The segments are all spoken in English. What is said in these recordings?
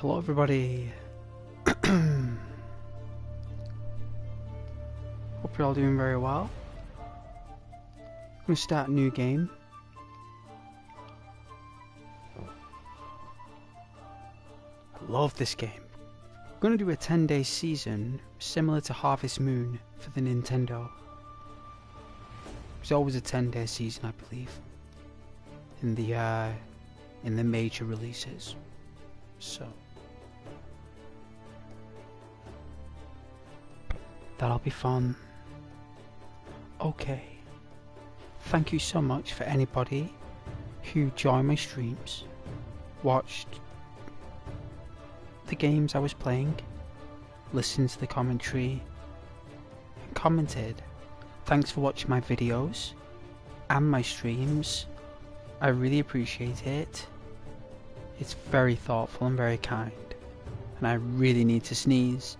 Hello everybody. Hope you're all doing very well. I'm going to start a new game. I love this game. I'm going to do a 10-day season similar to Harvest Moon for the Nintendo. There's always a 10-day season, I believe, in the major releases. So that'll be fun. Okay. Thank you so much for anybody who joined my streams, watched the games I was playing, listened to the commentary, and commented. Thanks for watching my videos and my streams. I really appreciate it. It's very thoughtful and very kind, and I really need to sneeze.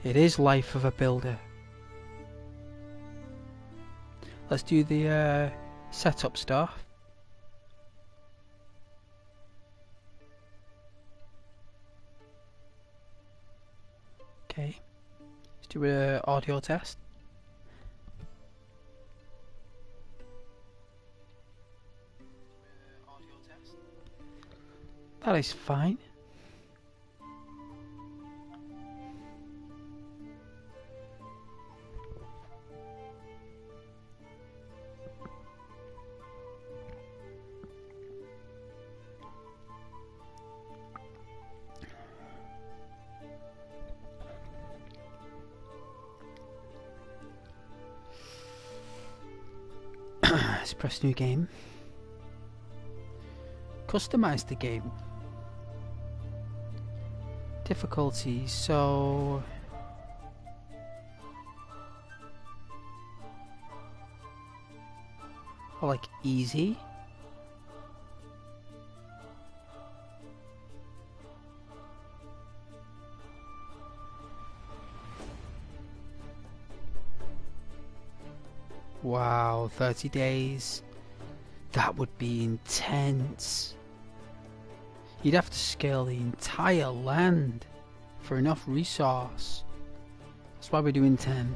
It is life of a builder. Let's do the setup stuff. Okay, let's do an audio test. That is fine. Let's press new game. Customize the game. Difficulty, so like easy. Wow, 30 days. That would be intense. You'd have to scale the entire land for enough resource. That's why we're doing 10.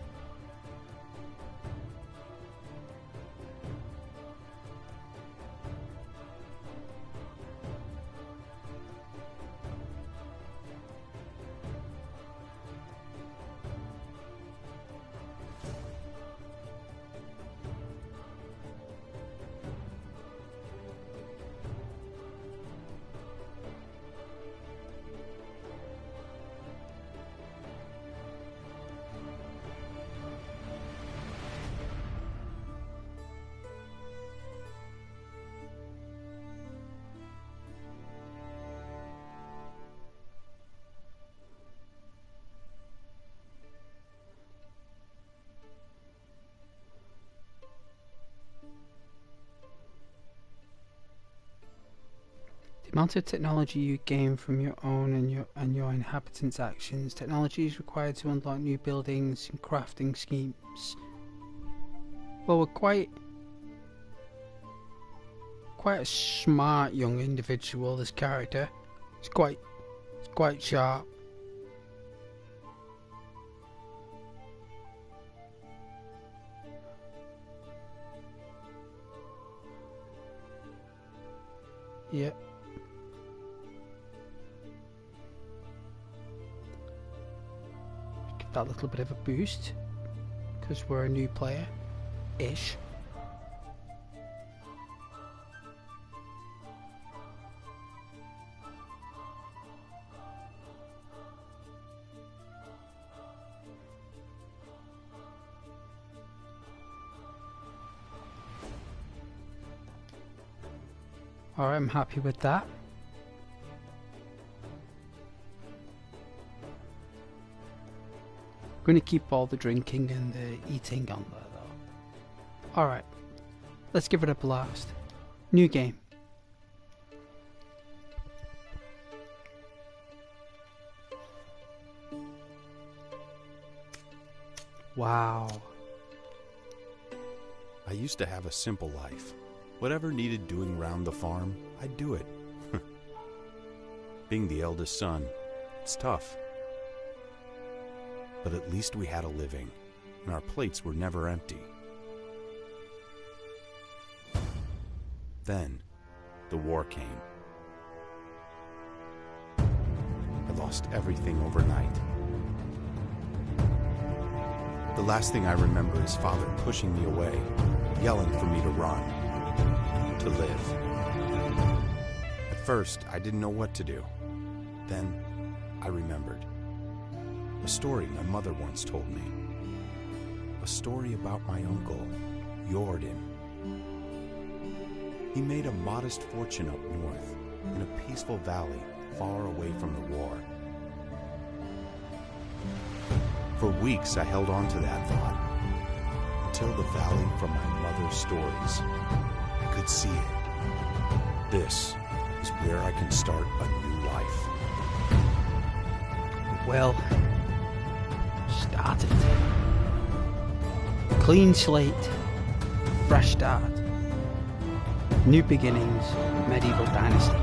The amount of technology you gain from your own and your inhabitants' actions. Technology is required to unlock new buildings and crafting schemes. Well, we're quite a smart young individual, this character. It's quite sharp. Yeah. Give that little bit of a boost because we're a new player-ish. Alright, I'm happy with that. I'm going to keep all the drinking and the eating on there though. Alright, let's give it a blast. New game. Wow. I used to have a simple life. Whatever needed doing round the farm, I'd do it. Being the eldest son, it's tough. But at least we had a living, and our plates were never empty. Then, the war came. I lost everything overnight. The last thing I remember is Father pushing me away, yelling for me to run, to live. At first, I didn't know what to do. Then, I remembered. A story my mother once told me. A story about my uncle, Jordan. He made a modest fortune up north, in a peaceful valley far away from the war. For weeks I held on to that thought, until the valley from my mother's stories. I could see it. This is where I can start a new life. Well, started. Clean slate, fresh start. New beginnings, medieval dynasty.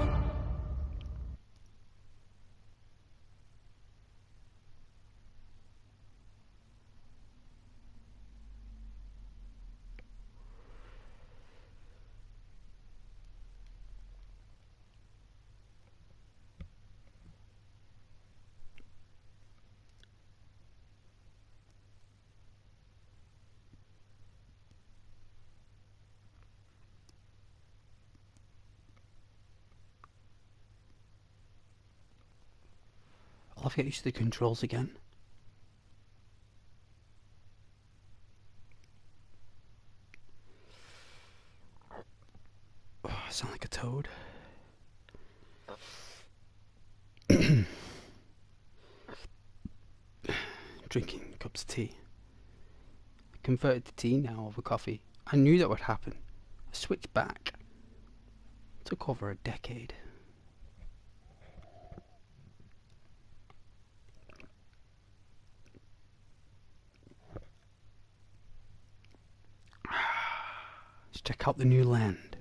I'll have to get used to the controls again. Oh, I sound like a toad. Drinking cups of tea. I converted to tea now over coffee. I knew that would happen. I switched back. It took over a decade. Let's check out the new land.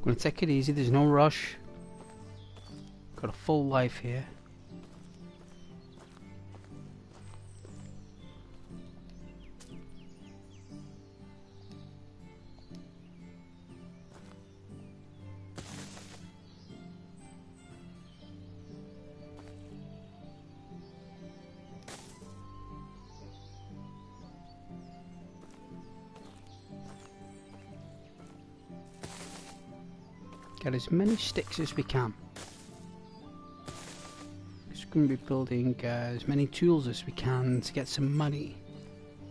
Gonna take it easy, there's no rush. Got a full life here. Get as many sticks as we can. We're going to be building as many tools as we can to get some money.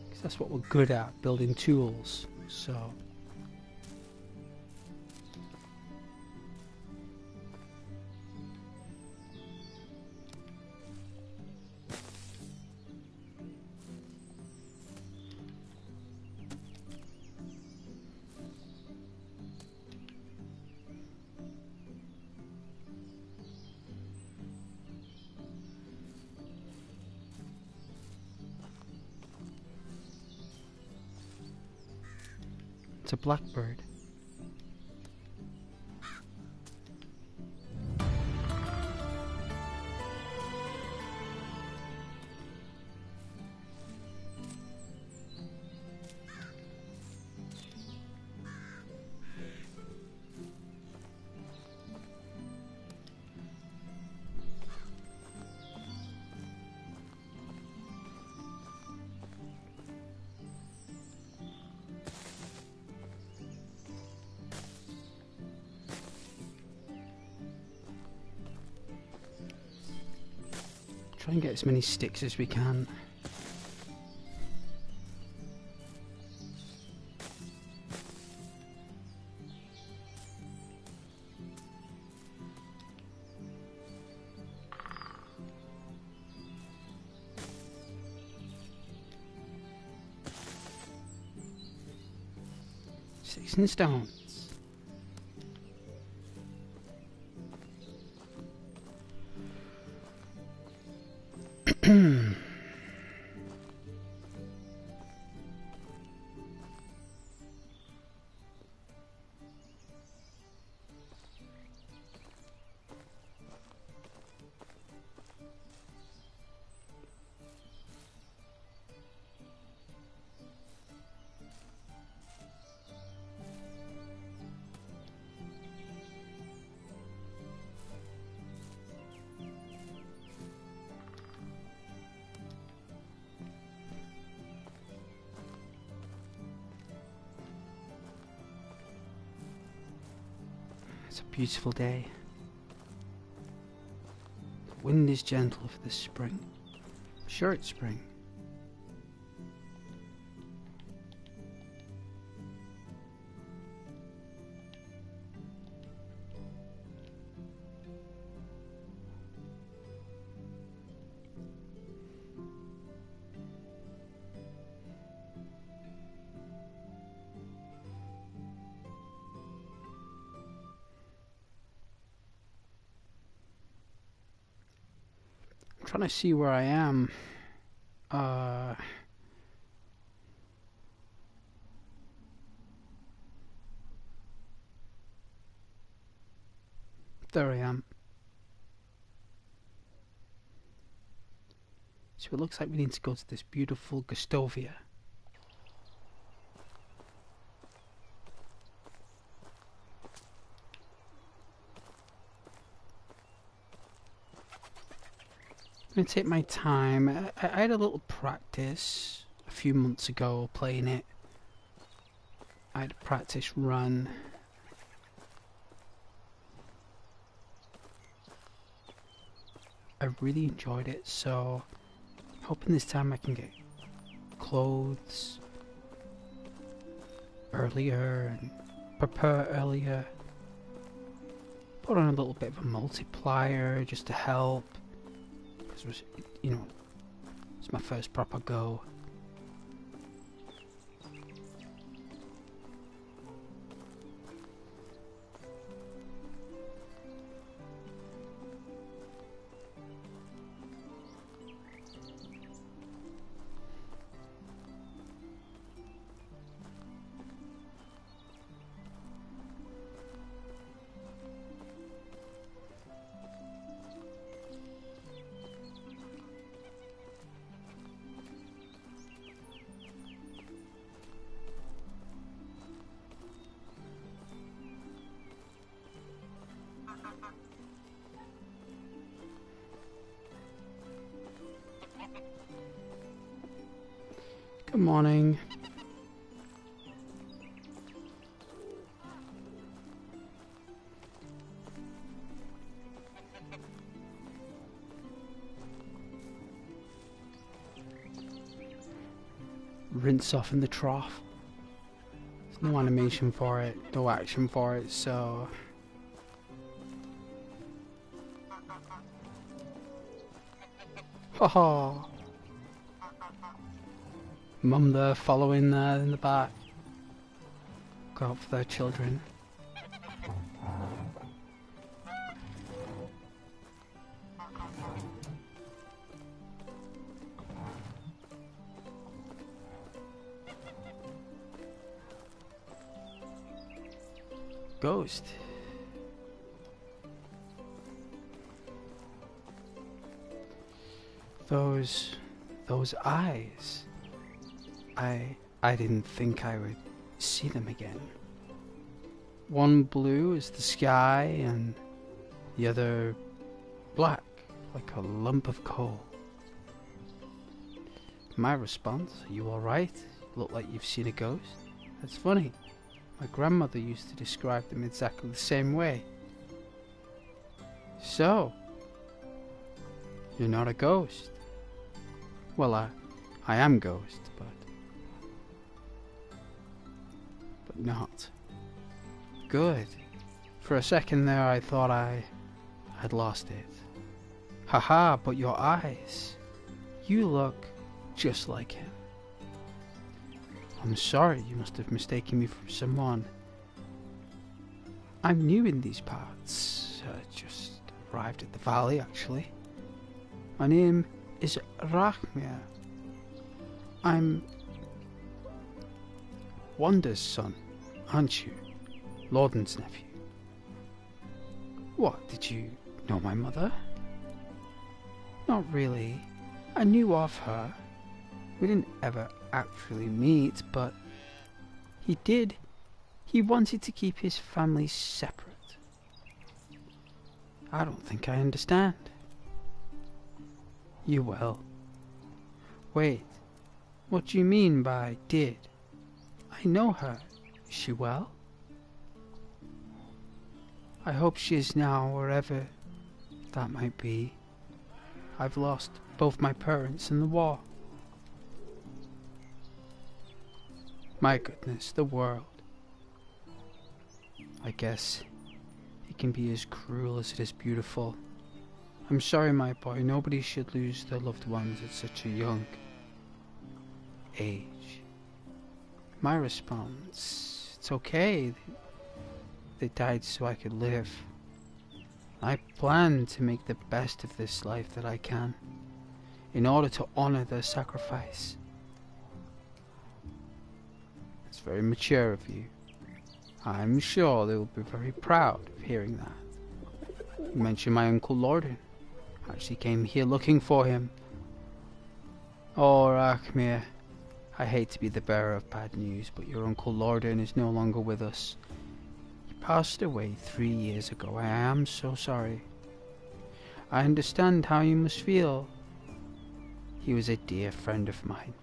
Because that's what we're good at, building tools. So it's a blackbird. Try and get as many sticks as we can. sticks and stones. It's a beautiful day. The wind is gentle for the spring. I'm sure it's spring. I'm trying to see where I am. There I am. So it looks like we need to go to this beautiful Gustovia. I'm going to take my time. I had a little practice a few months ago playing it. I had a practice run. I really enjoyed it, so I'm hoping this time I can get clothes earlier and prepare earlier. Put on a little bit of a multiplier just to help. Because, you know, it's my first proper go. Good morning. Rinse off in the trough. There's no animation for it, no action for it, so... Haha! Mum there following there in the back. Go out for their children. Ghost. Those eyes. I didn't think I would see them again. One blue as the sky and the other black, like a lump of coal. My response, are you alright? Look like you've seen a ghost? That's funny. My grandmother used to describe them exactly the same way. So, you're not a ghost. Well, I am ghost, but not. Good. For a second there I thought I had lost it. Haha, but your eyes. You look just like him. I'm sorry, you must have mistaken me for someone I'm new in these parts. Just arrived at the valley, actually. My name is Rachmir. I'm Wanda's son, aren't you? Lorden's nephew. What, did you know my mother? Not really. I knew of her. We didn't ever actually meet, but he did. He wanted to keep his family separate. I don't think I understand. You will. Wait, what do you mean by did? I know her. Is she well? I hope she is now, wherever that might be. I've lost both my parents in the war. My goodness, the world. I guess it can be as cruel as it is beautiful. I'm sorry, my boy, nobody should lose their loved ones at such a young age. My response, it's okay. They died so I could live. I plan to make the best of this life that I can, in order to honor their sacrifice. It's very mature of you. I'm sure they will be very proud of hearing that. You mentioned my Uncle Lorden. I actually came here looking for him. Oh, Rachmir, I hate to be the bearer of bad news, but your Uncle Lorden is no longer with us. He passed away 3 years ago. I am so sorry. I understand how you must feel. He was a dear friend of mine.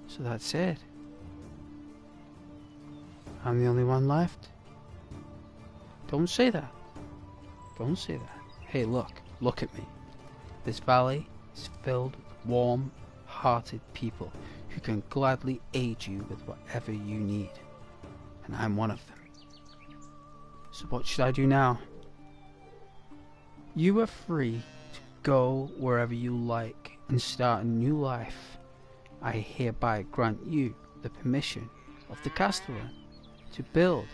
So that's it. I'm the only one left. Don't say that. Don't say that. Hey, look at me. This valley is filled with warm-hearted people who can gladly aid you with whatever you need. And I'm one of them. So what should I do now? You are free to go wherever you like and start a new life. I hereby grant you the permission of the Castellan to build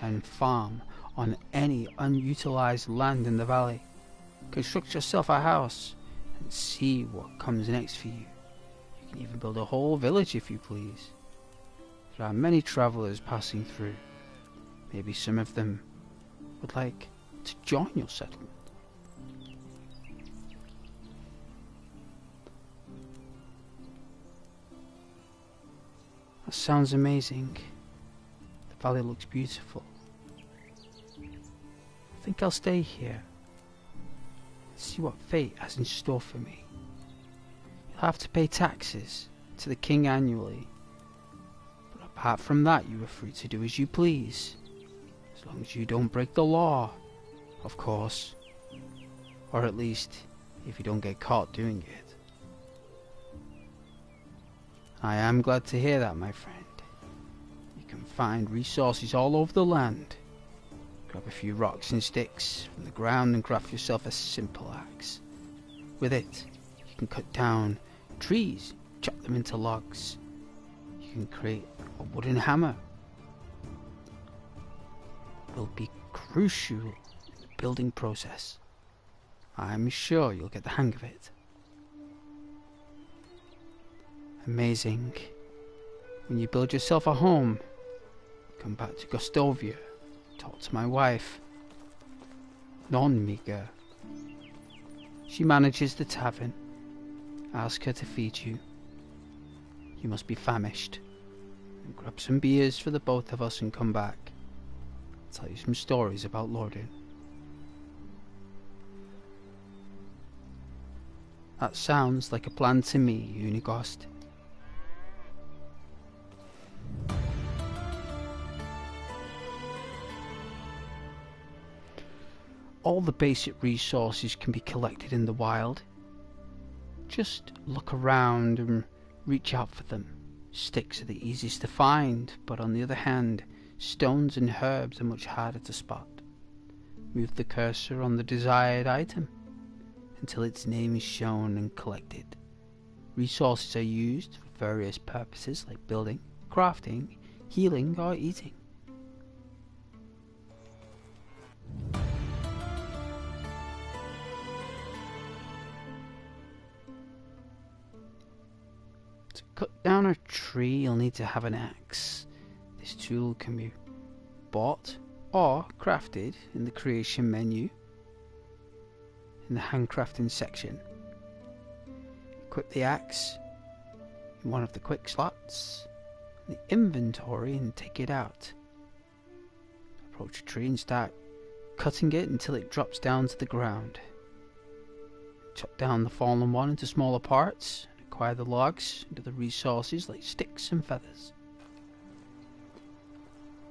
and farm on any unutilized land in the valley. Construct yourself a house and see what comes next for you. You can even build a whole village if you please. There are many travelers passing through. Maybe some of them would like to join your settlement. That sounds amazing. The valley looks beautiful. I think I'll stay here. See what fate has in store for me. You'll have to pay taxes to the king annually. But apart from that, you are free to do as you please. As long as you don't break the law, of course. Or at least, if you don't get caught doing it. I am glad to hear that, my friend. You can find resources all over the land. Grab a few rocks and sticks from the ground and craft yourself a simple axe. With it, you can cut down trees, chop them into logs. You can create a wooden hammer. It will be crucial in the building process. I'm sure you'll get the hang of it. Amazing. When you build yourself a home, come back to Gostovia. Talk to my wife, Non-Miga. She manages the tavern. Ask her to feed you. You must be famished. And grab some beers for the both of us and come back. I'll tell you some stories about Lorden. That sounds like a plan to me, Unigost. All the basic resources can be collected in the wild. Just look around and reach out for them. Sticks are the easiest to find, but on the other hand, stones and herbs are much harder to spot. Move the cursor on the desired item until its name is shown and collected. Resources are used for various purposes like building, crafting, healing, or eating. To cut down a tree, you'll need to have an axe. This tool can be bought or crafted in the creation menu in the handcrafting section. Equip the axe in one of the quick slots in the inventory and take it out. Approach a tree and start cutting it until it drops down to the ground. Chop down the fallen one into smaller parts and acquire the logs and other resources like sticks and feathers.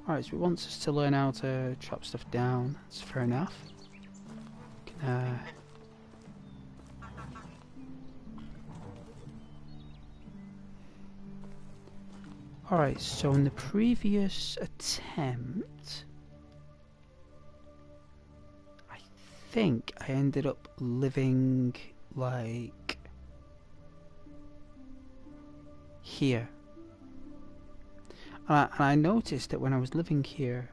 Alright, so it wants us to learn how to chop stuff down. That's fair enough. Alright, so in the previous attempt, I think I ended up living like here. And I noticed that when I was living here,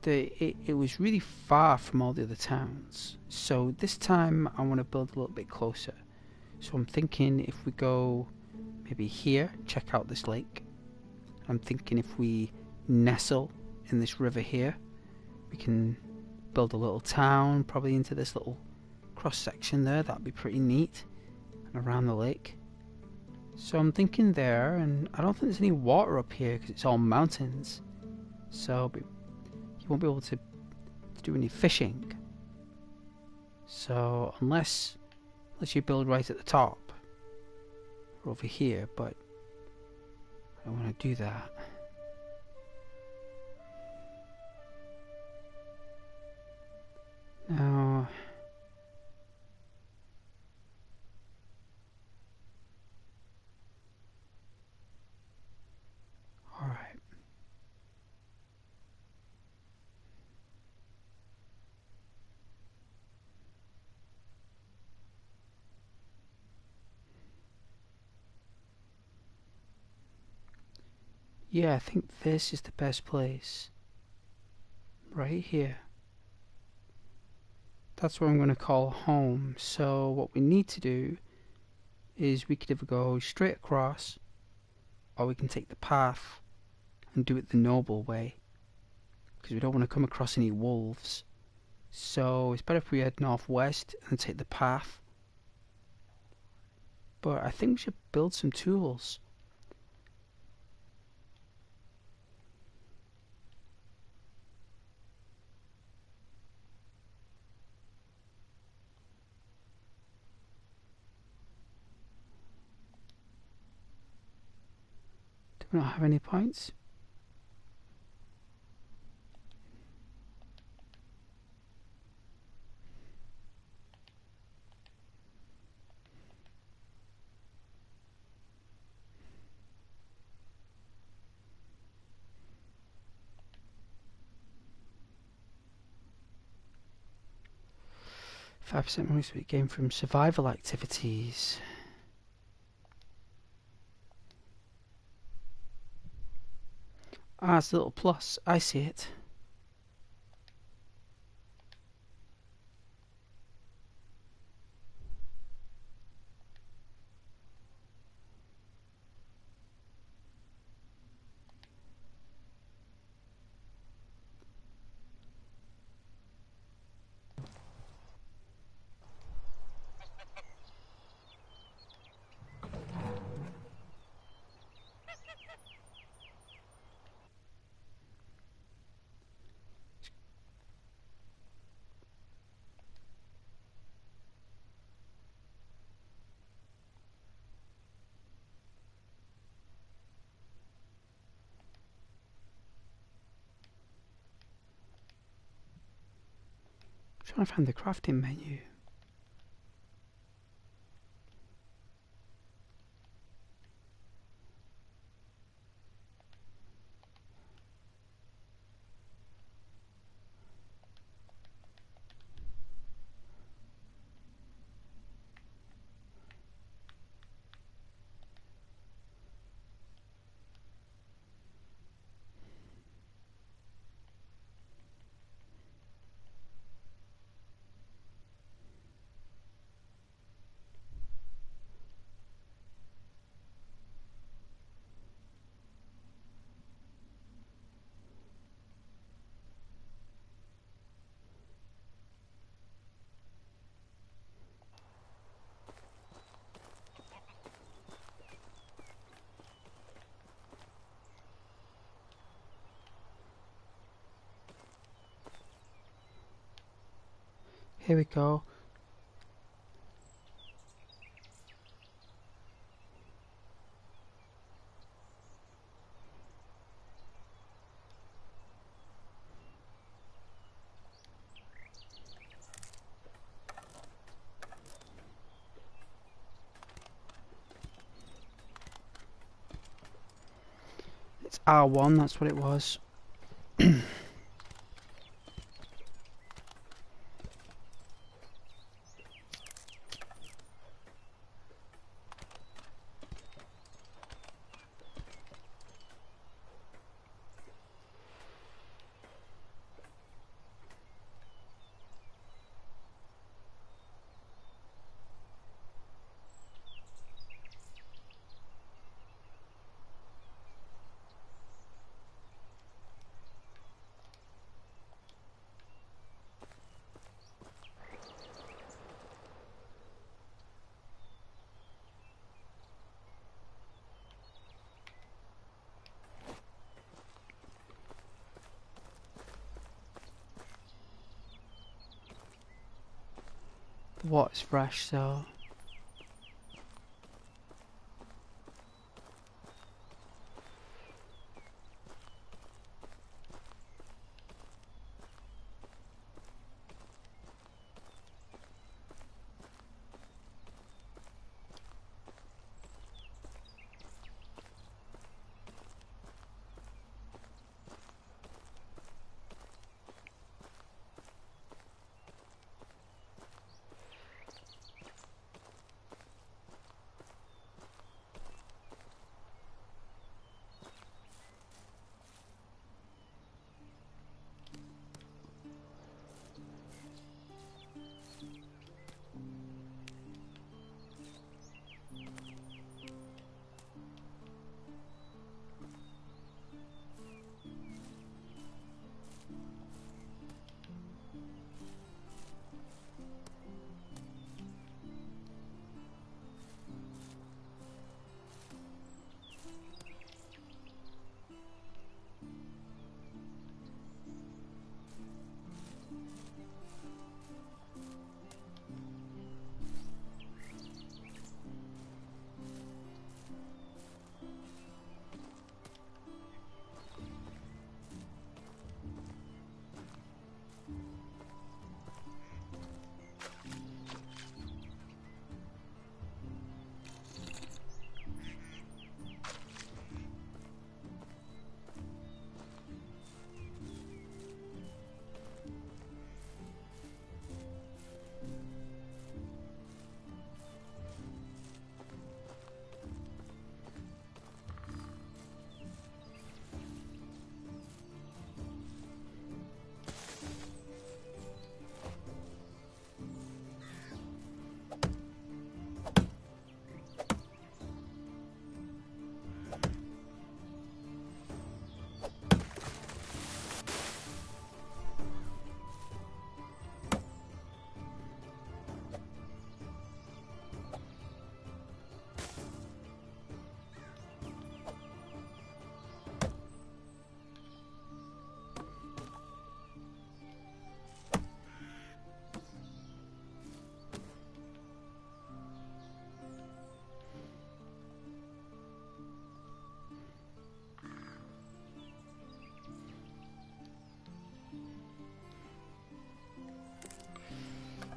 it was really far from all the other towns. So this time I want to build a little bit closer. So I'm thinking if we go maybe here, check out this lake. I'm thinking if we nestle in this river here, we can build a little town, probably into this little cross section there. That'd be pretty neat. And around the lake. So I'm thinking there, and I don't think there's any water up here because it's all mountains. So you won't be able to do any fishing. So unless you build right at the top, or over here, but I don't want to do that. Now, alright. Yeah, I think this is the best place. Right here. That's what I'm going to call home. So what we need to do is we could either go straight across, or we can take the path and do it the noble way, because we don't want to come across any wolves. So it's better if we head northwest and take the path. But I think we should build some tools. Do we not have any points? %5% most we gain from survival activities. Ah, it's a little plus. I see it. I'm trying to find the crafting menu. Here we go. It's R1, that's what it was. The water's fresh, so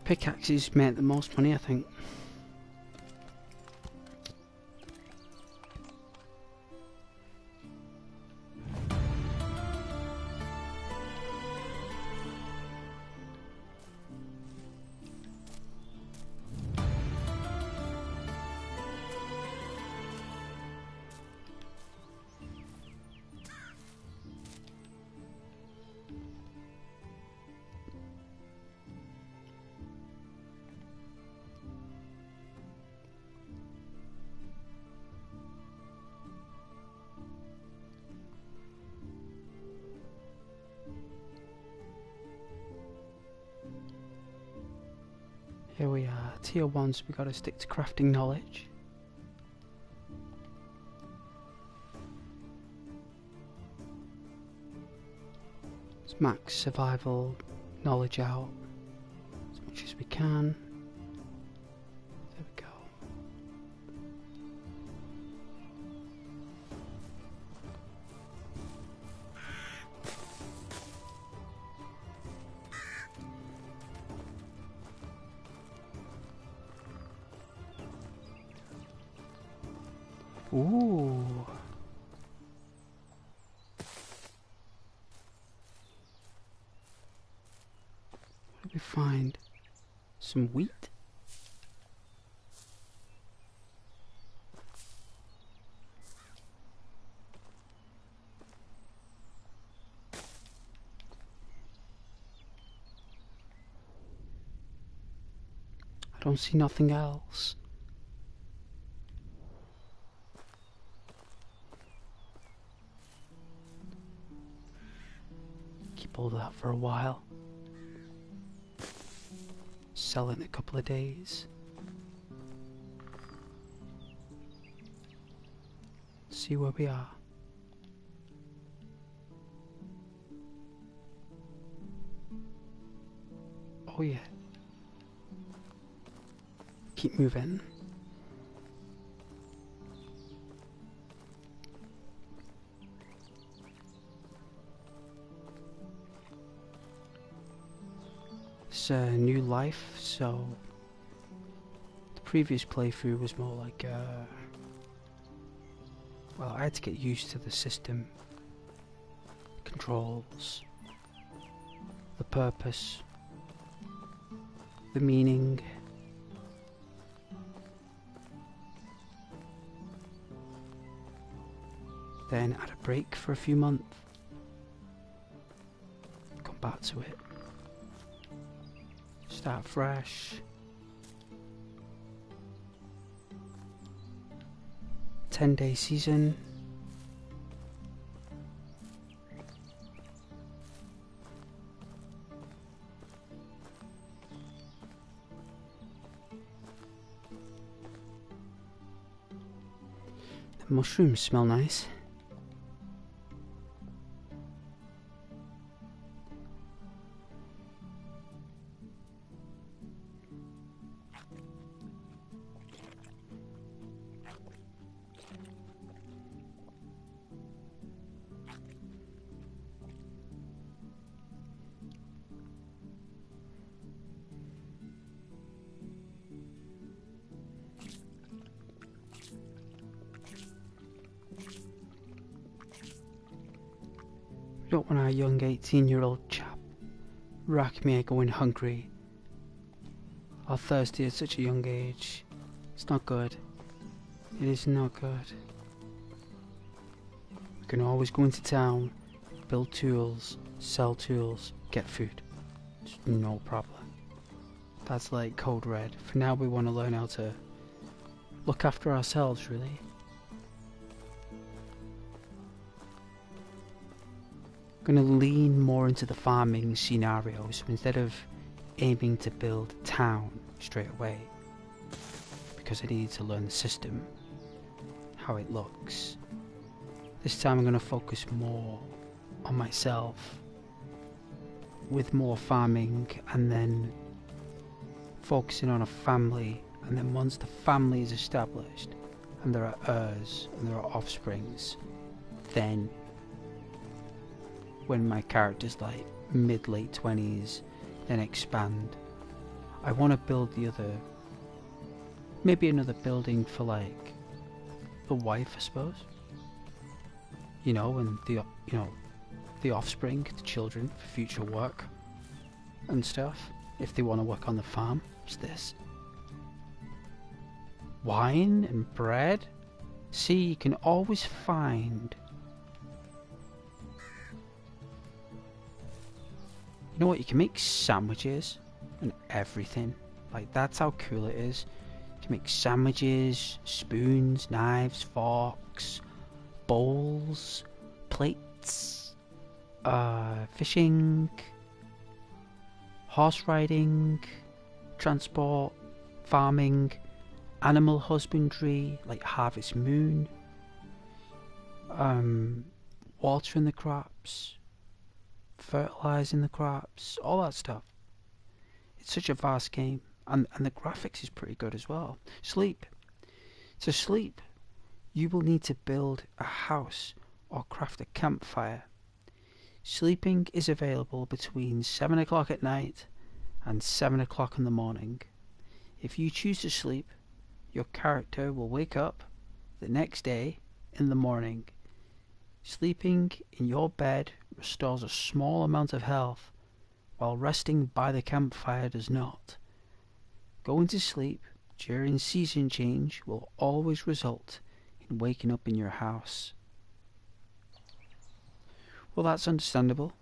pickaxes make the most money, I think. Here we are, tier 1, so we've got to stick to crafting knowledge. Let's max survival knowledge out as much we can. There we go. Ooh. What did we find? Some wheat? I don't see nothing else. Keep all of that for a while. Sell it in a couple of days. See where we are. Oh yeah. Keep moving. It's a new life, so the previous playthrough was more like well, I had to get used to the system, controls, the purpose, the meaning. Then had a break for a few months. Come back to it. Start fresh. 10-day season. The mushrooms smell nice. Don't want our young 18-year-old chap rack me going hungry or thirsty at such a young age. It's not good. It is not good. We can always go into town, build tools, sell tools, get food. It's no problem. That's like code red. For now we want to learn how to look after ourselves, really. Going to lean more into the farming scenario, so instead of aiming to build a town straight away, because I need to learn the system, how it looks, this time I'm going to focus more on myself with more farming, and then focusing on a family, and then once the family is established and there are heirs and there are offsprings, then when my character's like mid-late 20s, then expand. I want to build the other, maybe another building for like the wife, I suppose. You know, and the offspring, the children, for future work and stuff. If they want to work on the farm, it's this. Wine and bread. See, you can always find. You know what, you can make sandwiches and everything. Like, that's how cool it is. You can make sandwiches, spoons, knives, forks, bowls, plates, fishing, horse riding, transport, farming, animal husbandry, like Harvest Moon, watering the crops, fertilizing the crops, all that stuff. It's such a vast game, and the graphics is pretty good as well. Sleep. To sleep, you will need to build a house or craft a campfire. Sleeping is available between 7 o'clock at night and 7 o'clock in the morning. If you choose to sleep, your character will wake up the next day in the morning. Sleeping in your bed restores a small amount of health, while resting by the campfire does not. Going to sleep during season change will always result in waking up in your house. Well, that's understandable.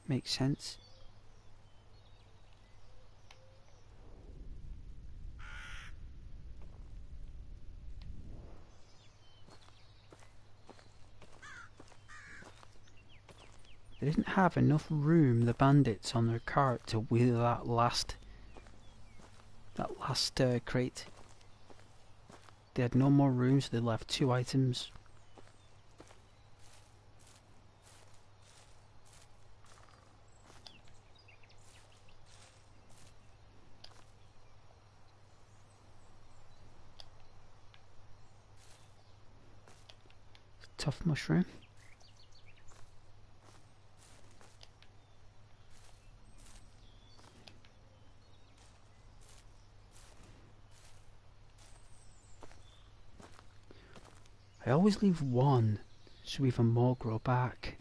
Makes sense. They didn't have enough room, the bandits, on their cart to wheel that last crate. They had no more room, so they left 2 items. Tough mushroom. I always leave one, so even more grow back.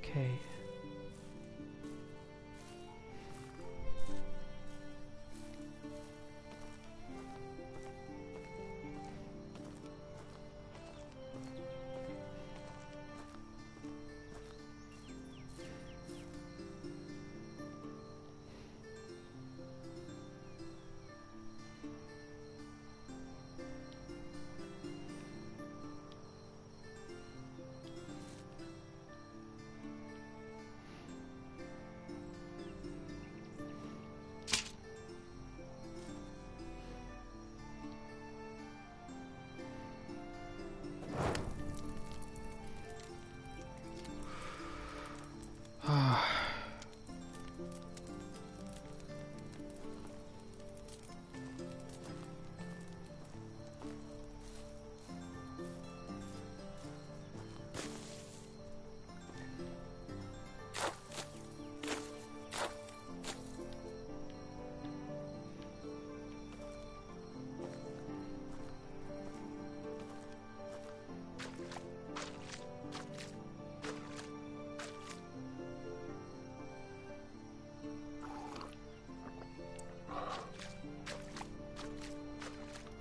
Okay.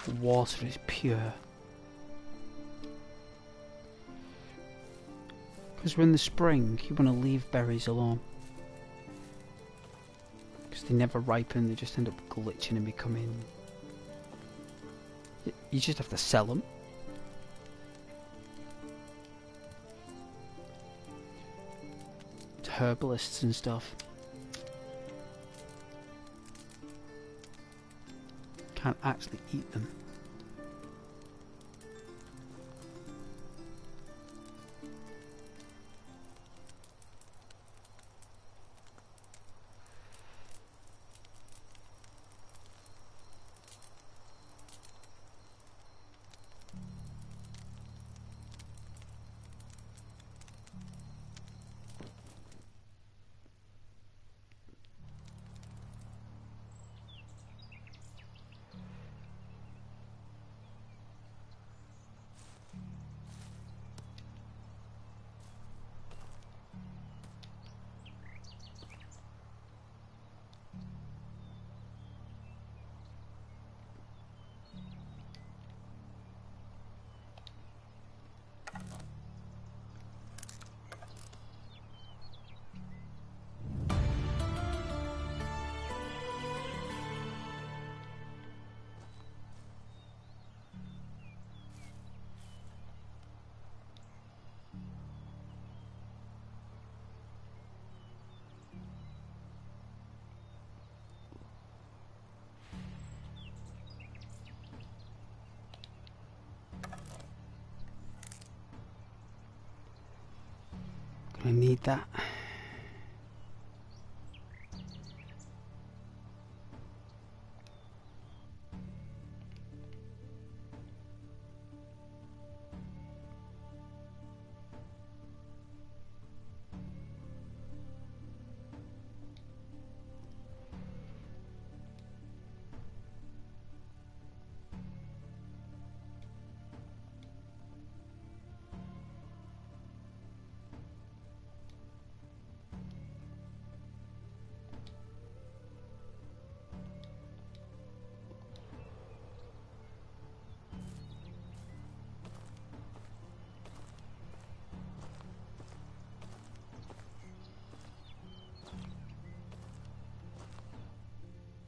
The water is pure. Because we're in the spring, you want to leave berries alone. Because they never ripen, they just end up glitching and becoming... You just have to sell them. To herbalists and stuff. Can't actually eat them. need that.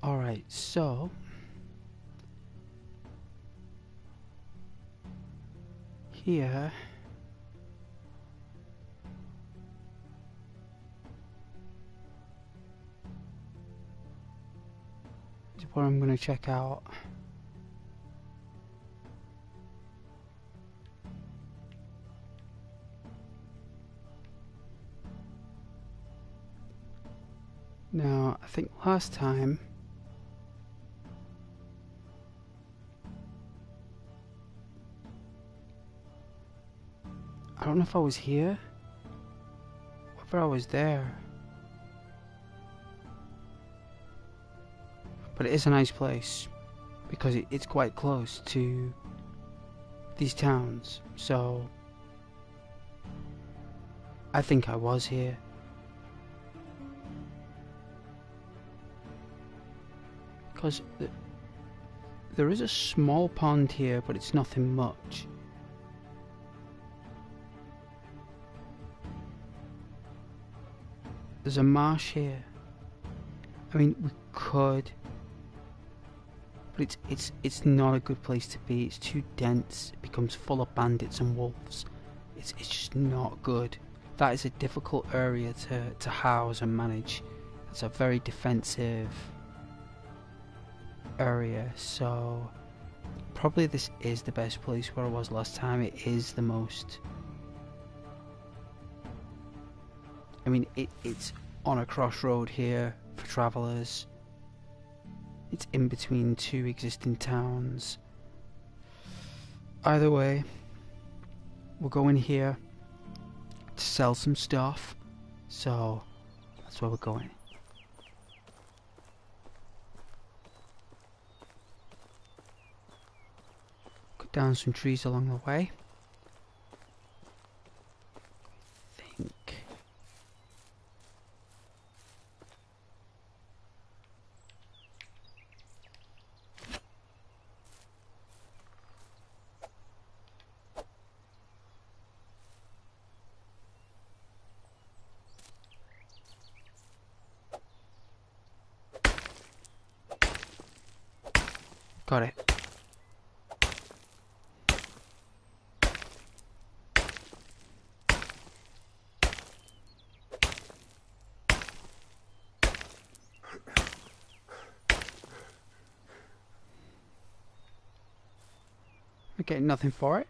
Alright, so here is what I'm going to check out. Now, I think last time I don't know if I was here, whether I was there, but it is a nice place because it's quite close to these towns, so I think I was here. Because there is a small pond here, but it's nothing much. There's a marsh here. I mean, we could, but it's not a good place to be. It's too dense. It becomes full of bandits and wolves. It's just not good. That is a difficult area to house and manage. It's a very defensive area, so probably this is the best place where I was last time. It is the most, I mean, it's on a crossroad here for travellers. It's in between two existing towns. Either way, we're going here to sell some stuff, so that's where we're going. Cut down some trees along the way. I think got it. We're getting nothing for it.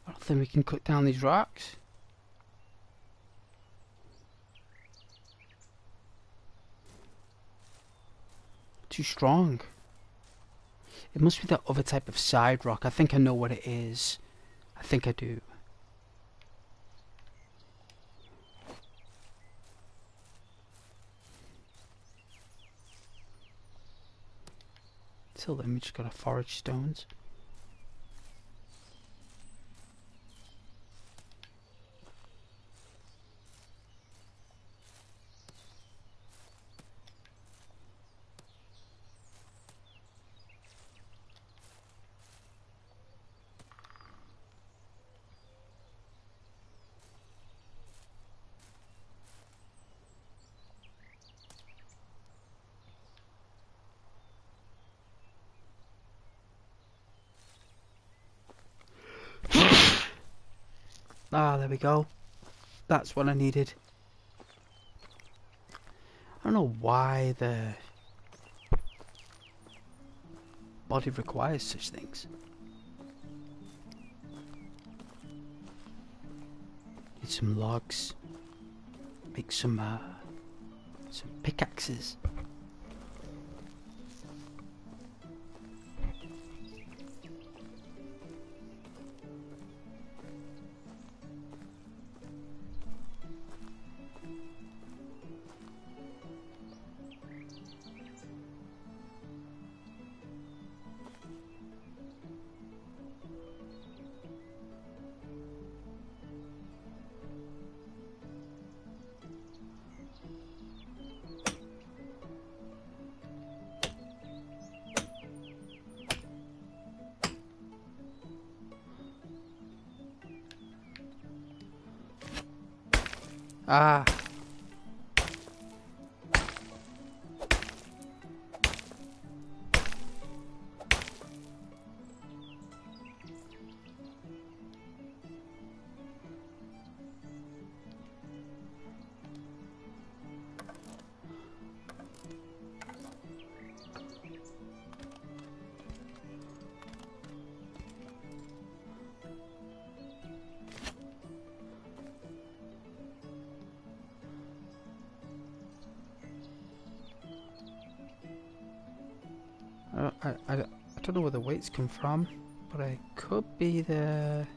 I don't think we can cut down these rocks. Too strong. It must be that other type of side rock. I think I know what it is. I think I do. Till then we just gotta forage stones. Ah, there we go. That's what I needed. I don't know why the body requires such things. Need some logs. Make some pickaxes. Ah. I don't know where the weights come from, but it could be the...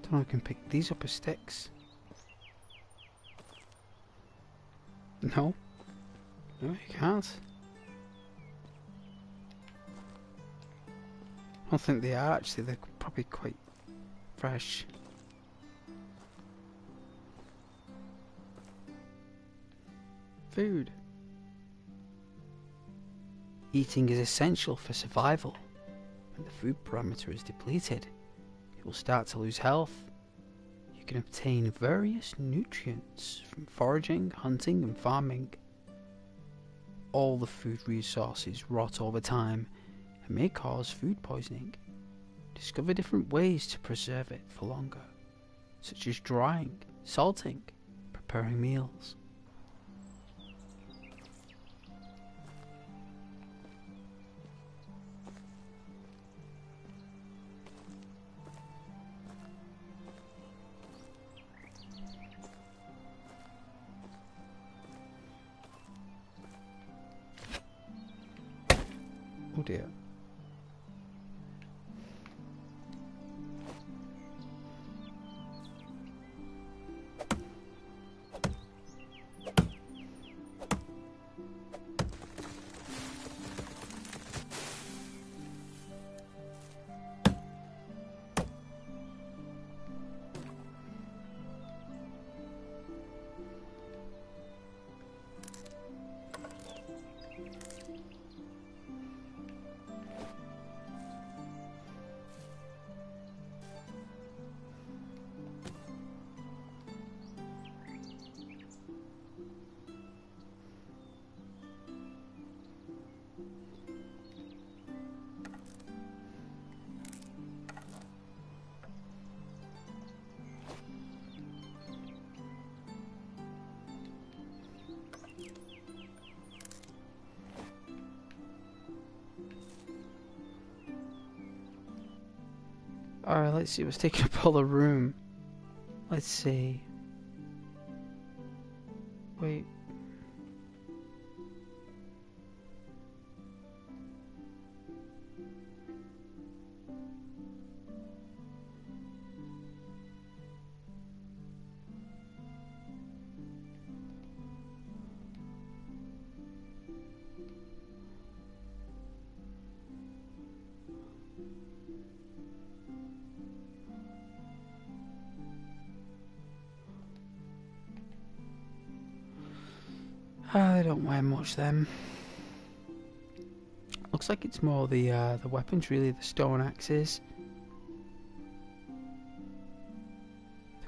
Don't know if I can pick these up as sticks. No. No, you can't. I don't think they are actually, they're probably quite fresh. Food. Eating is essential for survival. When the food parameter is depleted, you will start to lose health. You can obtain various nutrients from foraging, hunting and farming. All the food resources rot over time and may cause food poisoning. Discover different ways to preserve it for longer, such as drying, salting, preparing meals. dear. Alright, let's see what's taking up all the room. Let's see. Wait. I don't wear much then. Looks like it's more the weapons, really, the stone axes.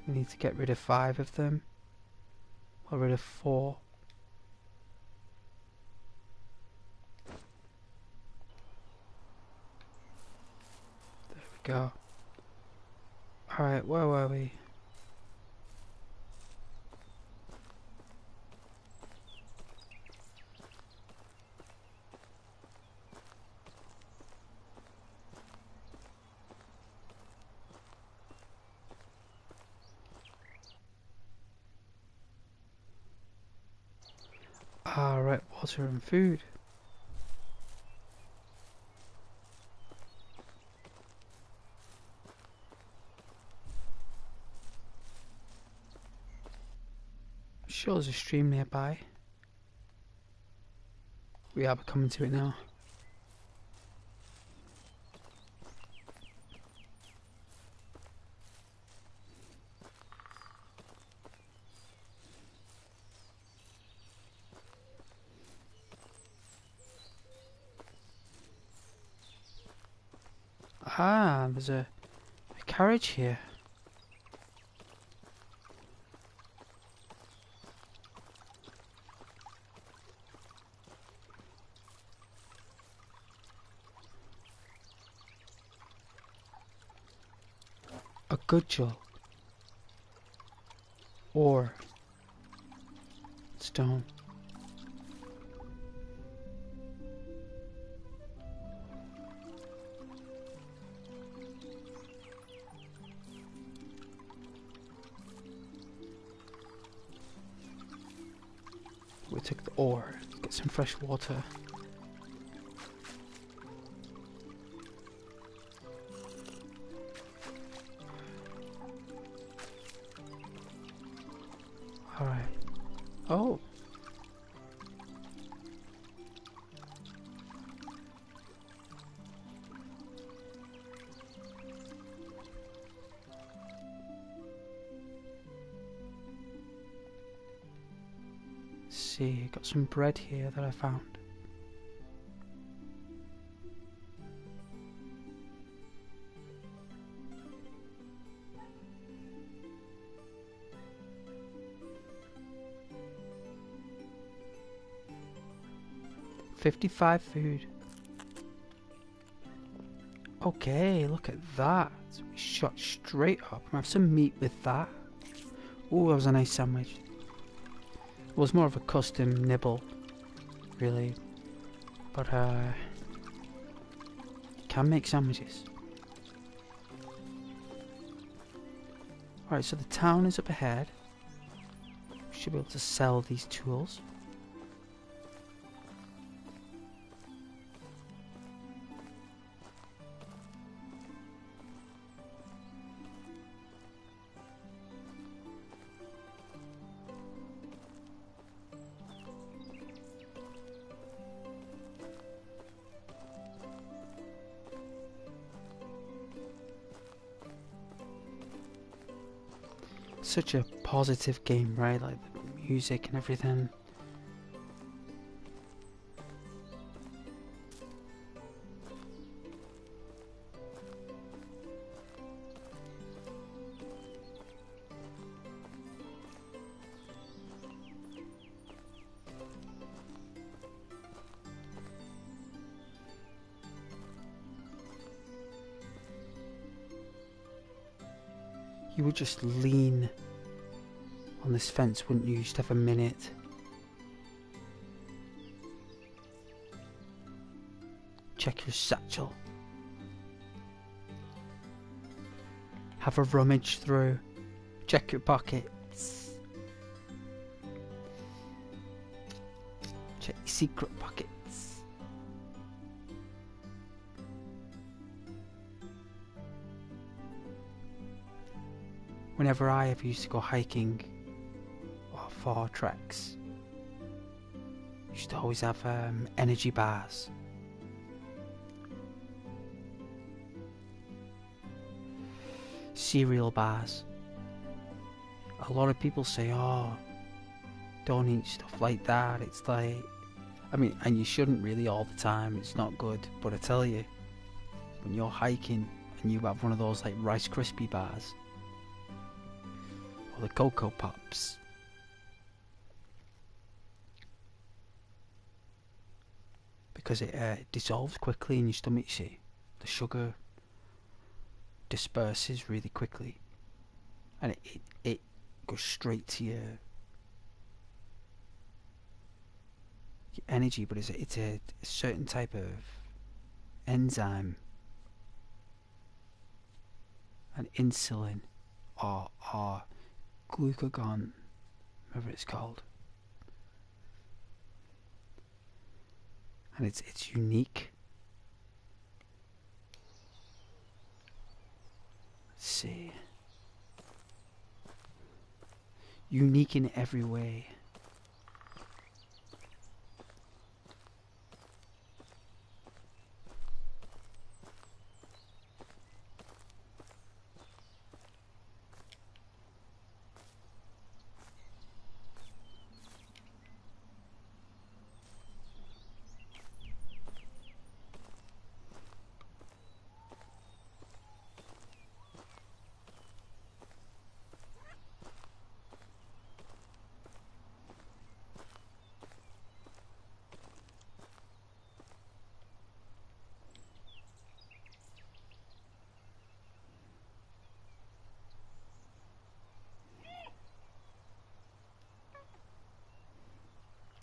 We need to get rid of 5 of them. Or rid of 4. There we go. Alright, where were we? Right, water and food. Sure, there's a stream nearby. We are coming to it now. Ah, there's a carriage here. A cudgel. Or stone. We took the ore. Get some fresh water. Alright. Oh. See, got some bread here that I found. $55 food. Okay, look at that. We shot straight up. I have some meat with that. Ooh, that was a nice sandwich. It was more of a custom nibble, really. But, can make sandwiches. Alright, so the town is up ahead. We should be able to sell these tools. such a positive game, right? Like the music and everything. You would just lean on this fence, wouldn't you? Just have a minute. Check your satchel. Have a rummage through. Check your pockets. Check your secret pockets. Whenever I ever used to go hiking or for treks, I used to always have energy bars. Cereal bars. A lot of people say, oh, don't eat stuff like that. It's like, I mean, and you shouldn't really all the time. It's not good. But I tell you, when you're hiking and you have one of those like Rice Krispie bars, or the Cocoa Pops, because it dissolves quickly in your stomach, you see. The sugar disperses really quickly, and it goes straight to your energy, but it's a certain type of enzyme and insulin or glucagon, whatever it's called, and it's unique. Let's see, unique in every way.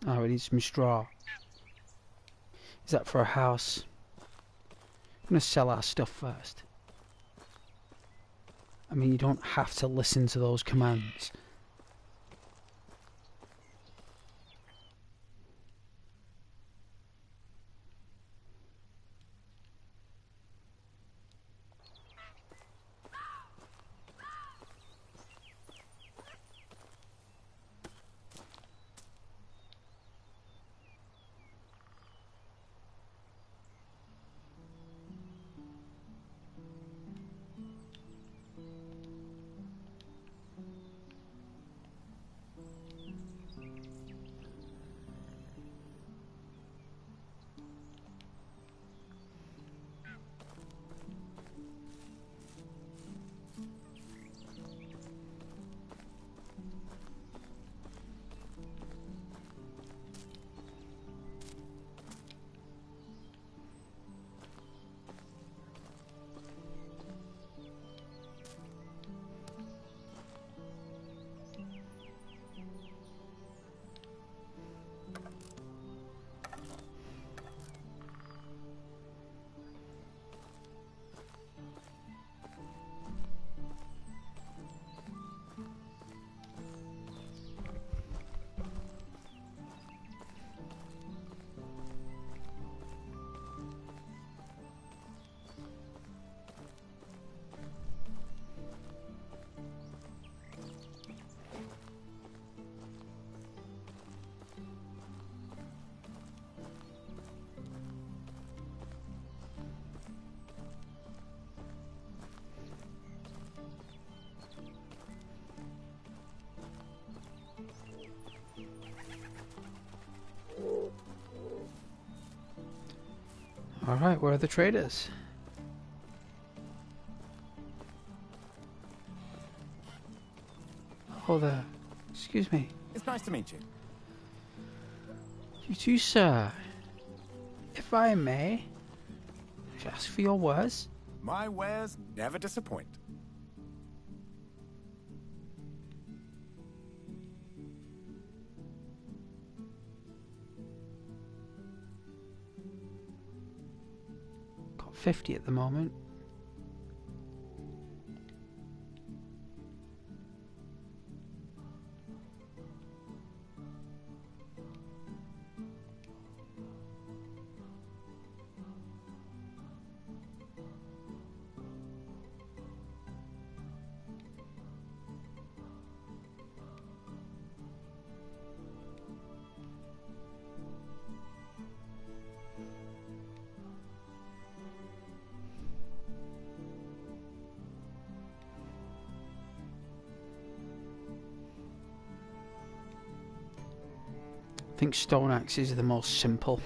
Oh, we need some straw. Is that for a house? I'm gonna sell our stuff first. I mean, you don't have to listen to those commands. Alright, where are the traders? Oh, there. Excuse me. It's nice to meet you. You too, sir. If I may, ask for your wares. My wares never disappoint. Got 50 at the moment. I think stone axes are the most simple.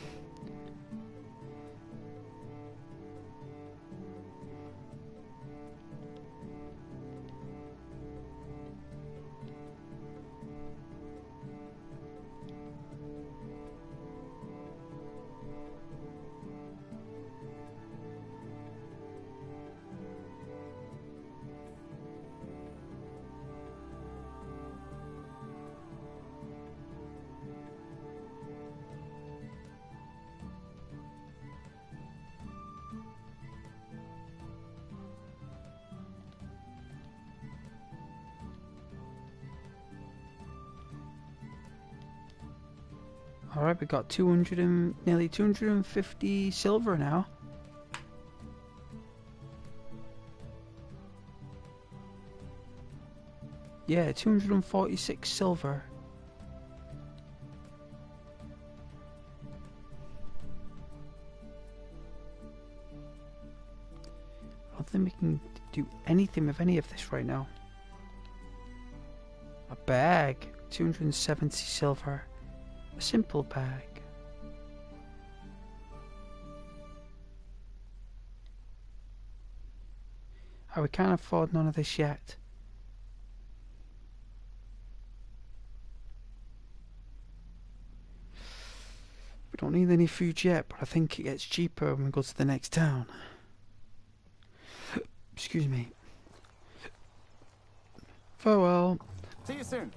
Alright, we got 200 and nearly 250 silver now. Yeah, 246 silver. I don't think we can do anything with any of this right now. A bag, 270 silver. A simple bag. Oh, we can't afford none of this yet. We don't need any food yet, but I think it gets cheaper when we go to the next town. Excuse me. Farewell. See you soon.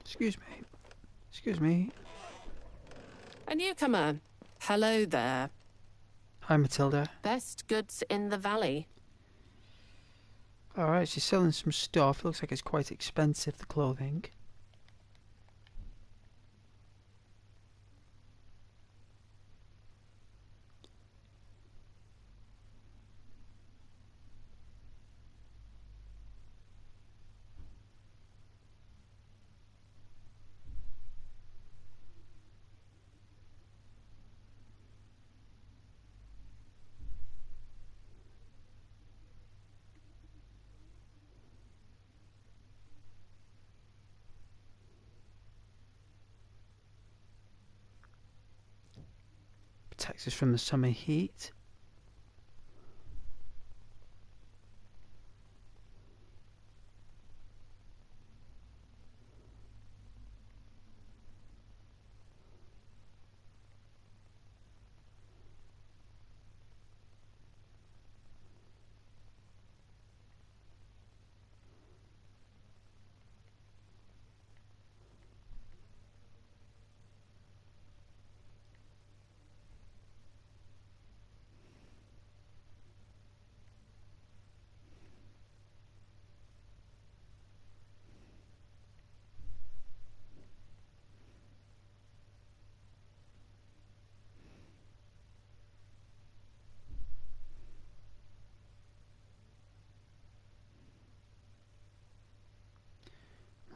Excuse me. Excuse me. A newcomer. Hello there. Hi, Matilda. Best goods in the valley. Alright, she's selling some stuff. Looks like it's quite expensive, the clothing. Protects us from the summer heat.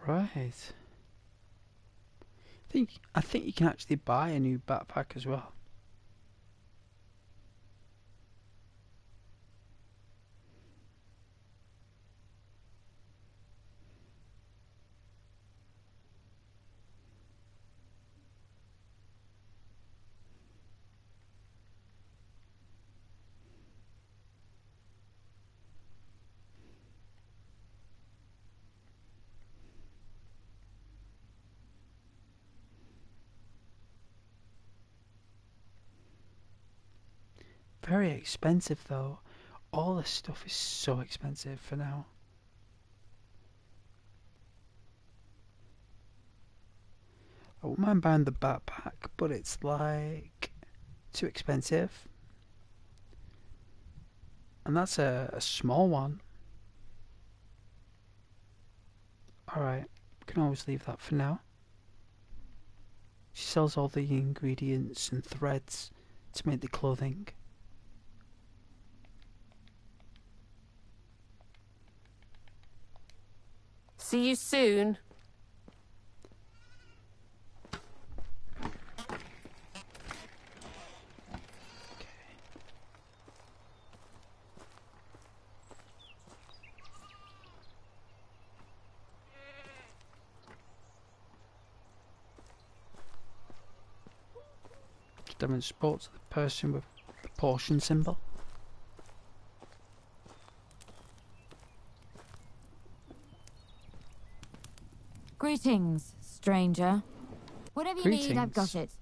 Right. I think you can actually buy a new backpack as well. Very expensive though. All this stuff is so expensive for now. I wouldn't mind buying the backpack, but it's like too expensive. And that's a small one. Alright, we can always leave that for now. She sells all the ingredients and threads to make the clothing. See you soon. Demonstrates the person with the portion symbol. Greetings, stranger. Whatever you need, I've got Greetings. it.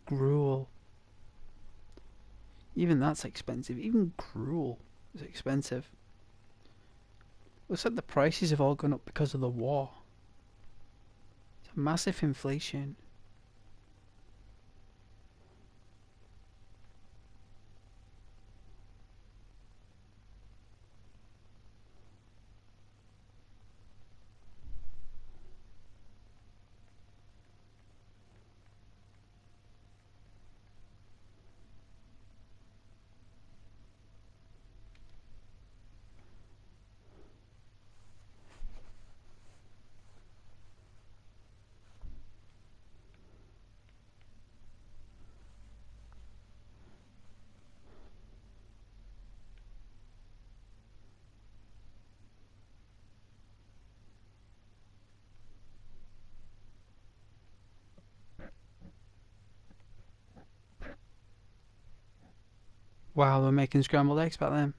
Gruel. Even that's expensive. Even gruel is expensive. Looks like the prices have all gone up because of the war. It's a massive inflation. Wow, they were making scrambled eggs back then.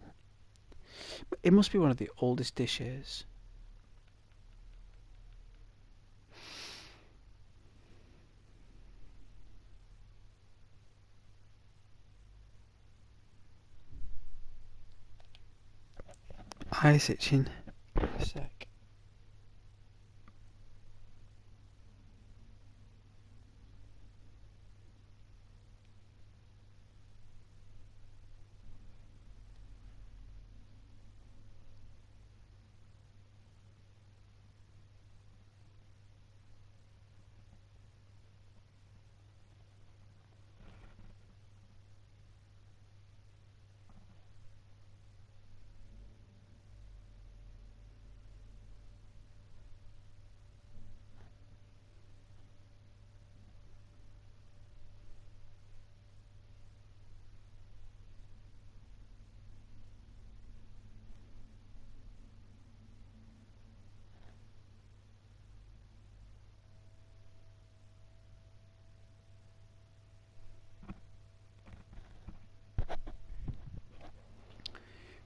It must be one of the oldest dishes. Eyes itching. A sec.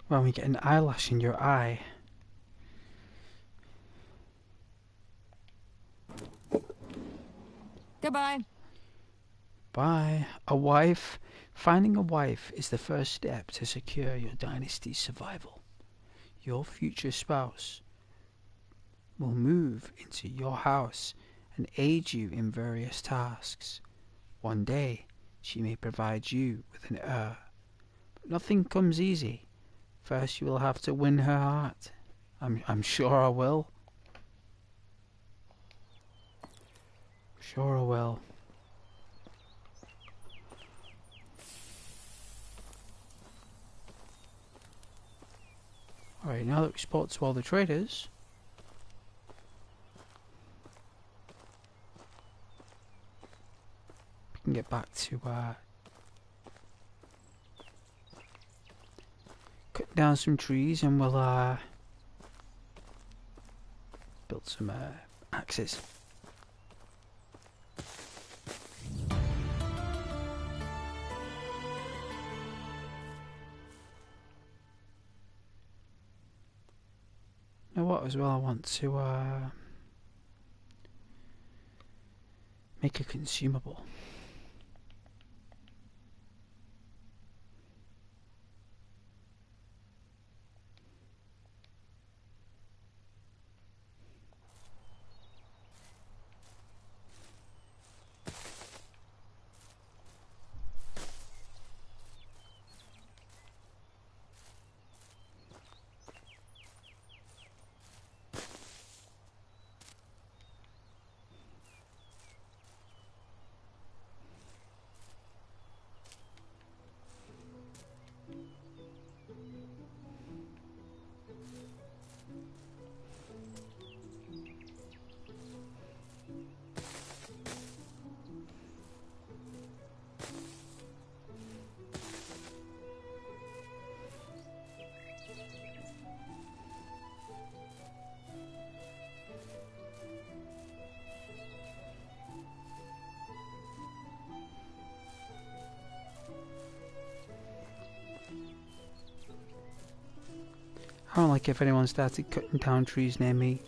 When we get an eyelash in your eye. Goodbye. Bye. A wife. Finding a wife is the first step to secure your dynasty's survival. Your future spouse will move into your house and aid you in various tasks. One day, she may provide you with an heir. But nothing comes easy. First, you will have to win her heart. I'm sure I will. Sure I will. Alright, now that we spoke to all the traders, we can get back to cut down some trees, and we'll build some axes. You know what, as well, I want to make a consumable. I don't like if anyone started cutting down trees near me.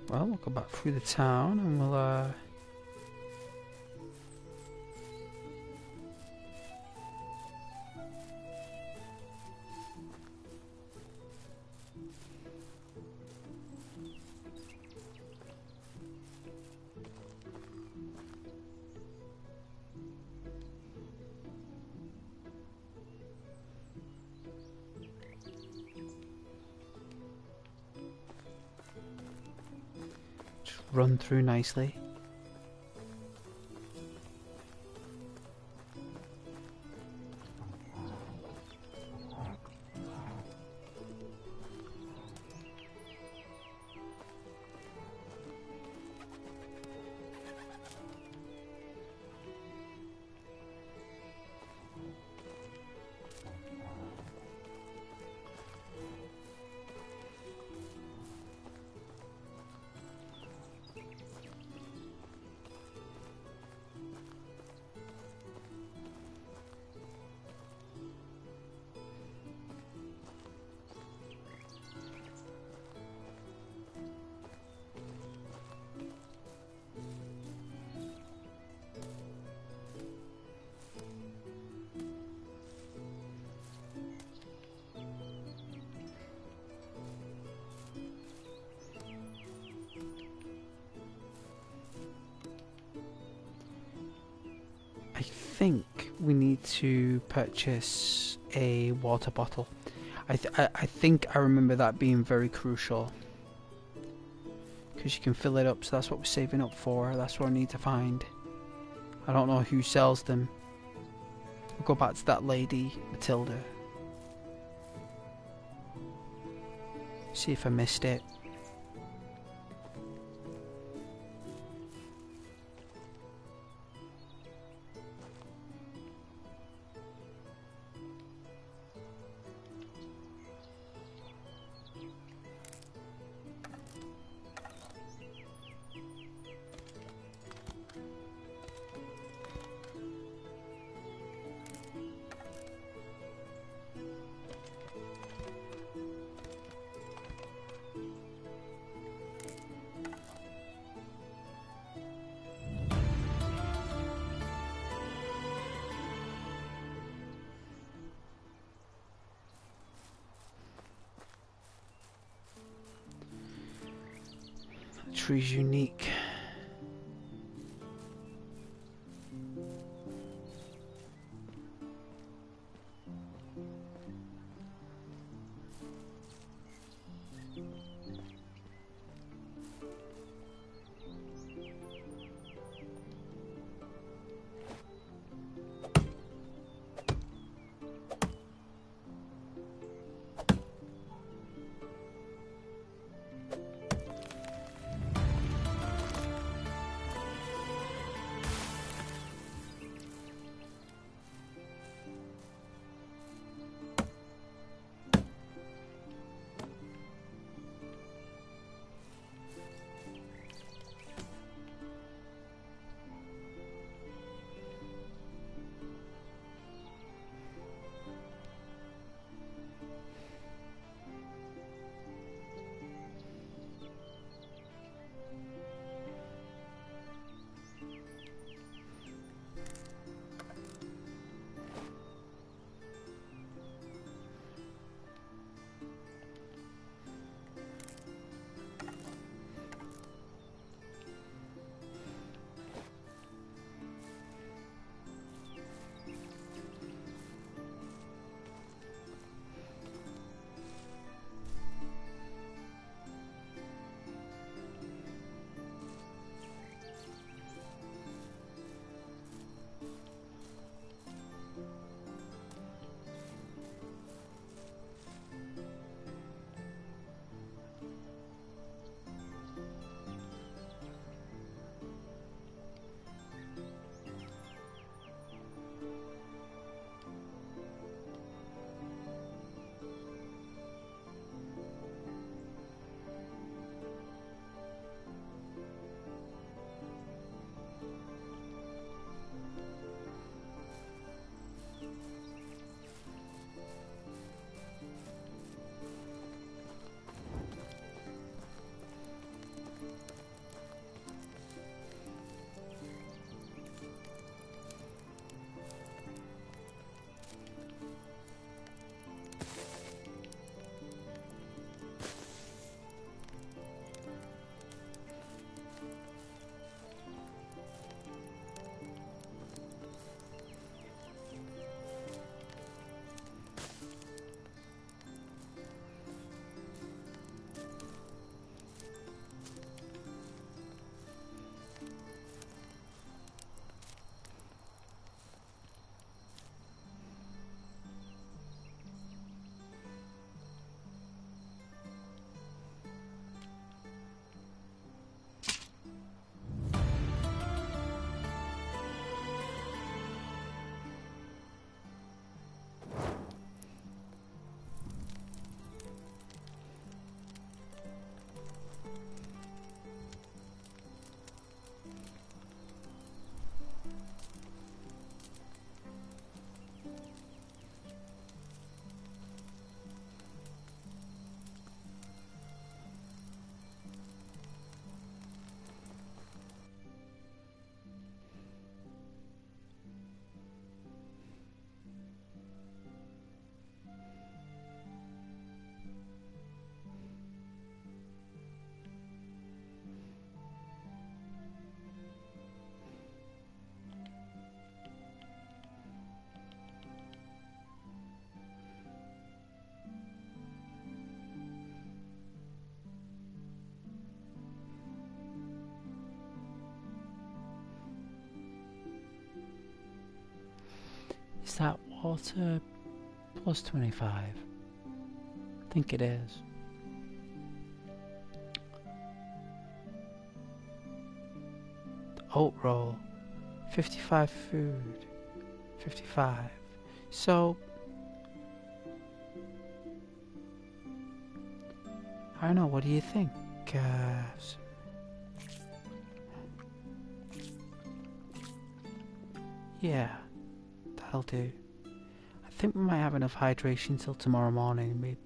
Well, we'll go back through the town and we'll just run through nicely. I think we need to purchase a water bottle. I think I remember that being very crucial, because you can fill it up, so that's what we're saving up for. That's what I need to find. I don't know who sells them. We'll go back to that lady, Matilda. See if I missed it. tree's unique. Is that water plus 25? I think it is. Oat roll, 55 food, 55. So, I don't know, what do you think? Yeah, that'll do. I think we might have enough hydration till tomorrow morning.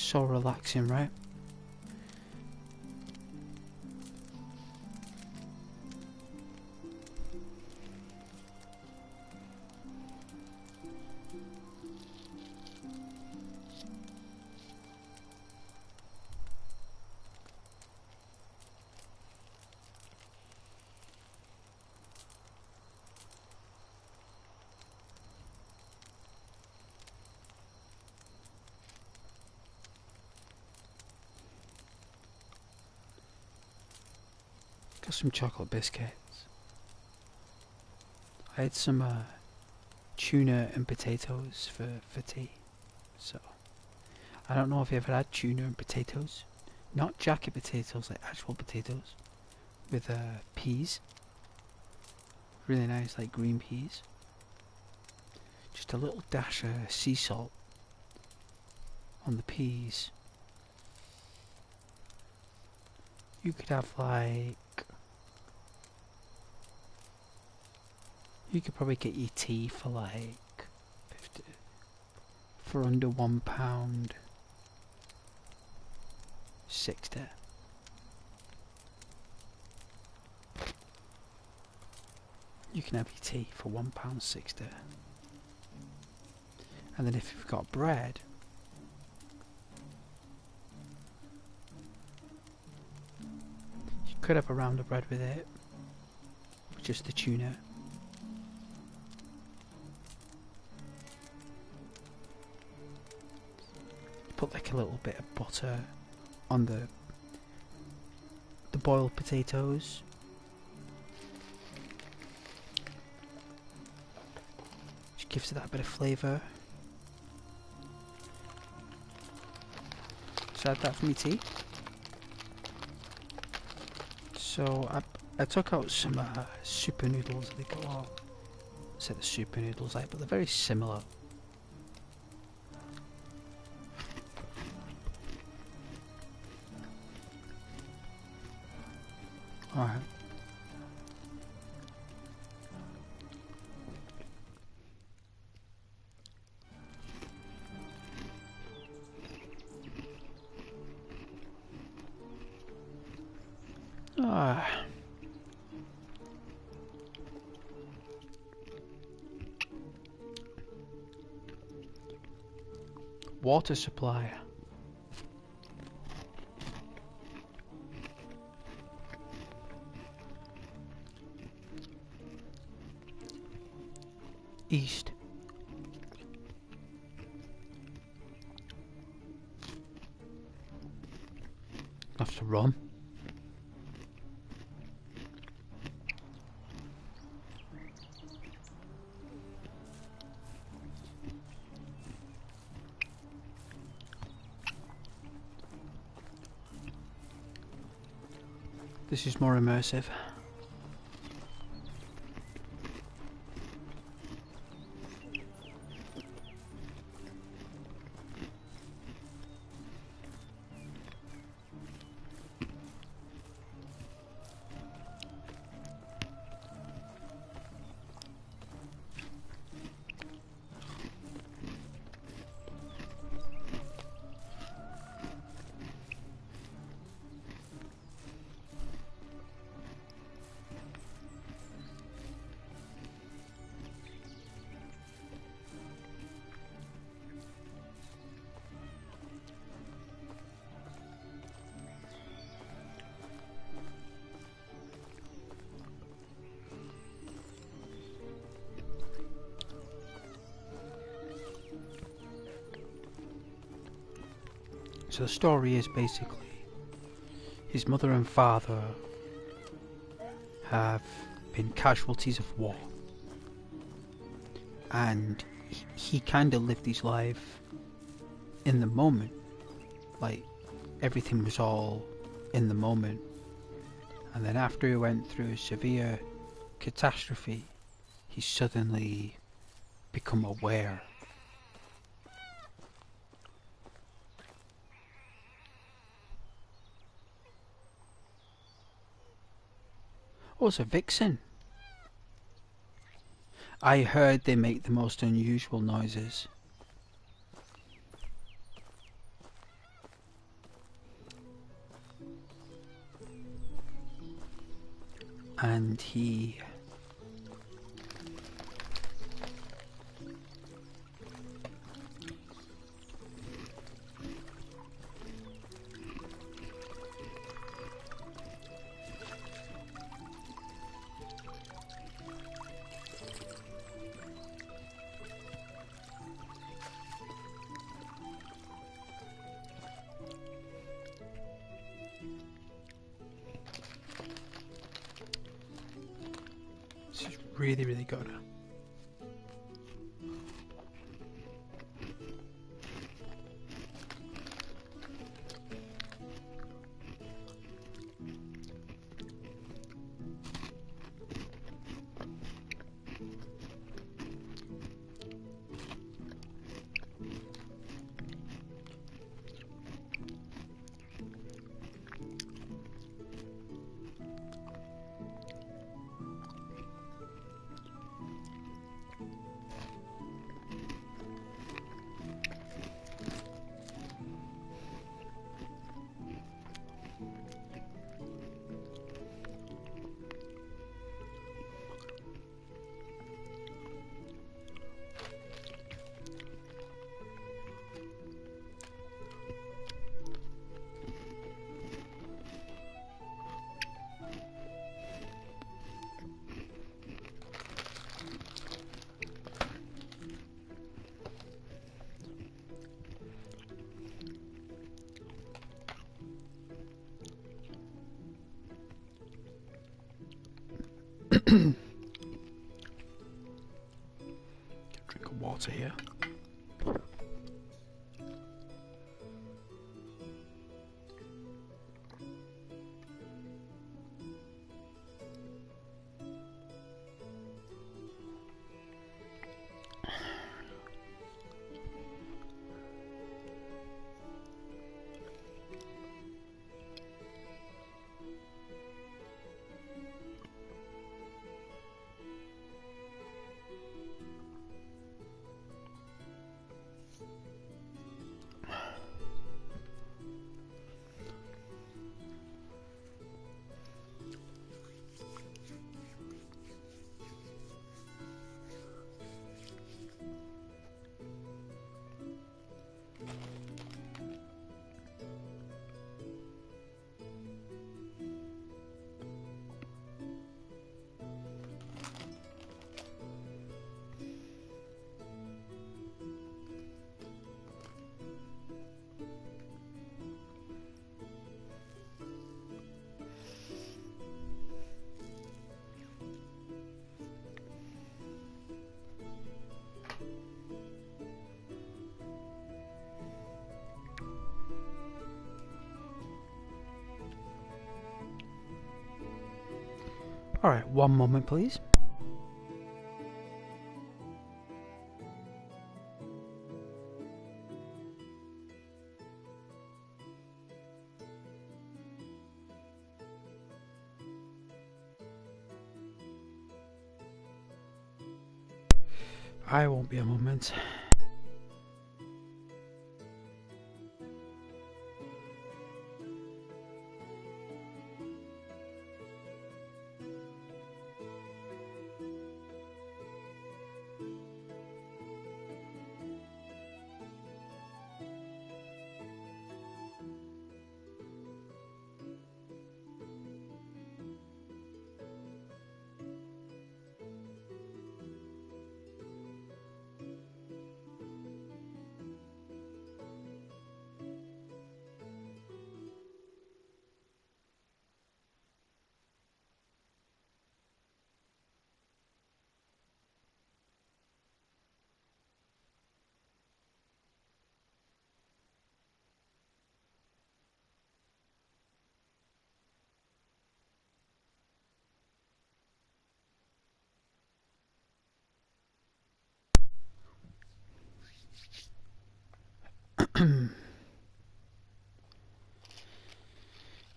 So relaxing, right? Got some chocolate biscuits. I had some tuna and potatoes for tea. So I don't know if you ever had tuna and potatoes. Not jacket potatoes, like actual potatoes. With peas. Really nice, like green peas. Just a little dash of sea salt on the peas. You could have like... You could probably get your tea for like 50, for under £1, 60. You can have your tea for £1.60. And then if you've got bread, you could have a round of bread with it, just the tuna. Put like a little bit of butter on the boiled potatoes. Just gives it that bit of flavour. So add that for me tea. So I took out some super noodles. They got all set of super noodles like, but they're very similar. Alright. Water supply. East. That's the rum. This is more immersive. So the story is basically his mother and father have been casualties of war, and he kind of lived his life in the moment, like everything was all in the moment, and then after he went through a severe catastrophe, he suddenly become aware. Oh, it's a vixen. I heard they make the most unusual noises. and he she's really got her. Drink of water here. Alright, one moment please. I won't be a moment.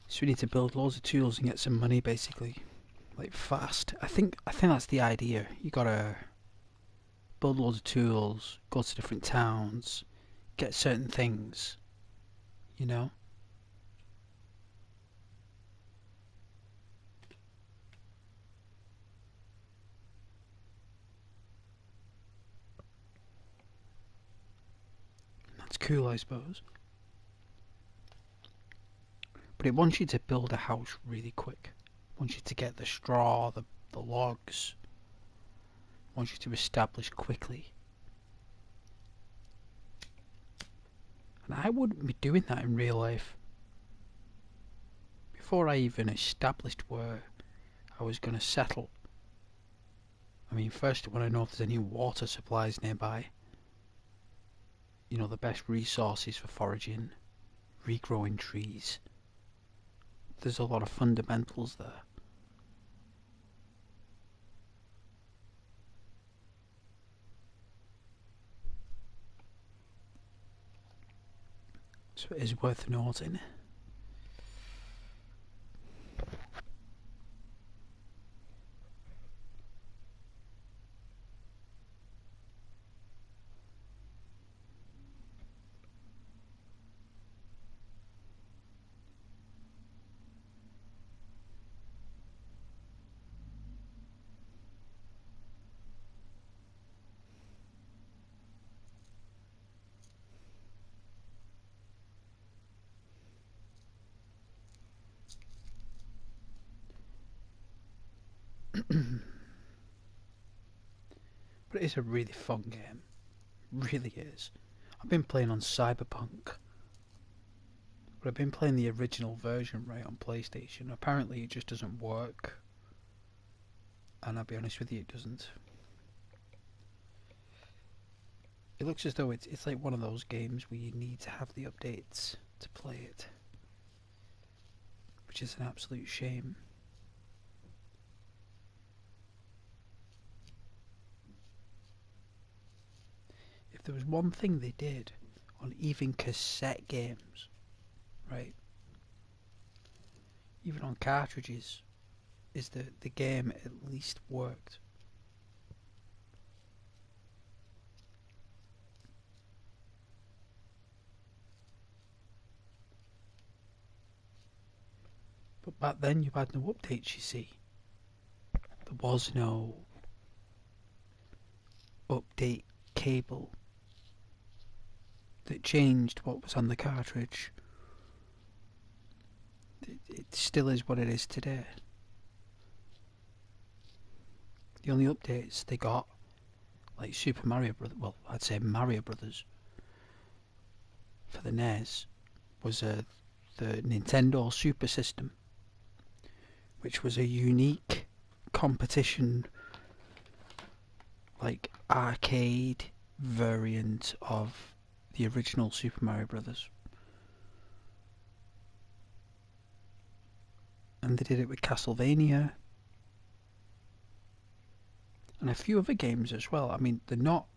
So we need to build loads of tools and get some money, basically, like fast. I think that's the idea. You gotta build loads of tools, go to different towns, get certain things, you know. cool, I suppose. But it wants you to build a house really quick. It wants you to get the straw, the logs. It wants you to establish quickly. And I wouldn't be doing that in real life. Before I even established where I was going to settle. I mean, first I want to know if there's any water supplies nearby. You know, the best resources for foraging, regrowing trees. There's a lot of fundamentals there. So it is worth noting. But it is a really fun game. It really is. I've been playing on Cyberpunk. But I've been playing the original version, right, on PlayStation. Apparently it just doesn't work. And I'll be honest with you, it doesn't. It looks as though it's like one of those games where you need to have the updates to play it. Which is an absolute shame. If there was one thing they did on even cassette games, right, even on cartridges, is that the game at least worked. But back then you had no updates, you see. There was no update cable that changed what was on the cartridge. It still is what it is today. The only updates they got, like Super Mario Brothers, well, I'd say Mario Brothers for the NES, was the Nintendo Super System, which was a unique competition, like arcade variant of the original Super Mario Brothers. And they did it with Castlevania and a few other games as well. I mean, they're not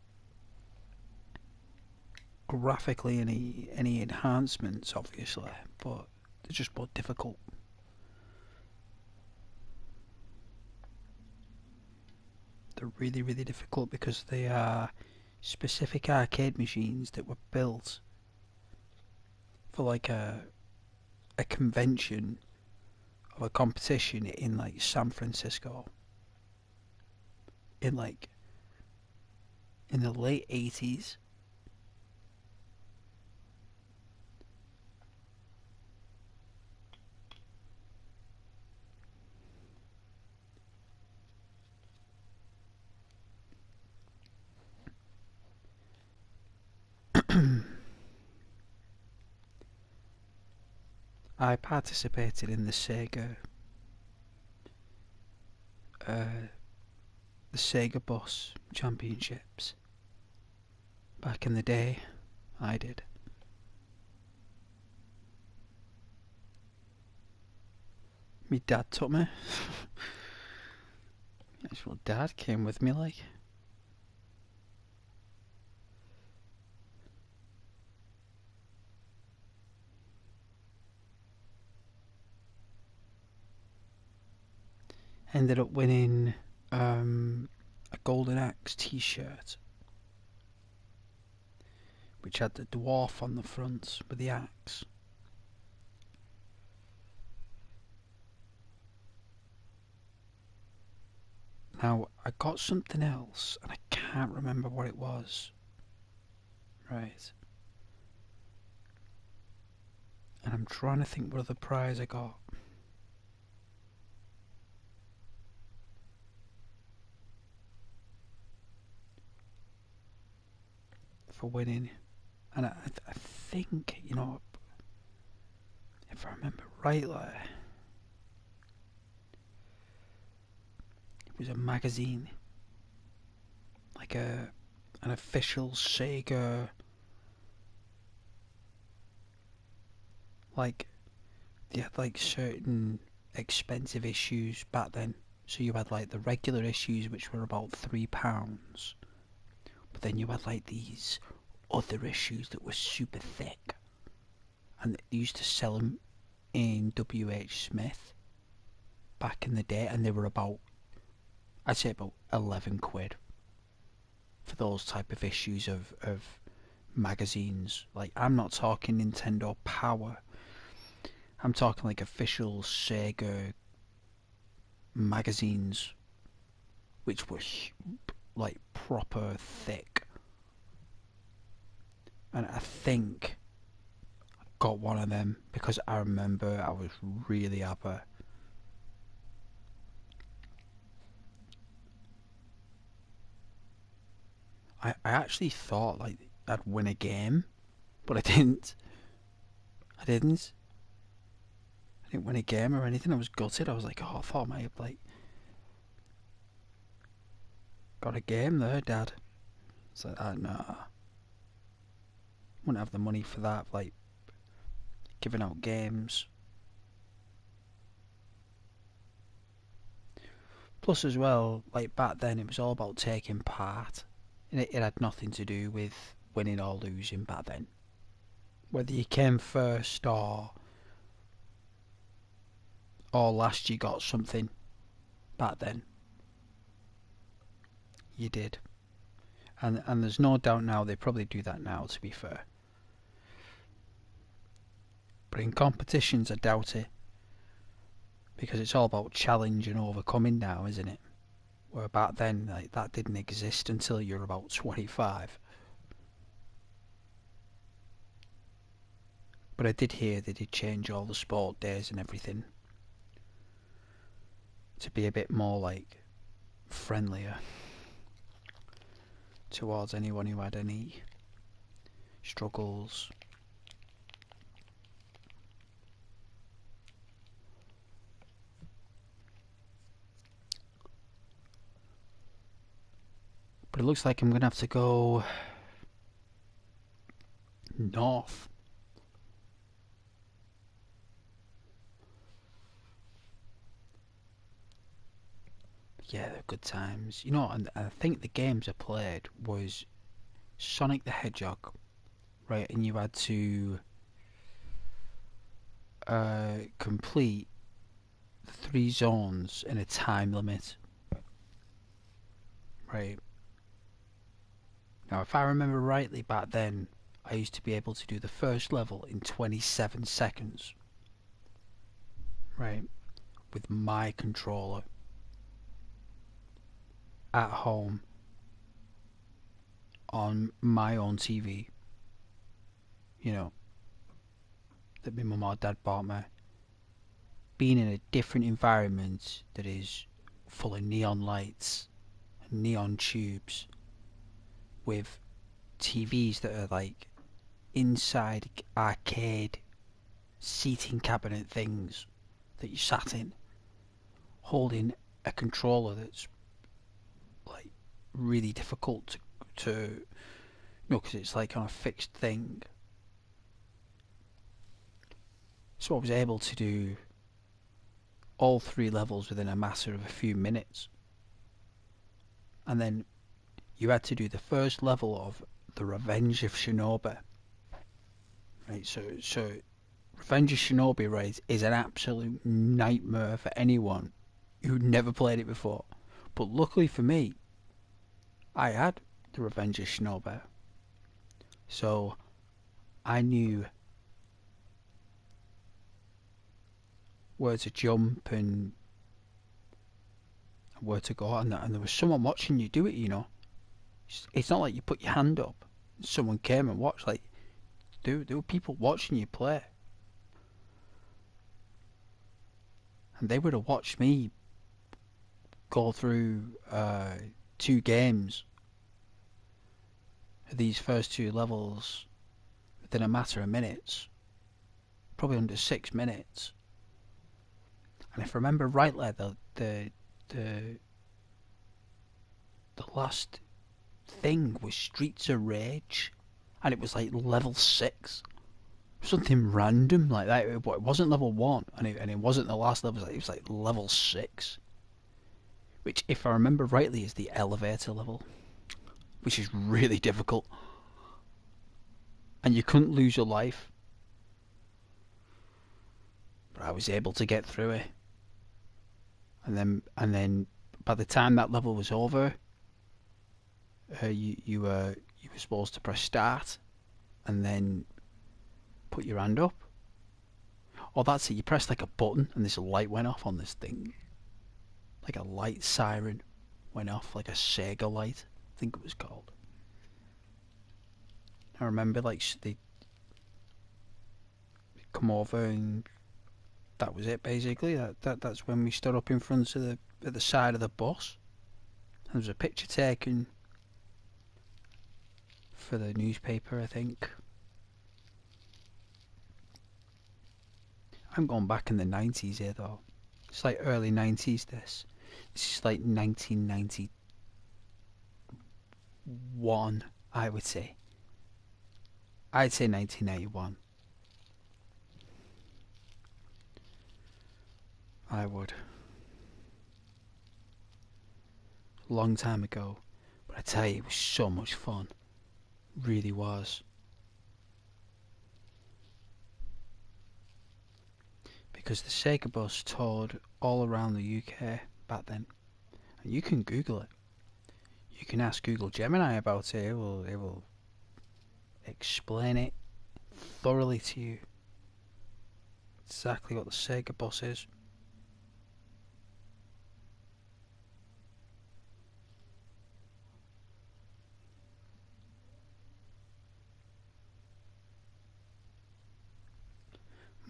graphically any enhancements, obviously, but they're just more difficult. They're really, really difficult because they are specific arcade machines that were built for like a convention of a competition in like San Francisco in the late 80s. I participated in the Sega Bus Championships back in the day. I did. My dad took me. Actual dad came with me, like. Ended up winning a Golden Axe t-shirt, which had the dwarf on the front with the axe. Now, I got something else, and I can't remember what it was. Right. And I'm trying to think what other prize I got. For winning. And I think, you know, if I remember rightly, it was a magazine. Like an official Sega. Like, they had like certain expensive issues back then. So you had like the regular issues, which were about £3. But then you had like these other issues that were super thick. And they used to sell them in WH Smith back in the day. And they were about, I'd say about 11 quid. For those type of issues of magazines. Like, I'm not talking Nintendo Power. I'm talking like official Sega magazines, which were like proper thick. And I think I got one of them because I remember I was really happy. I actually thought like I'd win a game, but I didn't. I didn't win a game or anything. I was gutted. I was like, oh, I thought I might have like got a game there, Dad. It's like, nah. Wouldn't have the money for that, like giving out games. Plus as well, like back then it was all about taking part. And it had nothing to do with winning or losing back then. Whether you came first or last you got something back then. You did. And there's no doubt now they probably do that now, to be fair. But in competitions I doubt it. Because it's all about challenge and overcoming now, isn't it? Where back then like, that didn't exist until you're about 25. But I did hear they did change all the sport days and everything to be a bit more like friendlier towards anyone who had any struggles. But it looks like I'm gonna have to go north. Yeah, they're good times. You know, and I think the games I played was Sonic the Hedgehog, right? And you had to complete the 3 zones in a time limit, right? Now, if I remember rightly, back then I used to be able to do the first level in 27 seconds, right? With my controller. At home on my own TV, you know, that my mum or dad bought me, being in a different environment that is full of neon lights and neon tubes with TVs that are like inside arcade seating cabinet things that you sat in, holding a controller that's like really difficult to you know, because it's like on a fixed thing. So I was able to do all 3 levels within a matter of a few minutes. And then you had to do the first level of the Revenge of Shinobi. Right, so Revenge of Shinobi, right, is an absolute nightmare for anyone who'd never played it before. But luckily for me, I had the Revenge of Shinobi. So I knew where to jump and where to go, and there was someone watching you do it, you know. It's not like you put your hand up and someone came and watched. Like, there were people watching you play. And they would have watched me go through 2 games of these first 2 levels within a matter of minutes. Probably under 6 minutes. And if I remember rightly, the last thing was Streets of Rage, and it was like level 6. Something random like that. It wasn't level 1, and it wasn't the last level. It was like level 6, which, if I remember rightly, is the elevator level, which is really difficult, and you couldn't lose your life. But I was able to get through it, and then by the time that level was over, you were supposed to press start, and then put your hand up. Oh, that's it. You pressed like a button, and this light went off on this thing, like a light siren went off, like a Sega light, I think it was called. I remember, like, they come over, and that was it basically. That's when we stood up in front of the side of the bus. And there was a picture taken for the newspaper, I think. I'm going back in the 90s here though. It's like early 90s this. This is like 1991, I would say. I'd say 1981. I would. Long time ago. But I tell you, it was so much fun. Really was. Because the Sega bus toured all around the UK back then. And you can Google it. You can ask Google Gemini about it. It will explain it thoroughly to you. Exactly what the Sega bus is.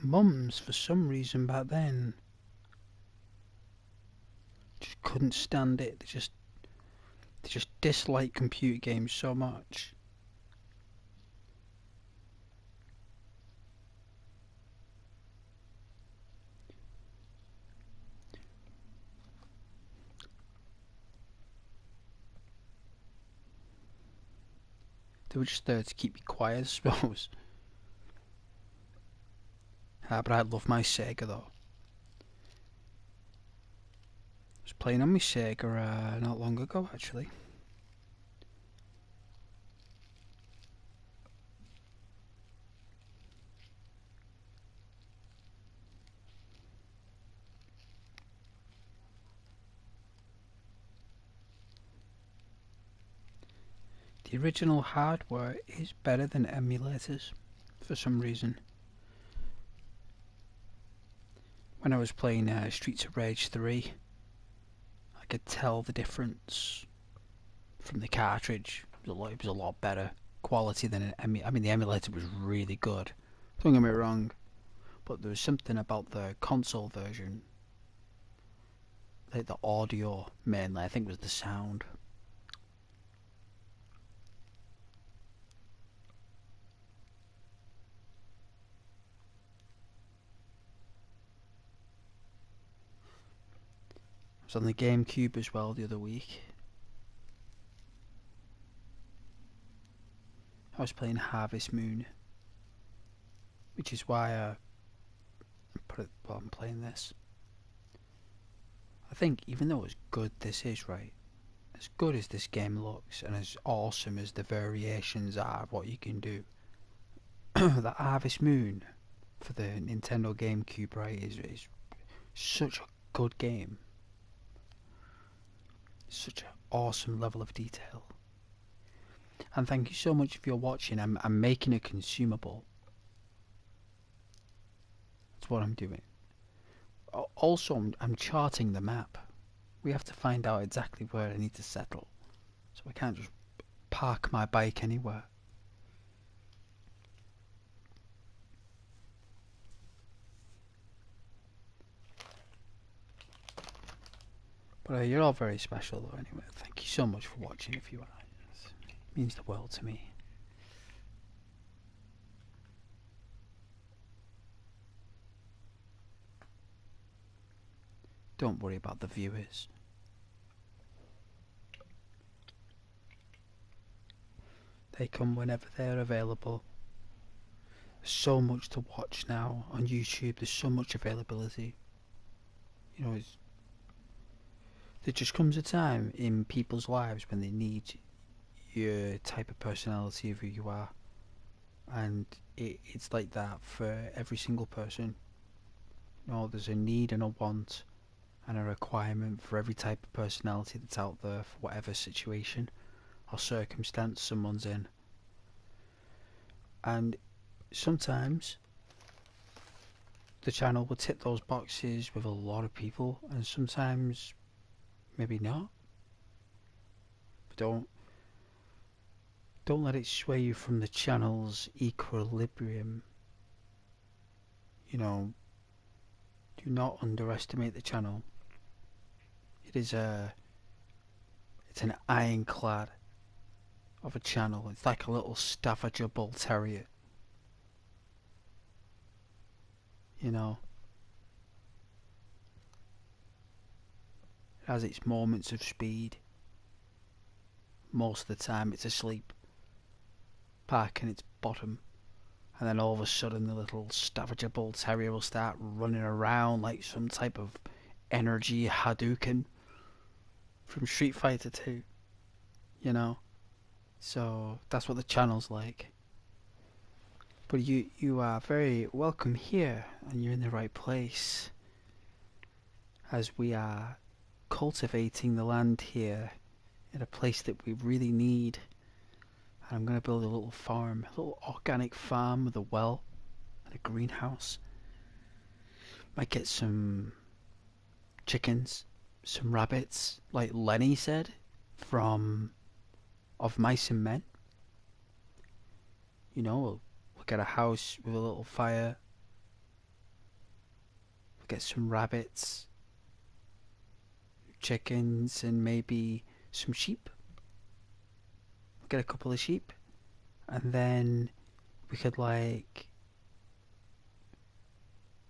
Mums, for some reason back then, just couldn't stand it. They just disliked computer games so much. They were just there to keep me quiet, I suppose. But I love my Sega though. I was playing on my Sega not long ago actually. The original hardware is better than emulators for some reason. When I was playing Streets of Rage 3, I could tell the difference from the cartridge. It was a lot better quality than an emulator. I mean, the emulator was really good. Don't get me wrong, but there was something about the console version, like the audio mainly. I think it was the sound. I was on the GameCube as well the other week. I was playing Harvest Moon, which is why I put it while I'm playing this. I think even though as good this is, right, as good as this game looks and as awesome as the variations are of what you can do, the Harvest Moon for the Nintendo GameCube, right, is such a good game. Such an awesome level of detail. And thank you so much if you're watching. I'm making a consumable. That's what I'm doing. Also, I'm charting the map. We have to find out exactly where I need to settle. So I can't just park my bike anywhere. But you're all very special though anyway. Thank you so much for watching if you are. It means the world to me. Don't worry about the viewers. They come whenever they're available. There's so much to watch now on YouTube. There's so much availability. You know, there just comes a time in people's lives when they need your type of personality of who you are. And it's like that for every single person. You know, there's a need and a want and a requirement for every type of personality that's out there for whatever situation or circumstance someone's in. And sometimes the channel will tick those boxes with a lot of people, and sometimes maybe not. But don't let it sway you from the channel's equilibrium. You know, do not underestimate the channel. It's an ironclad of a channel. It's like a little Staffordshire Bull Terrier. You know, it has its moments of speed. Most of the time it's asleep, parking its bottom, and then all of a sudden the little Staffordshire Bull Terrier will start running around like some type of energy Hadouken from Street Fighter 2, you know. So that's what the channel's like. But you are very welcome here, and you're in the right place, as we are cultivating the land here in a place that we really need. And I'm going to build a little farm, a little organic farm with a well and a greenhouse. Might get some chickens, some rabbits, like Lenny said from Of Mice and Men. You know, we'll get a house with a little fire. We'll get some rabbits, chickens, and maybe some sheep. We'll get a couple of sheep, and then we could like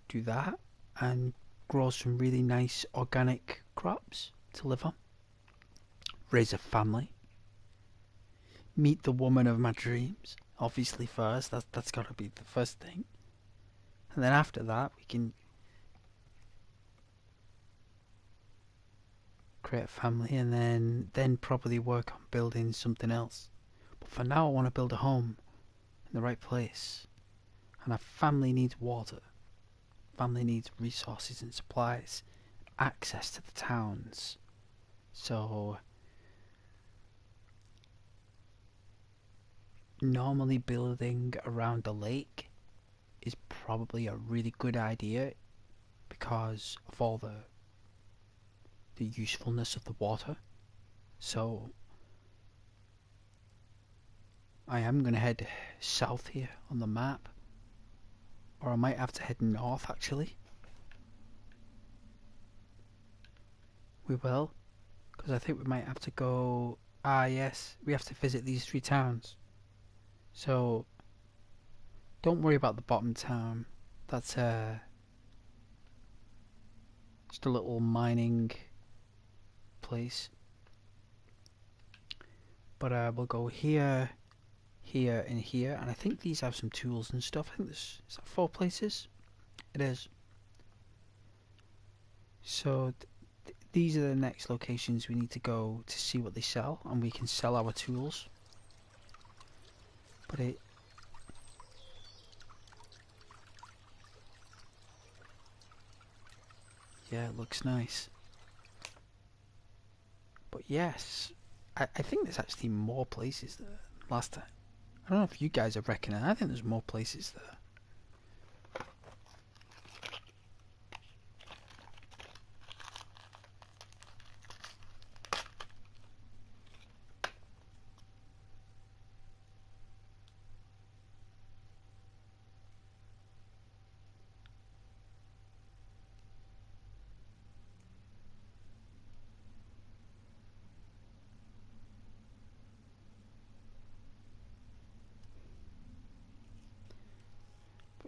do that and grow some really nice organic crops to live on. Raise a family. Meet the woman of my dreams. Obviously first, that's got to be the first thing. And then after that, we can create a family, and then probably work on building something else. But for now, I want to build a home in the right place. And a family needs water. Family needs resources and supplies, access to the towns. So normally building around a lake is probably a really good idea because of all the usefulness of the water. So I am going to head south here on the map, or I might have to head north actually. We will, because I think we might have to go, yes, we have to visit these 3 towns. So don't worry about the bottom town. That's just a little mining place. But we'll go here, here, and here. And I think these have some tools and stuff. I think is that 4 places? It is. So these are the next locations we need to go to see what they sell, and we can sell our tools. But yeah, it looks nice. But yes, I think there's actually more places there than last time. I don't know if you guys have reckoned. I think there's more places there.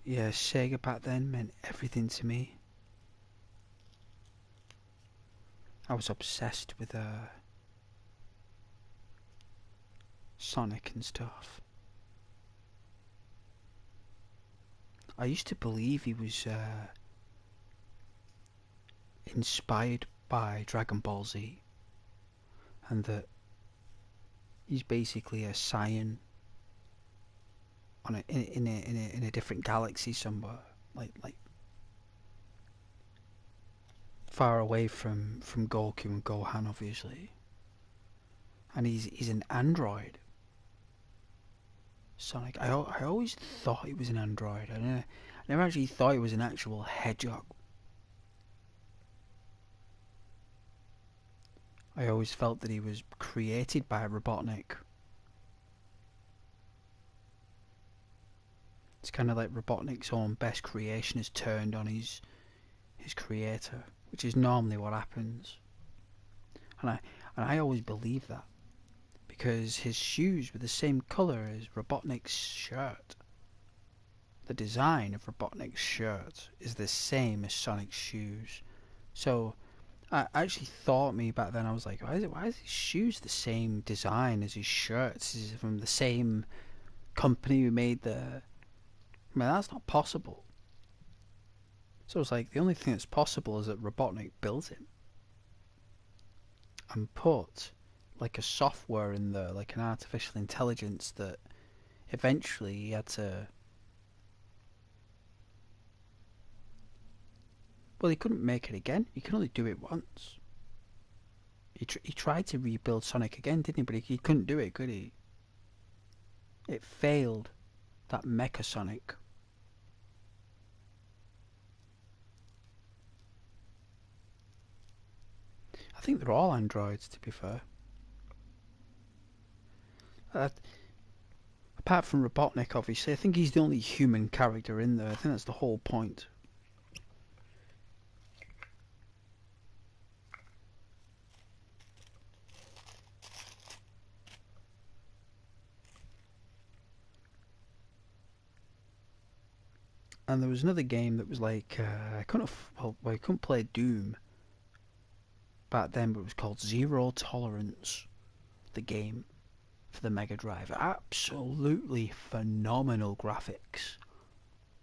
Yeah, Sega back then meant everything to me. I was obsessed with Sonic and stuff. I used to believe he was inspired by Dragon Ball Z, and that he's basically a Saiyan on in a different galaxy somewhere, like far away from Goku and Gohan, obviously. And he's an android. Sonic. I always thought he was an android. I never actually thought he was an actual hedgehog. I always felt that he was created by Robotnik. It's kind of like Robotnik's own best creation is turned on his creator, which is normally what happens. And I always believed that, because his shoes were the same colour as Robotnik's shirt. The design of Robotnik's shirt is the same as Sonic's shoes. So I actually thought back then, I was like, why is his shoes the same design as his shirts? Is it from the same company who made the... I mean, that's not possible. So it's like, the only thing that's possible is that Robotnik built him and put like a software in there, like an artificial intelligence, that eventually he had to... Well, he couldn't make it again. He can only do it once. He tried to rebuild Sonic again, didn't he? But he couldn't do it, could he? It failed. That Mecha Sonic. I think they're all androids, to be fair. Apart from Robotnik, obviously, I think he's the only human character in there. I think that's the whole point. And there was another game that was like, I couldn't play Doom back then, but it was called Zero Tolerance, the game, for the Mega Drive. Absolutely phenomenal graphics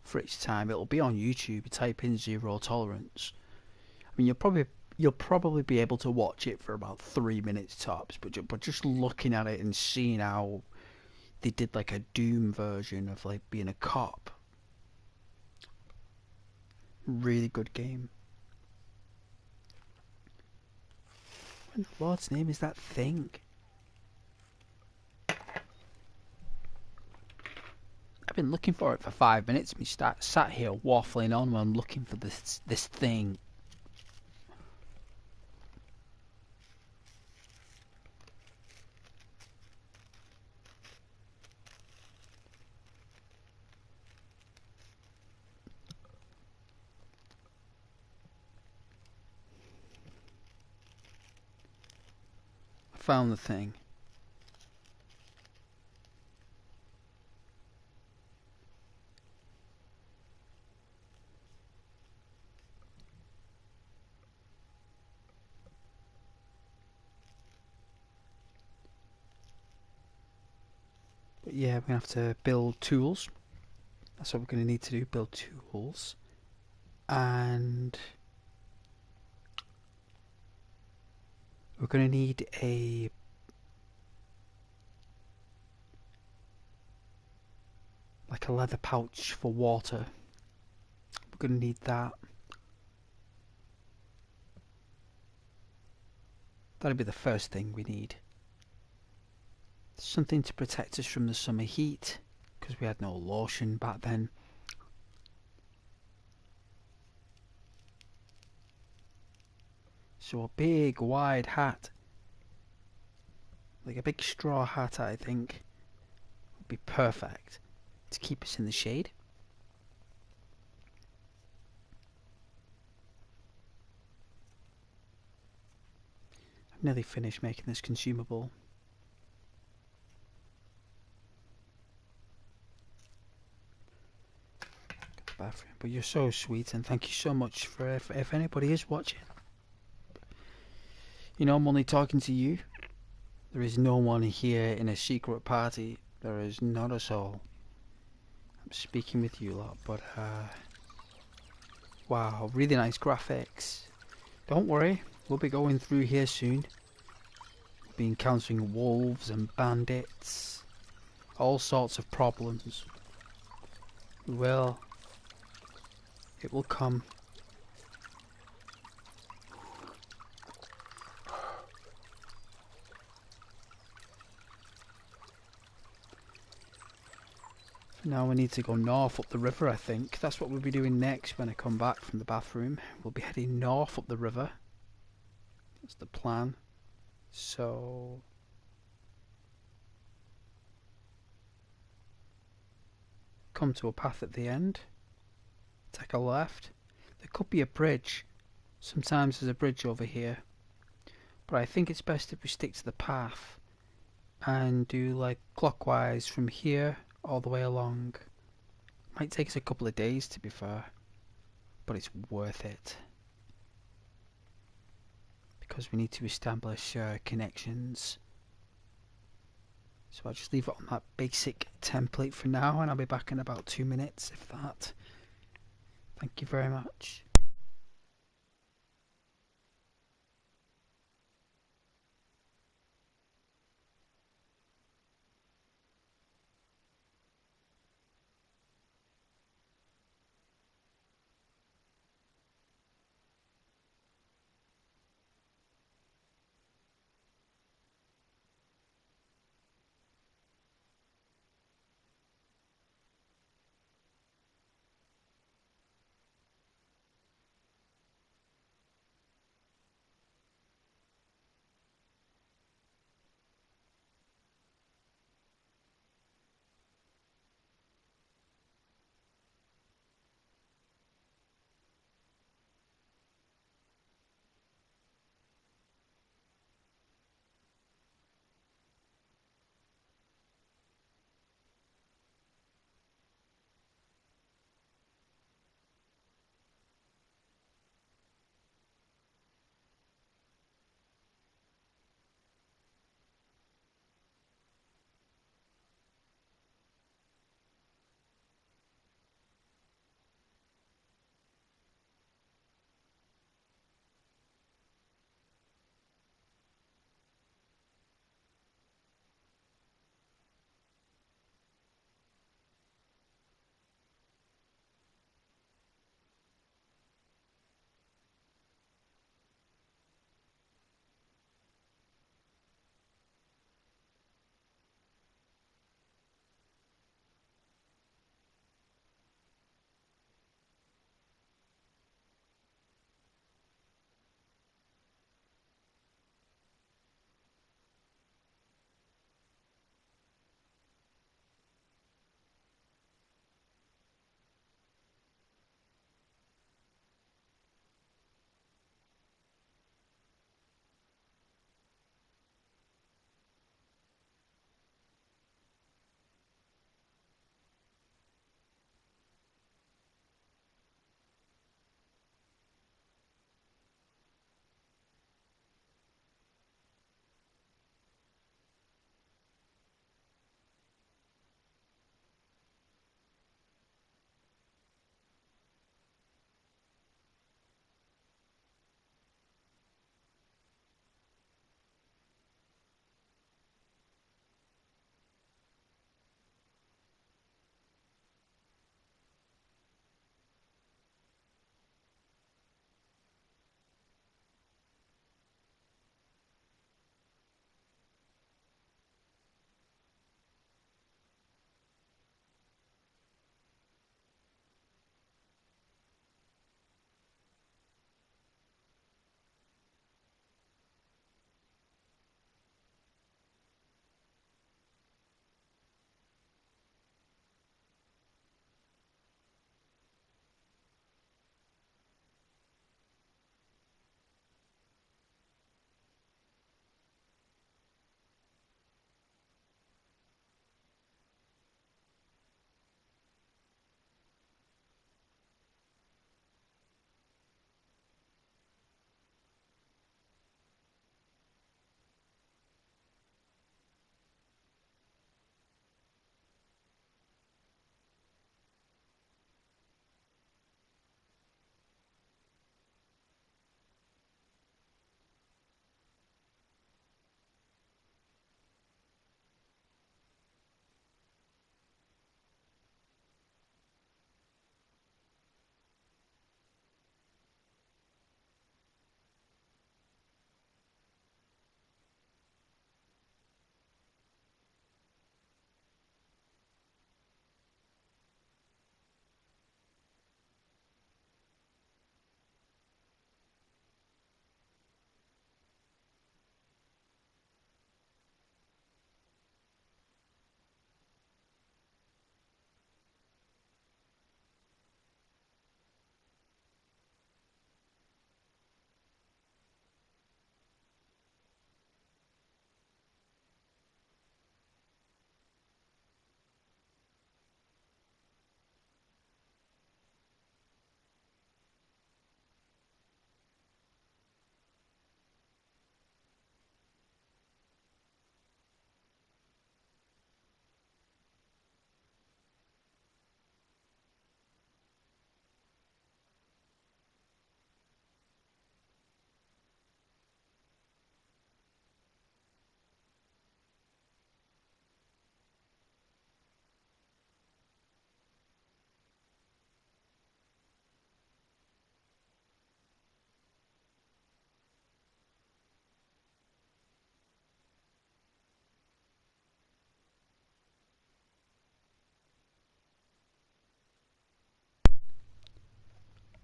for its time. It'll be on YouTube. You type in Zero Tolerance. I mean, you'll probably be able to watch it for about 3 minutes tops, but just looking at it and seeing how they did like a Doom version of like being a cop. Really good game. What in the Lord's name is that thing? I've been looking for it for 5 minutes. Me sat here waffling on while I'm looking for this thing. I found the thing. But yeah, we're going to have to build tools. That's what we're going to need to do, build tools. And we're going to need like a leather pouch for water. We're going to need that. That'll be the first thing we need. Something to protect us from the summer heat, because we had no lotion back then. So a big wide hat, like a big straw hat, I think, would be perfect to keep us in the shade. I've nearly finished making this consumable. bathroom. But you're so sweet, and thank you so much for if anybody is watching. You know, I'm only talking to you. There is no one here in a secret party. There is not a soul. I'm speaking with you lot, but wow, really nice graphics. Don't worry, we'll be going through here soon. We'll be encountering wolves and bandits. All sorts of problems. We will. It will come. Now we need to go north up the river, I think. That's what we'll be doing next when I come back from the bathroom. We'll be heading north up the river. That's the plan. So... come to a path at the end. Take a left. There could be a bridge. Sometimes there's a bridge over here. But I think it's best if we stick to the path and do like clockwise from here all the way along. Might take us a couple of days, to be fair, but it's worth it because we need to establish connections. So I'll just leave it on that basic template for now, and I'll be back in about 2 minutes, if that. Thank you very much.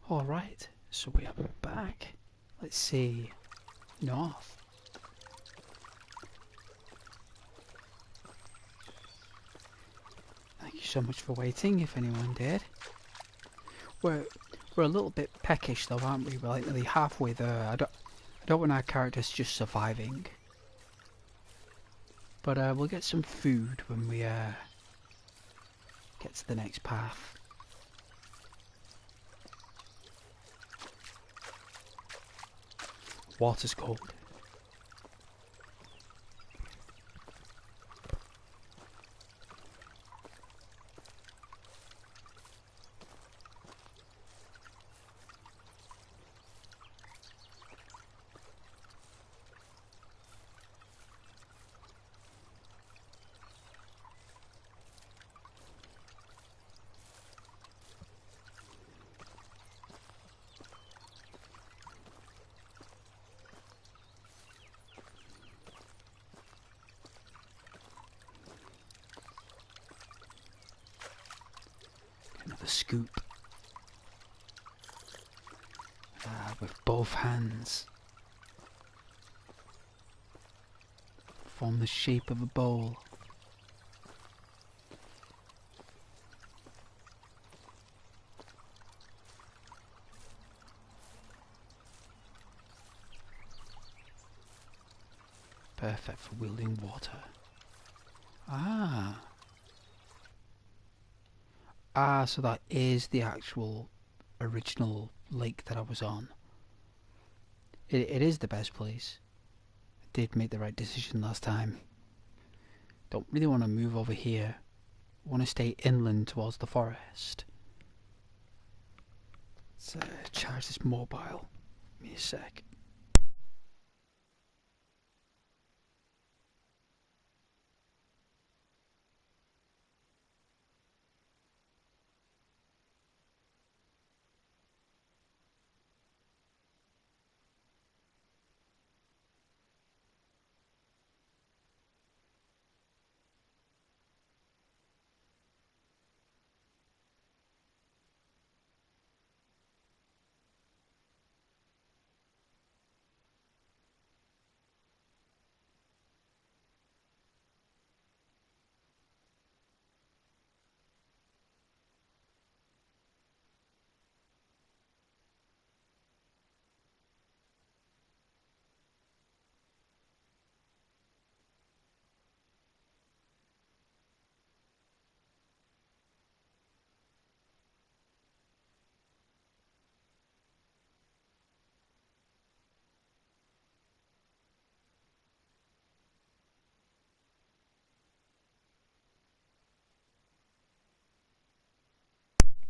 Alright, so we are back. Let's see. North. Thank you so much for waiting, if anyone did. We're a little bit peckish though, aren't we? We're like nearly halfway there. I don't want our characters just surviving. But we'll get some food when we get to the next path. Water's cold. Another scoop. With both hands. Form the shape of a bowl. Perfect for wielding water. Ah. Ah, so that is the actual original lake that I was on. It is the best place. I did make the right decision last time. Don't really want to move over here. I want to stay inland towards the forest. Let's charge this mobile. Give me a sec.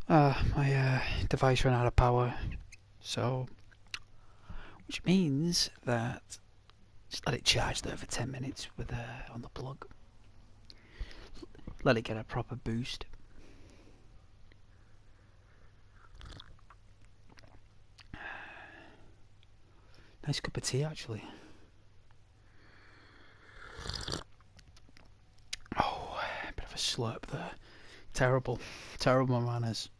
My device ran out of power, so which means that just let it charge there for 10 minutes with on the plug. Let it get a proper boost. Nice cup of tea, actually. Oh, a bit of a slurp there. Terrible, terrible manners.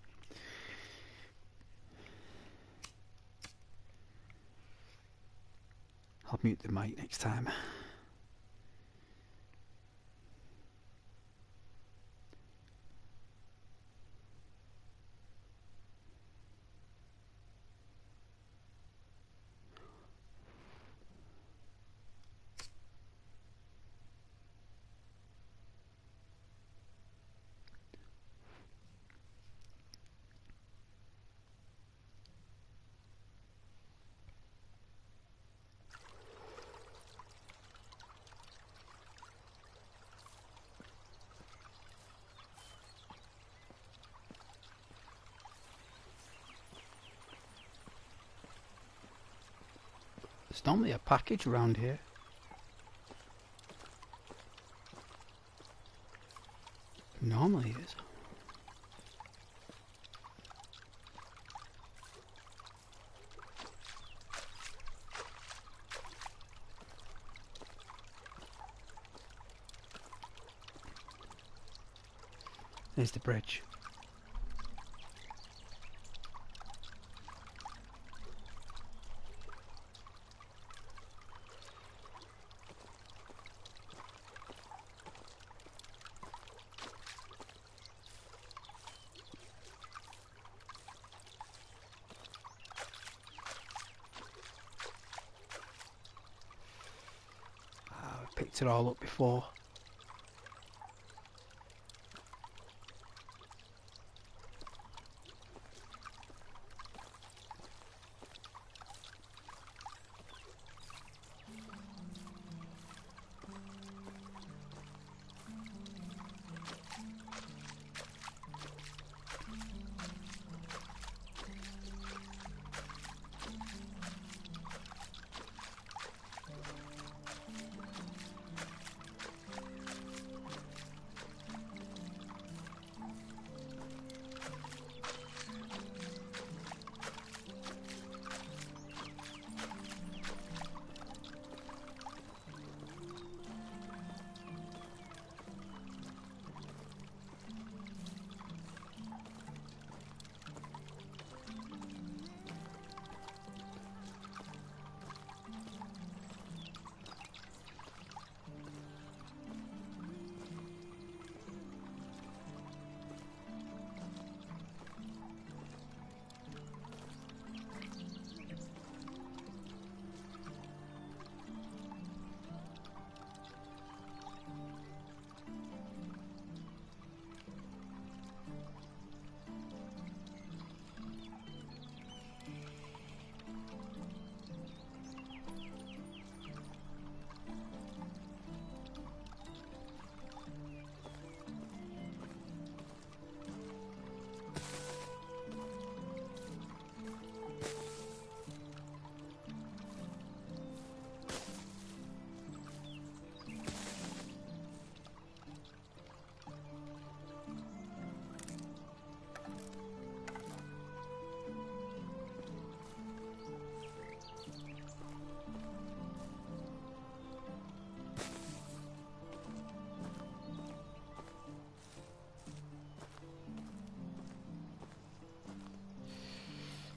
I'll mute the mic next time. There's normally a package around here. Normally is. There's the bridge. picked it all up before.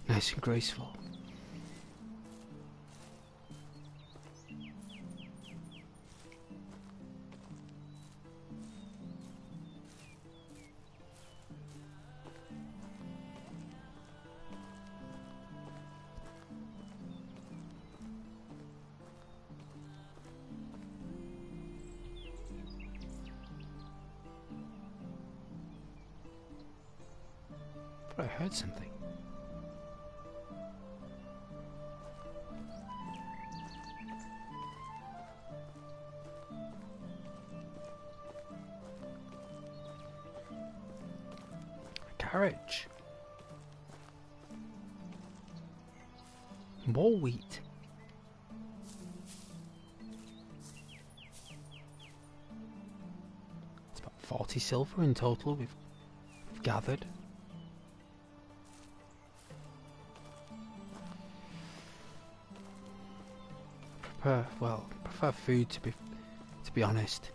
Nice and graceful. But I heard something. Carriage. More wheat. It's about 40 silver in total we've gathered. Prefer food to be honest.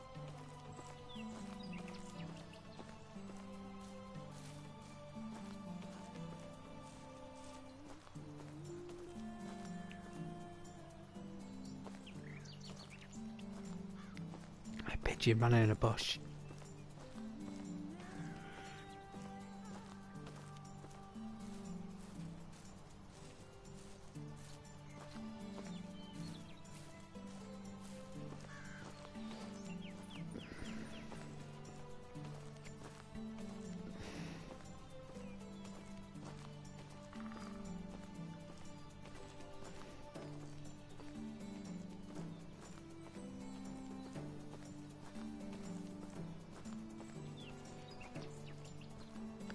A pigeon ran in a bush.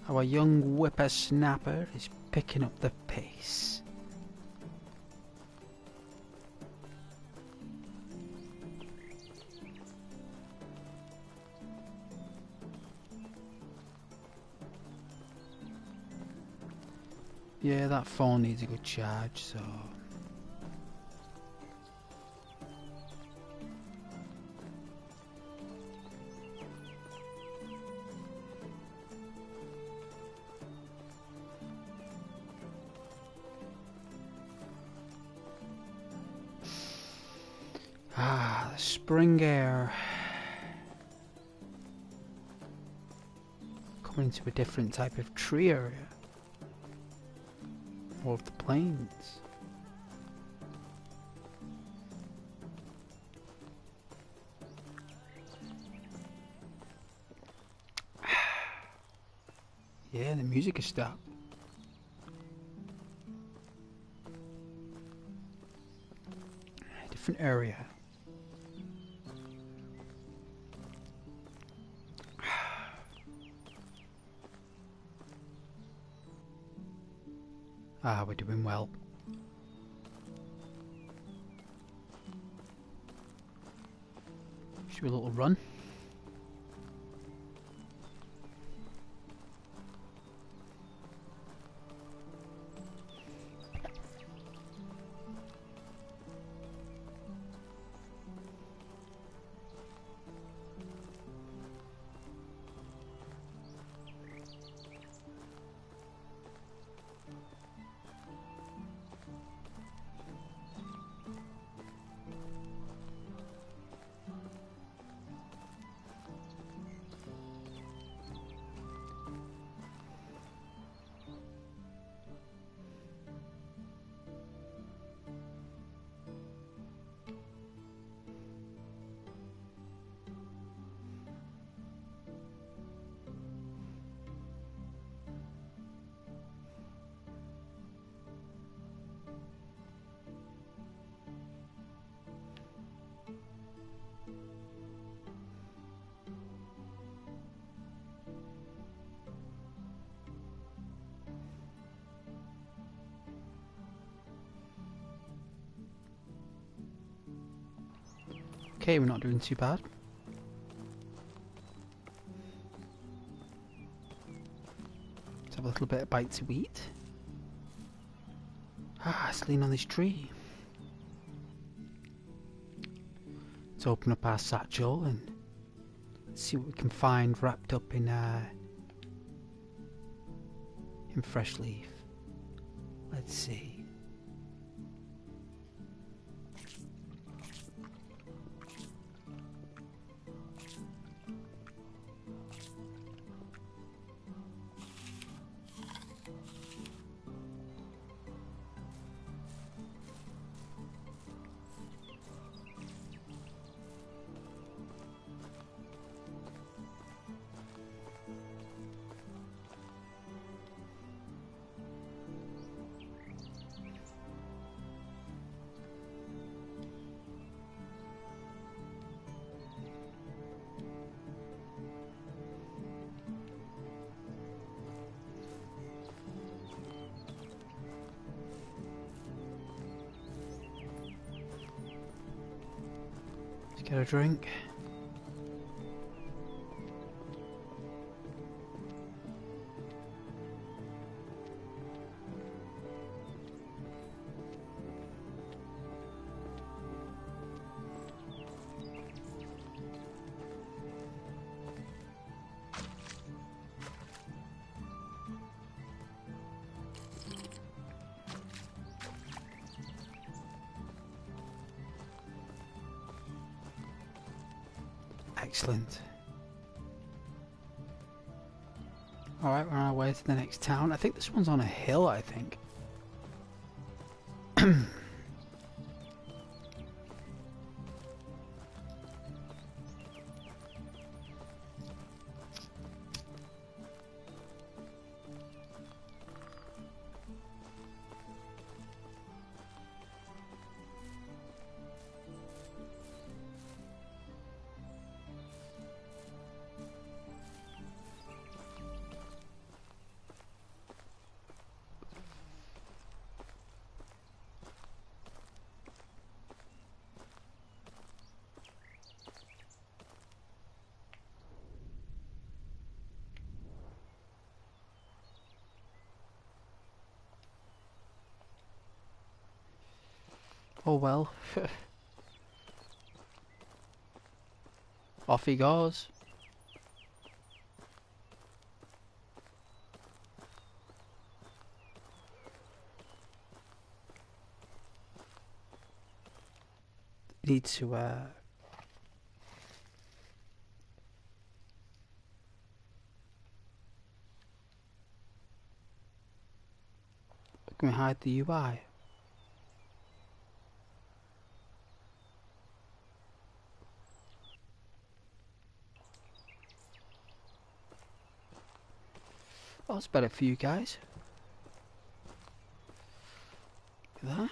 Our young whippersnapper is picking up the pace. Yeah, that phone needs a good charge, so... Ah, the spring air. Coming into a different type of tree area. More of the plains. Yeah, the music has stopped. Different area. Ah, we're doing well. Should we do a little run? Okay, we're not doing too bad. Let's have a little bit of bite to eat. Ah, let's lean on this tree. Let's open up our satchel and see what we can find wrapped up in fresh leaf. Let's see. Let's get a drink. Excellent. Alright, we're on our way to the next town. I think this one's on a hill, I think. Oh well. Off he goes. Need to can we hide the UI? Well, it's better for you guys. Look at that.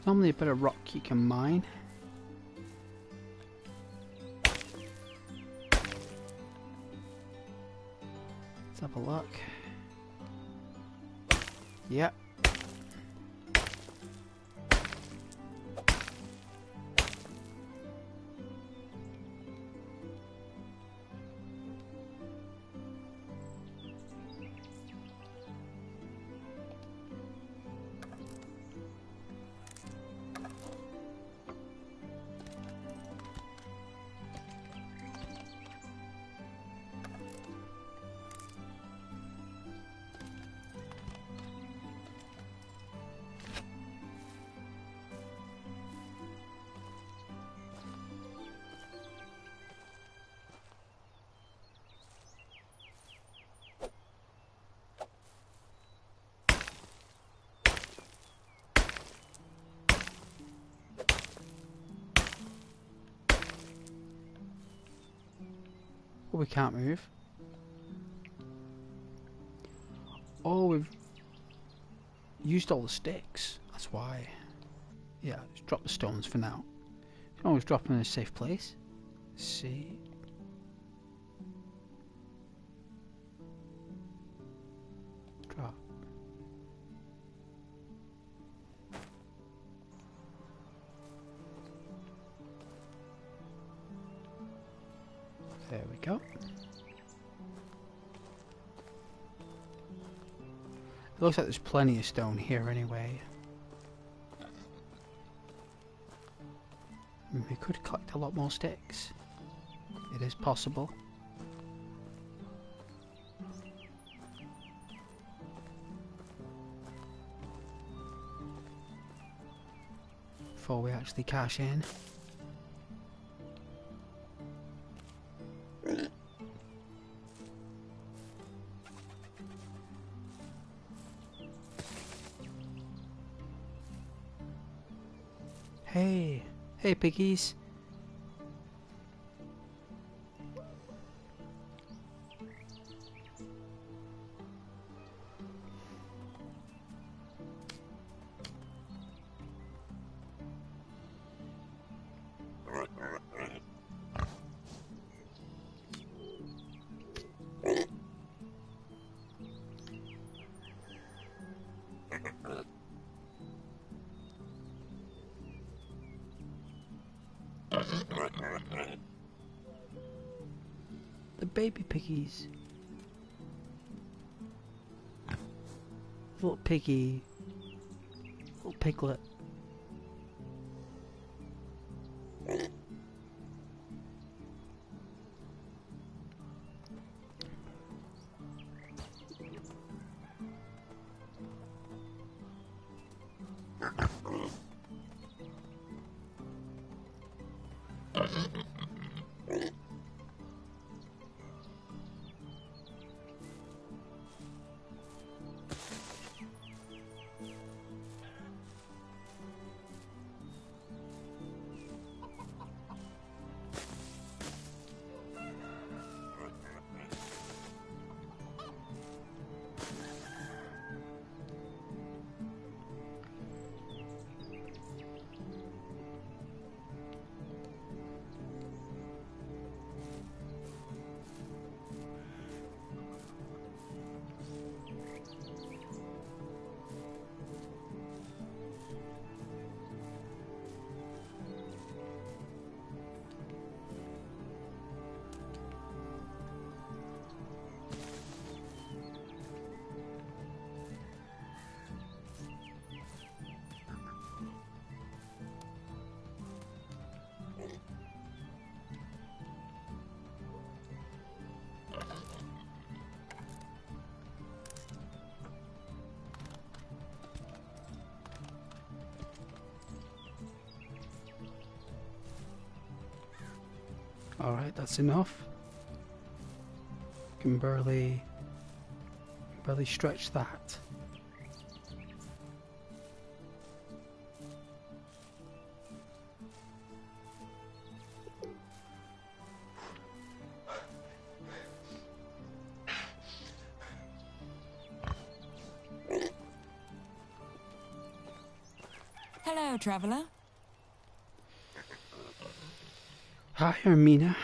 Normally a bit of rock you can mine. Let's have a look. Yep. We can't move. Oh, we've used all the sticks. That's why. Yeah, just drop the stones for now. You can always drop them in a safe place. See. Drop. There we go. It looks like there's plenty of stone here anyway. We could collect a lot more sticks. It is possible. Before we actually cash in. Hey. Hey, piggies. The baby piggies. Little piggy. Little piglet. Alright, that's enough. Can barely stretch that. Hello, traveller. Hi, Hermina.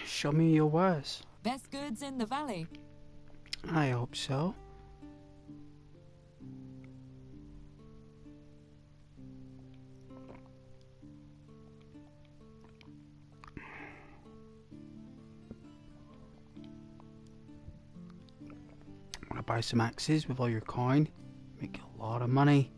Show me your wares. Best goods in the valley. I hope so. Want to buy some axes with all your coin? Make a lot of money.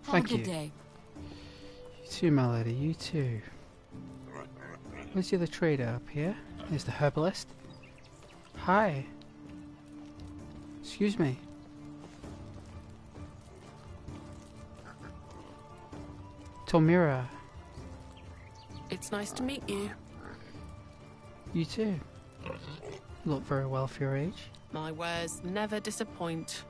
Have Thank a good you. day. You too, my lady, you too. Where's the other trader up here? Here's the herbalist. Hi. Excuse me. Tomira, It's nice to meet you. you too. You look very well for your age. My wares never disappoint.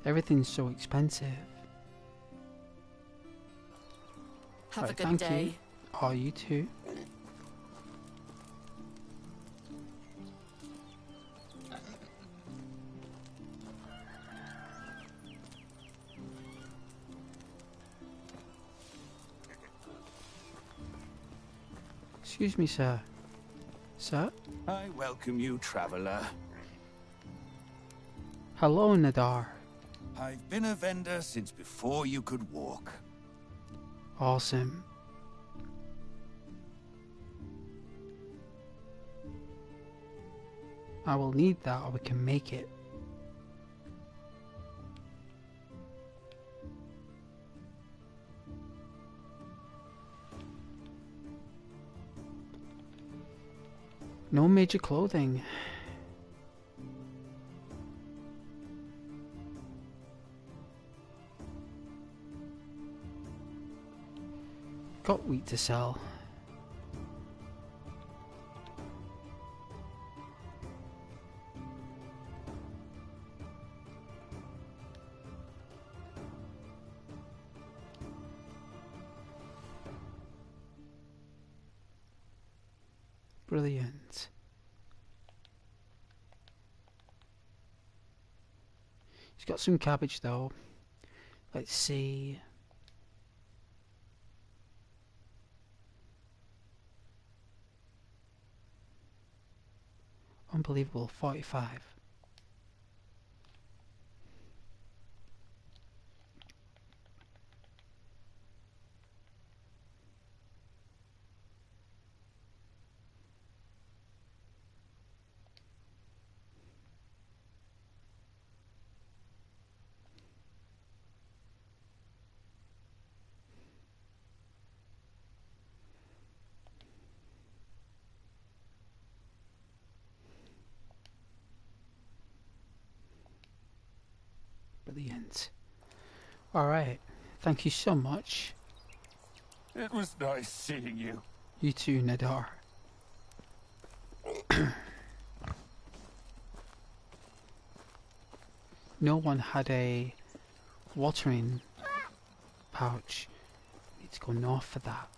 Everything's so expensive. Have a Right, good thank day. you. Oh, you too. Excuse me, sir. Sir? I welcome you, traveler. Hello, Nadar. I've been a vendor since before you could walk. Awesome. I will need that or we can make it. No major clothing. Got wheat to sell. Brilliant. He's got some cabbage though. Let's see. Unbelievable, 45. Brilliant. Alright, thank you so much. It was nice seeing you. You too, Nadar. No one had a watering pouch. Need to go north for that.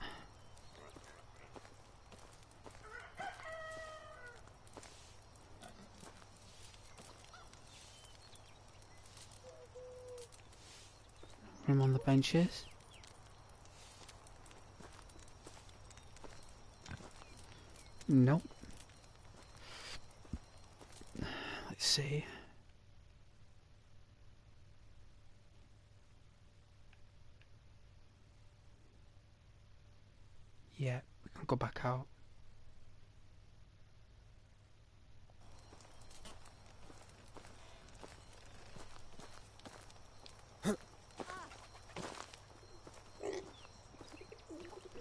Room on the benches. Nope. Let's see. Yeah, we can go back out.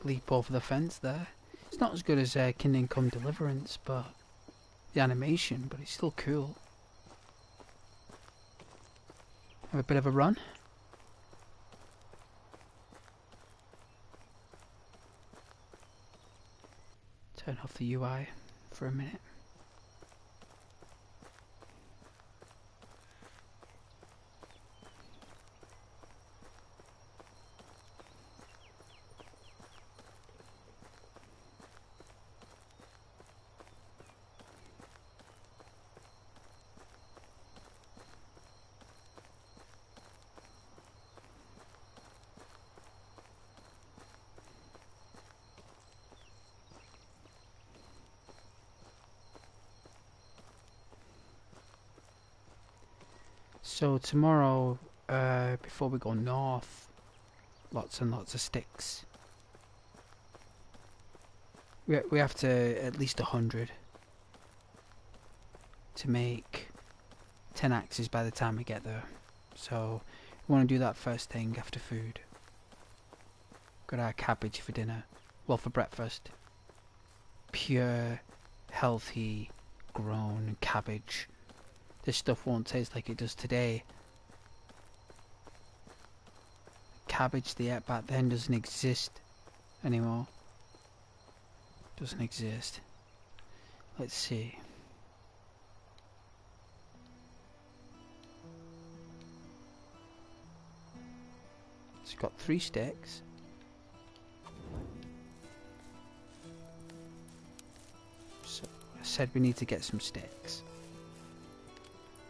Leap over the fence there. It's not as good as Kingdom Come Deliverance, but the animation, but it's still cool. Have a bit of a run. Turn off the UI for a minute. So tomorrow, before we go north, lots and lots of sticks. We have to at least 100 to make 10 axes by the time we get there. So we want to do that first thing after food. Got our cabbage for dinner. Well, for breakfast. Pure, healthy, grown cabbage. This stuff won't taste like it does today. Cabbage they ate back then doesn't exist anymore. Doesn't exist. Let's see. It's got 3 sticks. said we need to get some sticks.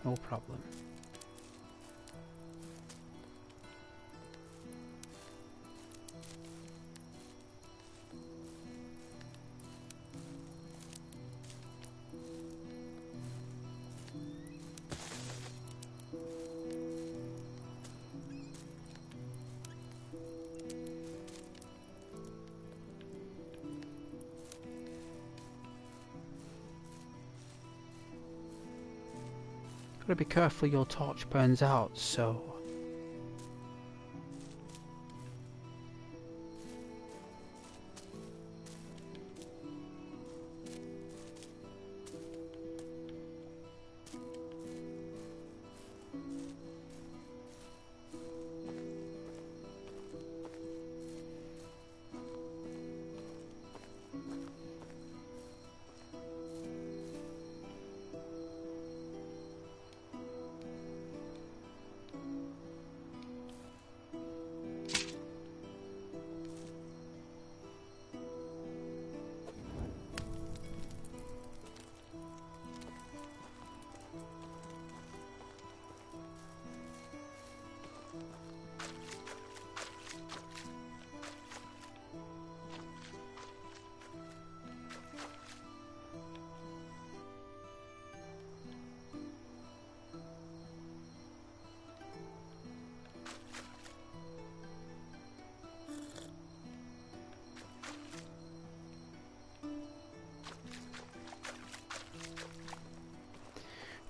No problem. Gotta be careful your torch burns out, so...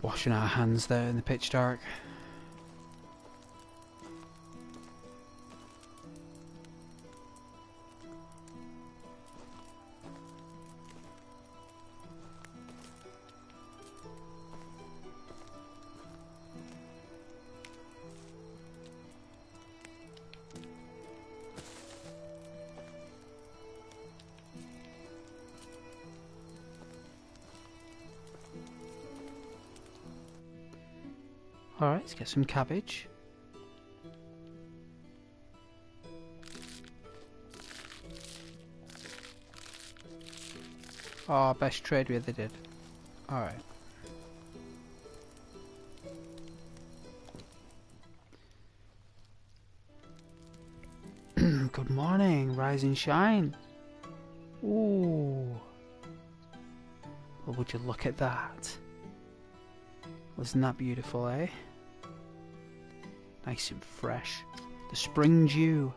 Washing our hands there in the pitch dark. Alright, let's get some cabbage. Oh, best trade we ever did. Alright. Good morning, rise and shine. Ooh. Well, would you look at that? Wasn't that beautiful, eh? Nice and fresh. The spring dew.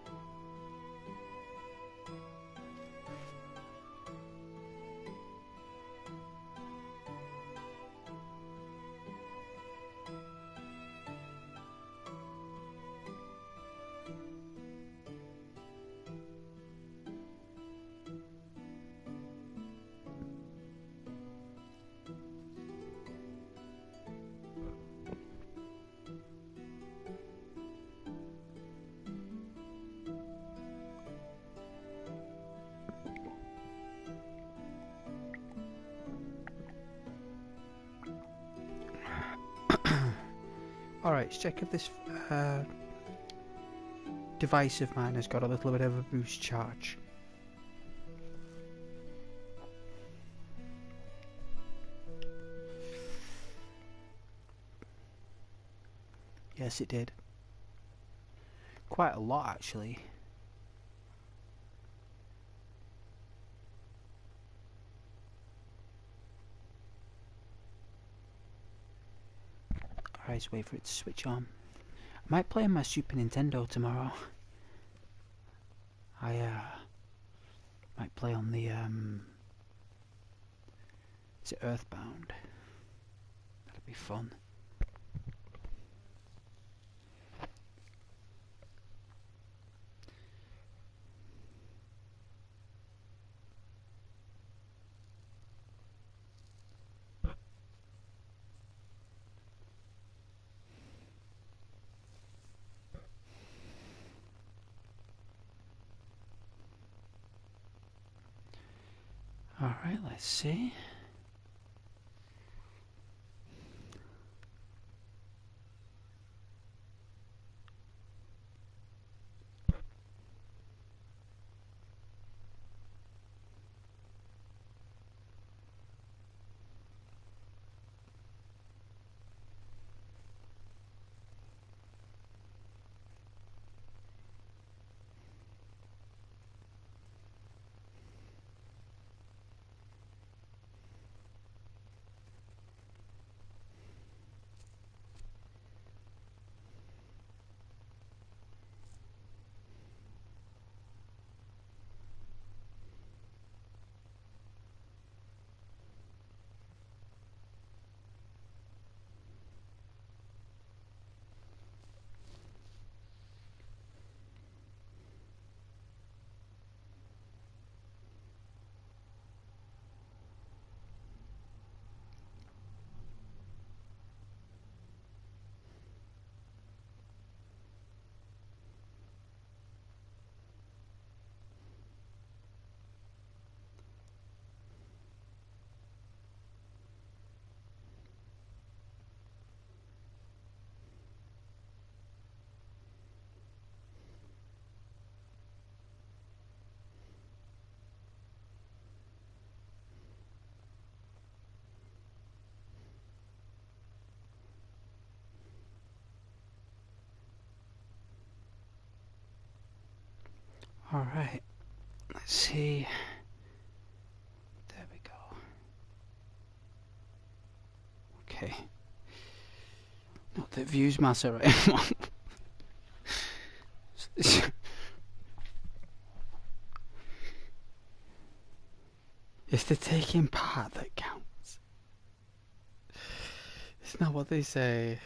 Alright, let's check if this device of mine has got a little bit of a boost charge. Yes, it did. Quite a lot, actually. Alright, let's wait for it to switch on. I might play on my Super Nintendo tomorrow. I might play on the is it Earthbound? That'd be fun. Alright, let's see. Alright, let's see. There we go. Okay. Not that views matter right now. It's the taking part that counts. It's not what they say.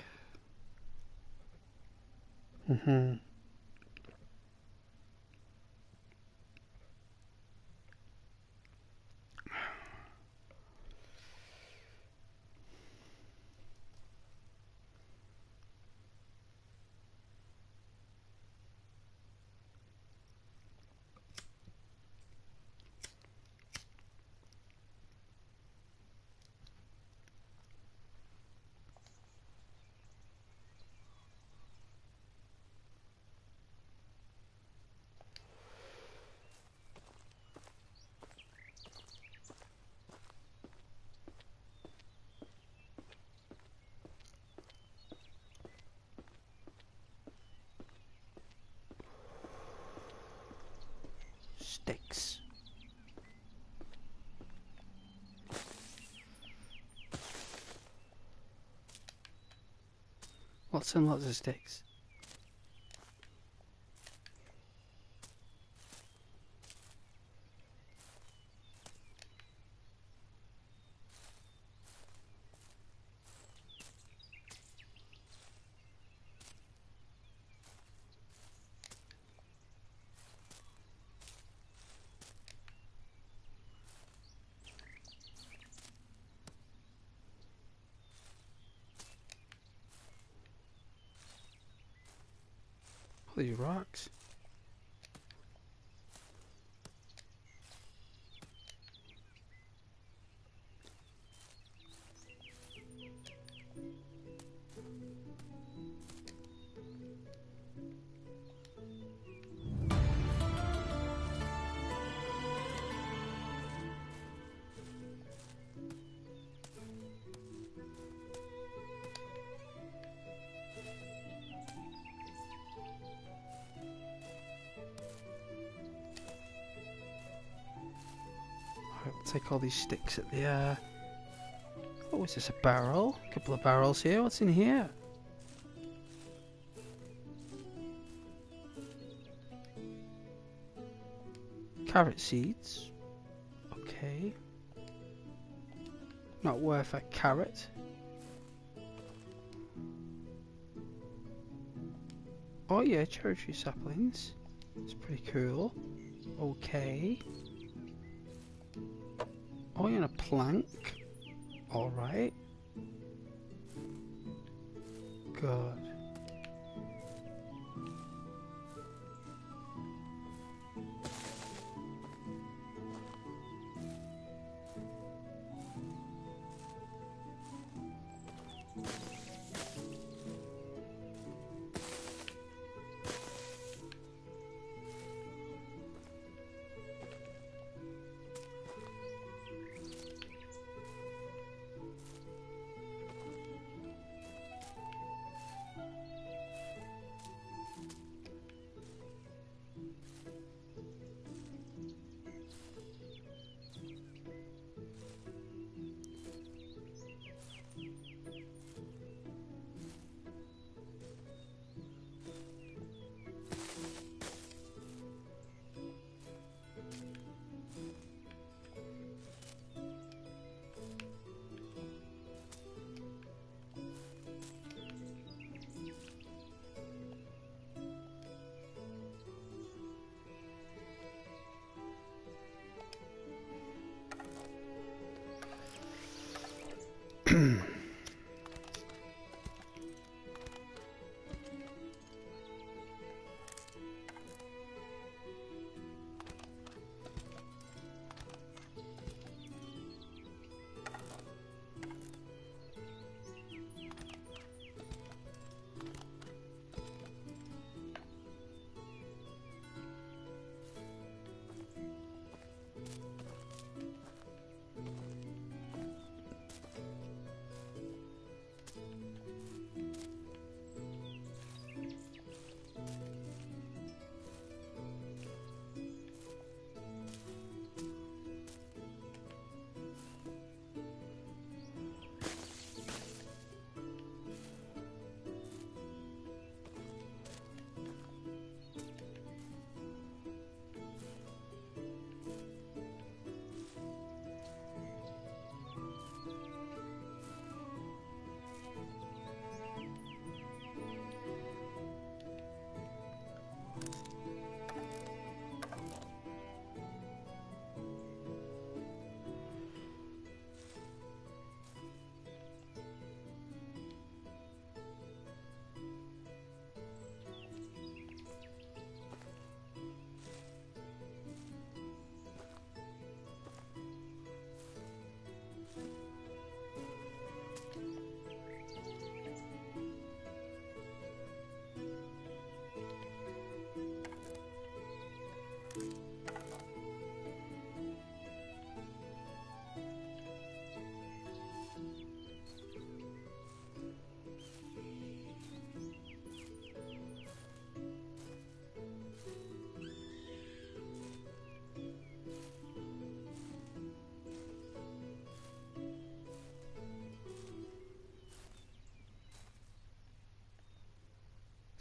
Sticks. Lots and lots of sticks. All these rocks. Alright, we'll take all these sticks at the oh, is this a barrel? A couple of barrels here. What's in here? Carrot seeds. Okay. Not worth a carrot. Oh yeah, cherry tree saplings. It's pretty cool. Okay. Oh, you're on a plank. Alright. Good.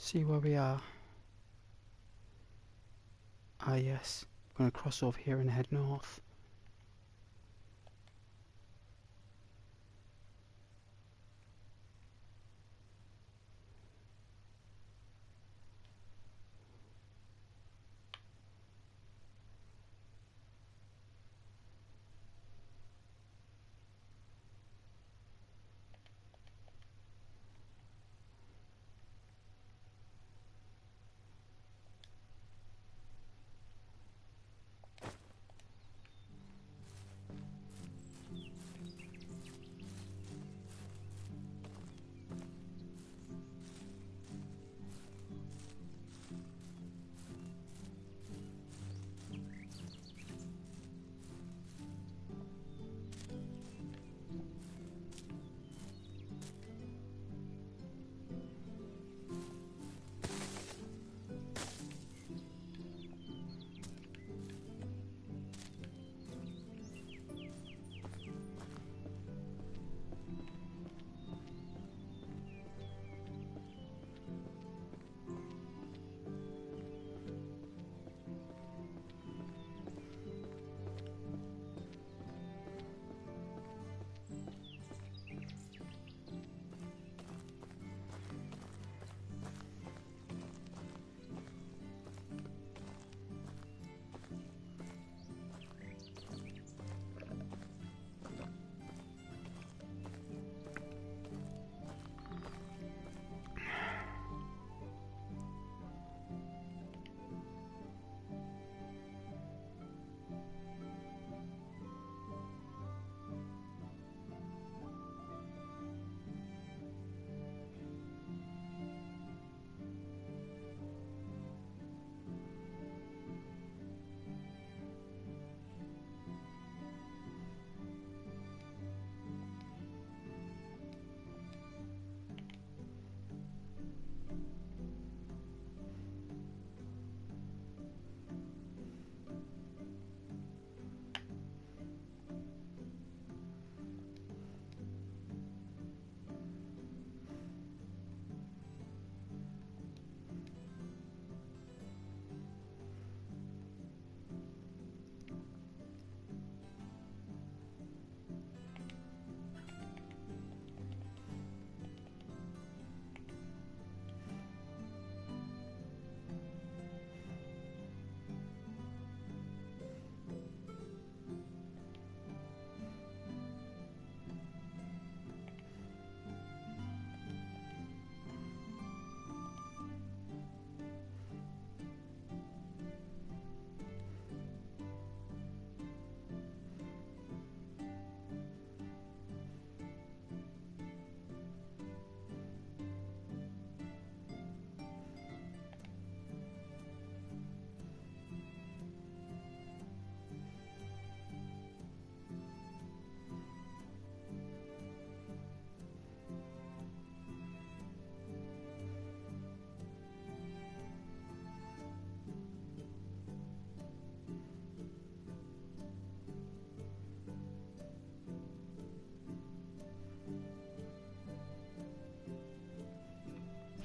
See where we are. Ah yes, I'm going to cross over here and head north.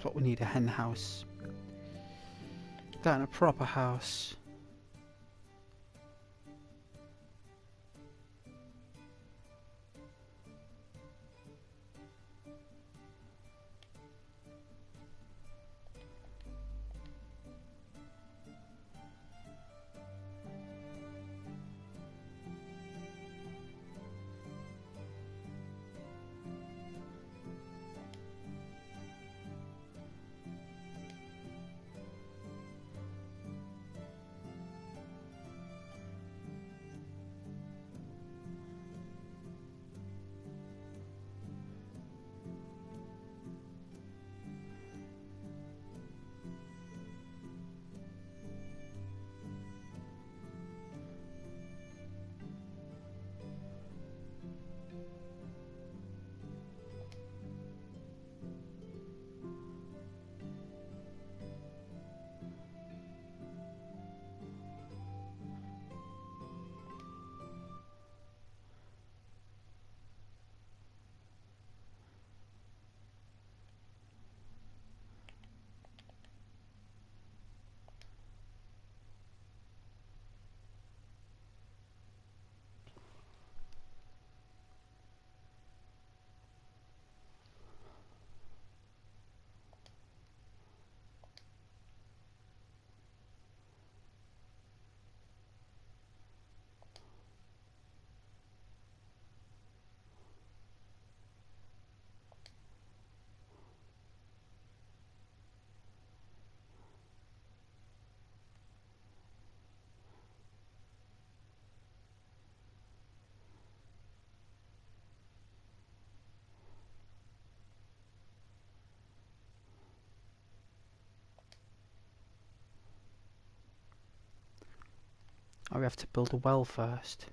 That's what we need, a hen house. That and a proper house. Or we have to build a well first.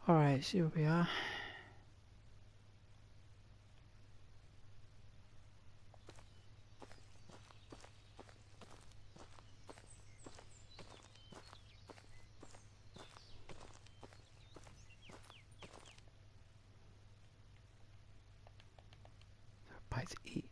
Alright, see where we are. Bite to eat.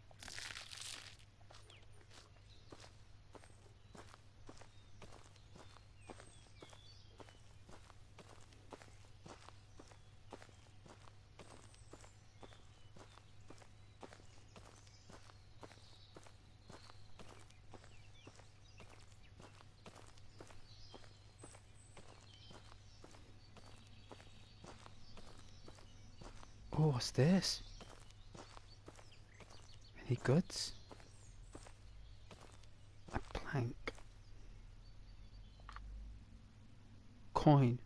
Oh, what's this? Any goods? A plank. Coin.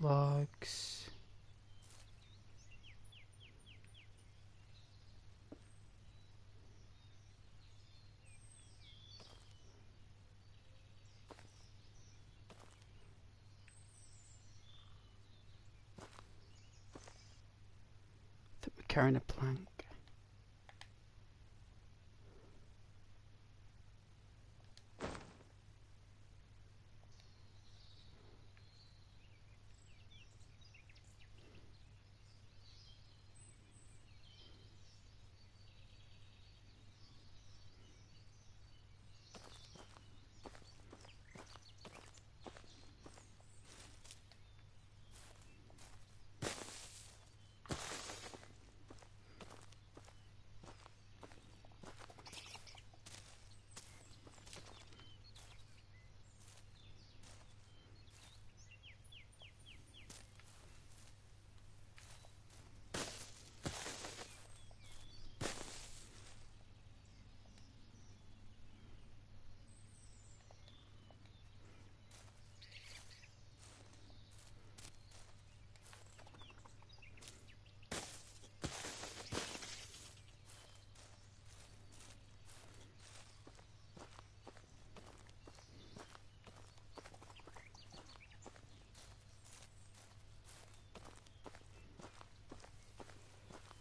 Logs. That we're carrying a plank.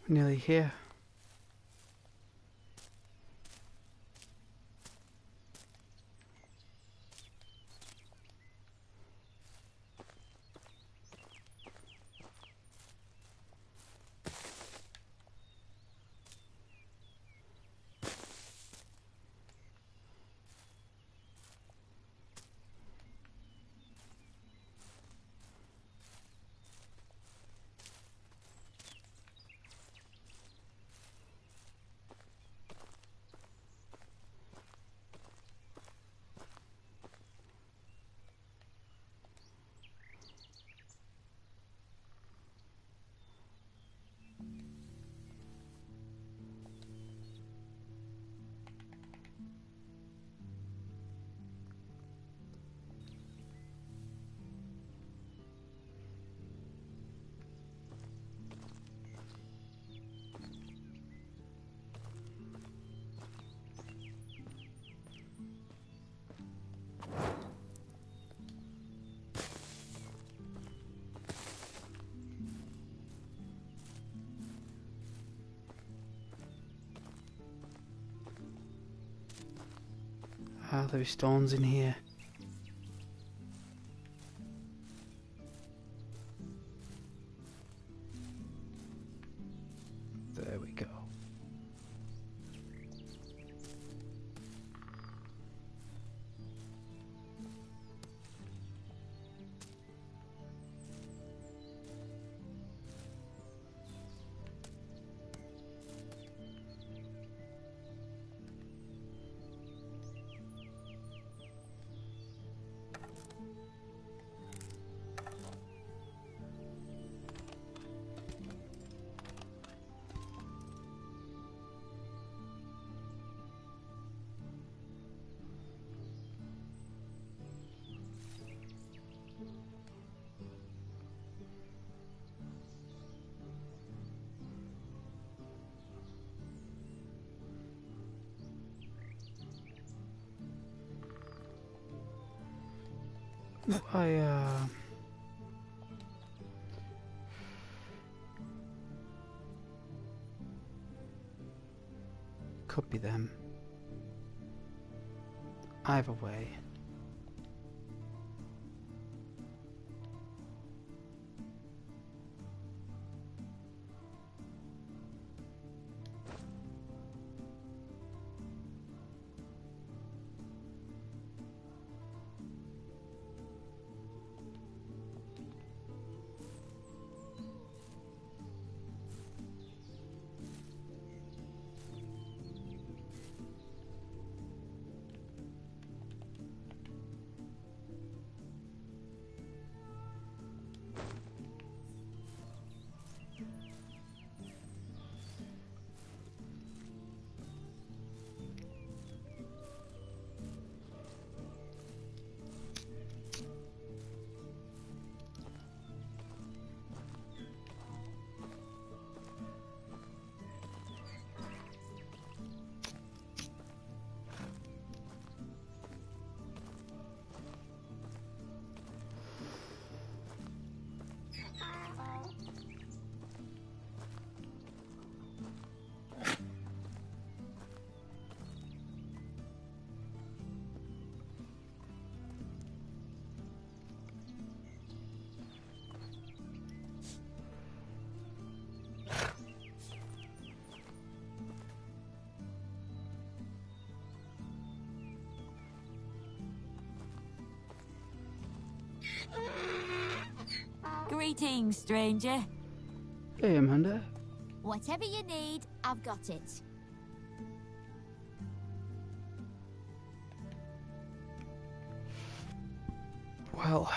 We're nearly here. Ah, there's stones in here. There we go. Could be them. Either way. Greetings, stranger. Hey, Amanda. Whatever you need, I've got it. Well,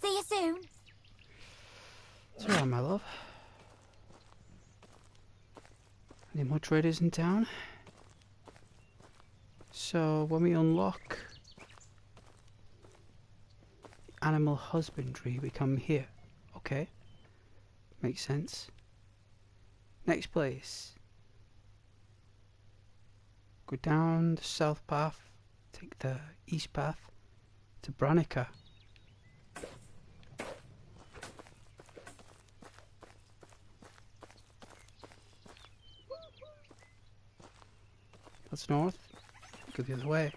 See you soon. it's alright, my love. Any more traders in town? So, when we unlock animal husbandry, we come here. Okay. Makes sense. Next place. Go down the south path, take the east path to Branica. That's north. Go the other way.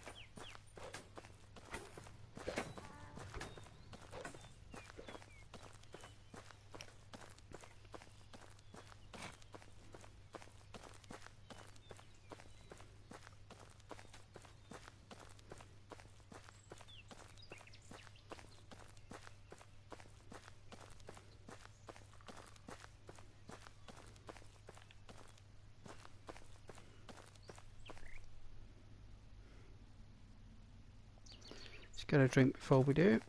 Get a drink before we do.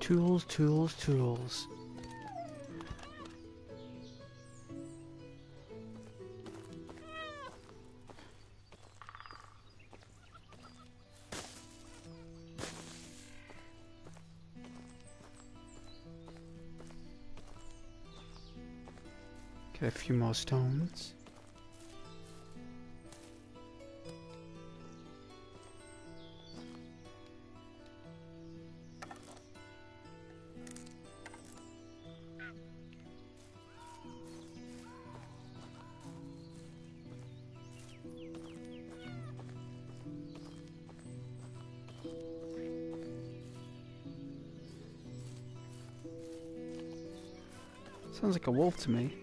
Tools, tools, tools. Get a few more stones. Sounds like a wolf to me.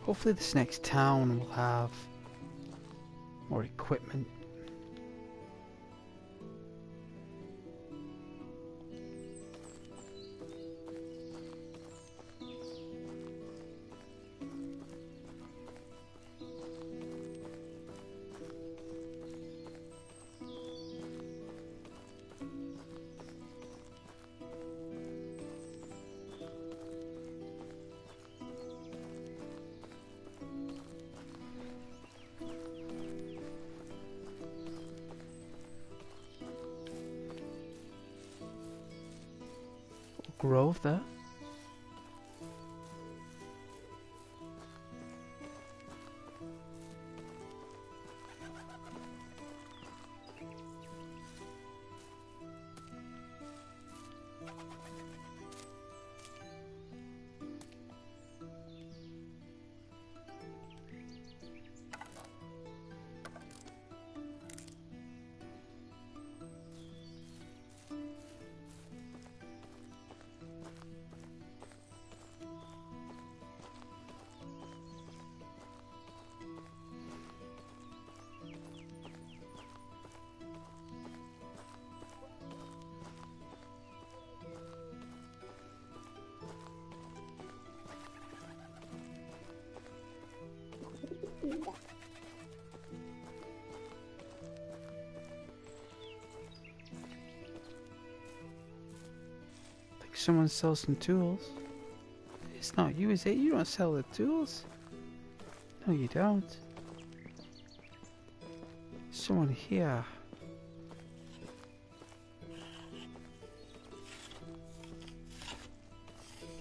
Hopefully this next town will have more equipment. Grove there. Think someone sells some tools. It's not you, is it? You don't sell the tools. No, you don't. Someone here.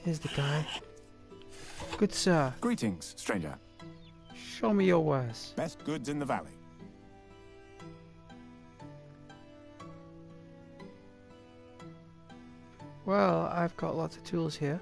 Here's the guy. Good sir, Greetings, stranger. show me your wares. Best goods in the valley. Well, I've got lots of tools here.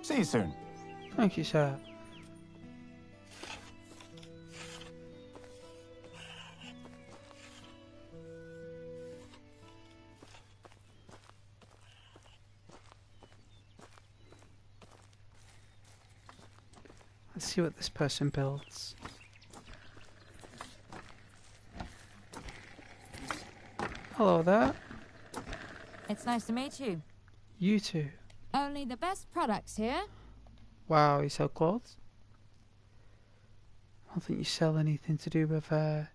See you soon. Thank you, sir. Let's see what this person builds. Hello there. It's nice to meet you. You too. Only the best products here. Wow, you sell clothes? I don't think you sell anything to do with a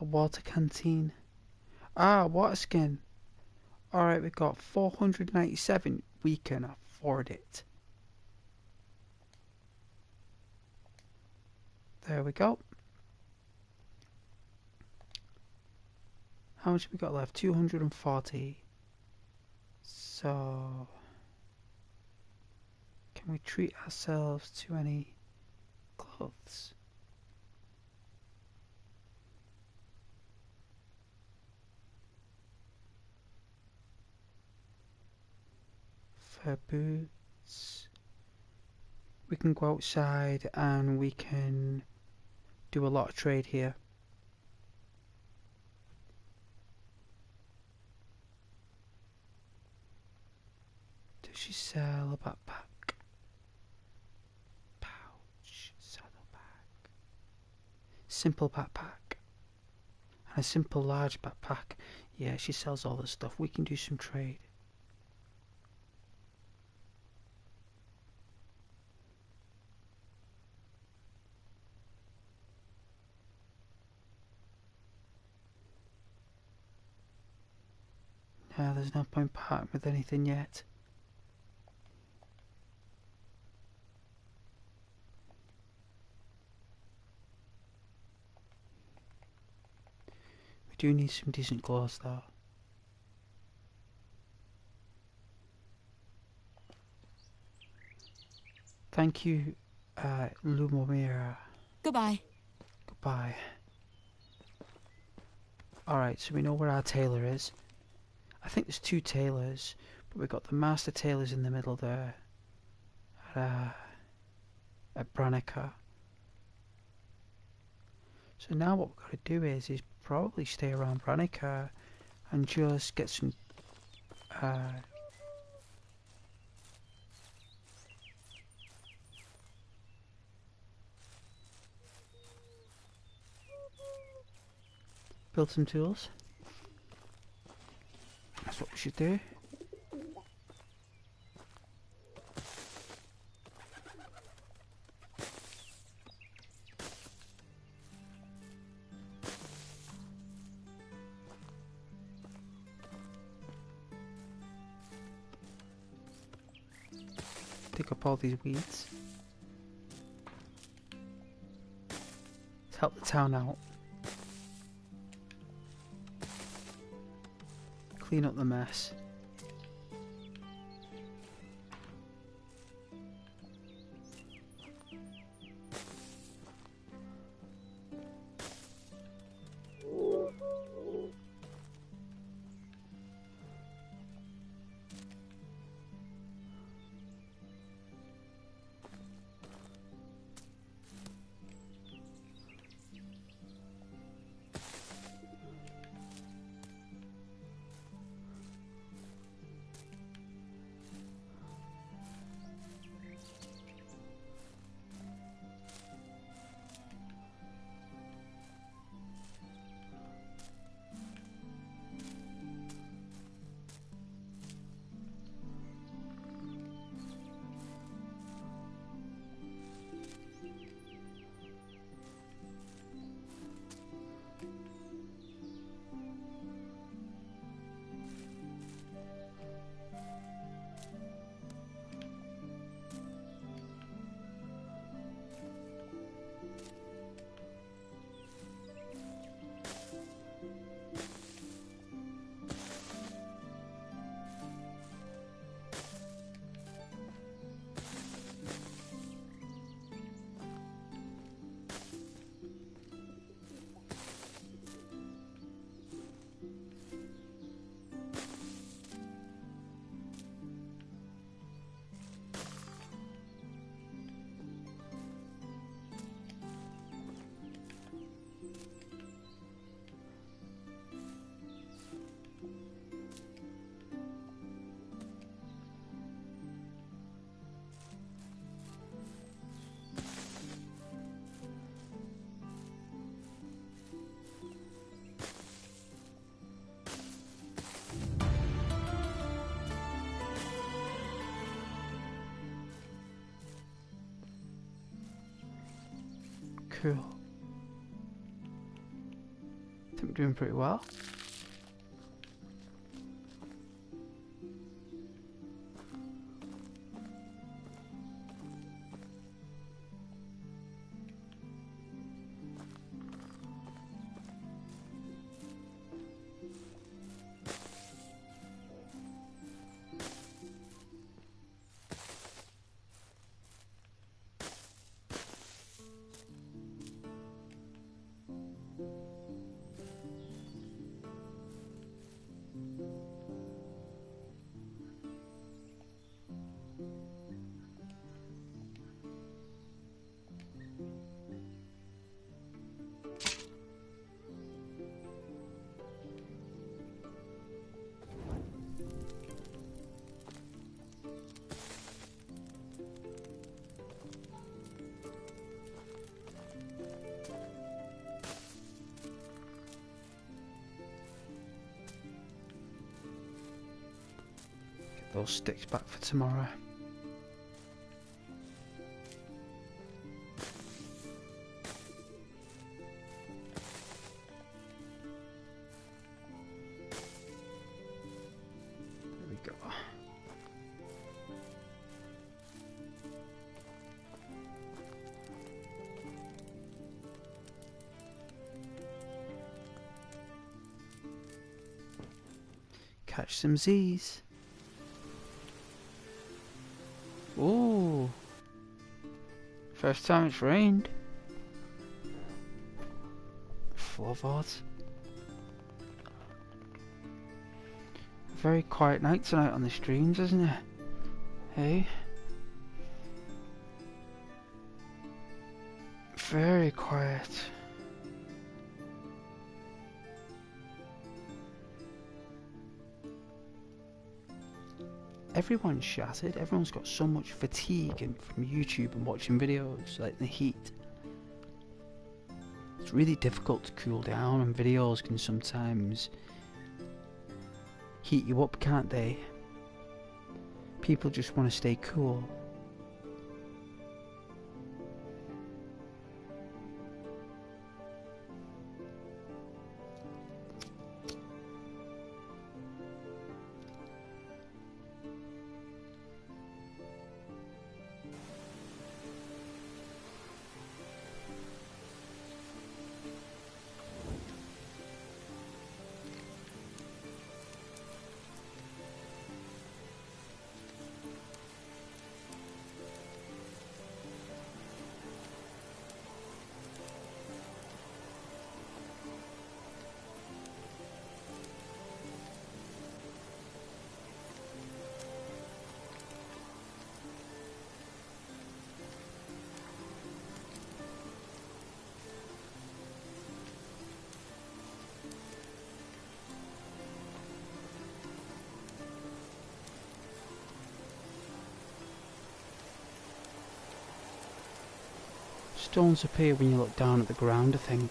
water canteen. Ah, water skin. Alright, we've got 497. We can afford it. There we go. How much have we got left? 240. So, can we treat ourselves to any clothes? Fur boots. We can go outside and we can do a lot of trade here. Does she sell a backpack? Pouch, saddlebag, simple backpack, and a simple large backpack. Yeah, she sells all this stuff. We can do some trade. No, there's no point parting with anything yet. We do need some decent clothes though. Thank you, Lumomira. Goodbye. Goodbye. Alright, so we know where our tailor is. I think there's 2 tailors, but we've got the master tailors in the middle there. At Brannica. So now what we've got to do is probably stay around Brannica and just get some build some tools. That's what we should do. Dig up all these weeds. Let's help the town out. Clean up the mess. Cool. I think we're doing pretty well. those sticks back for tomorrow. There we go. Catch some Z's. Ooh. First time it's rained. Floorboards. Very quiet night tonight on the streams, isn't it? Hey? Very quiet. Everyone's shattered. Everyone's got so much fatigue from YouTube and watching videos, like the heat. It's really difficult to cool down, and videos can sometimes heat you up, can't they? People just want to stay cool. Stones appear when you look down at the ground, I think.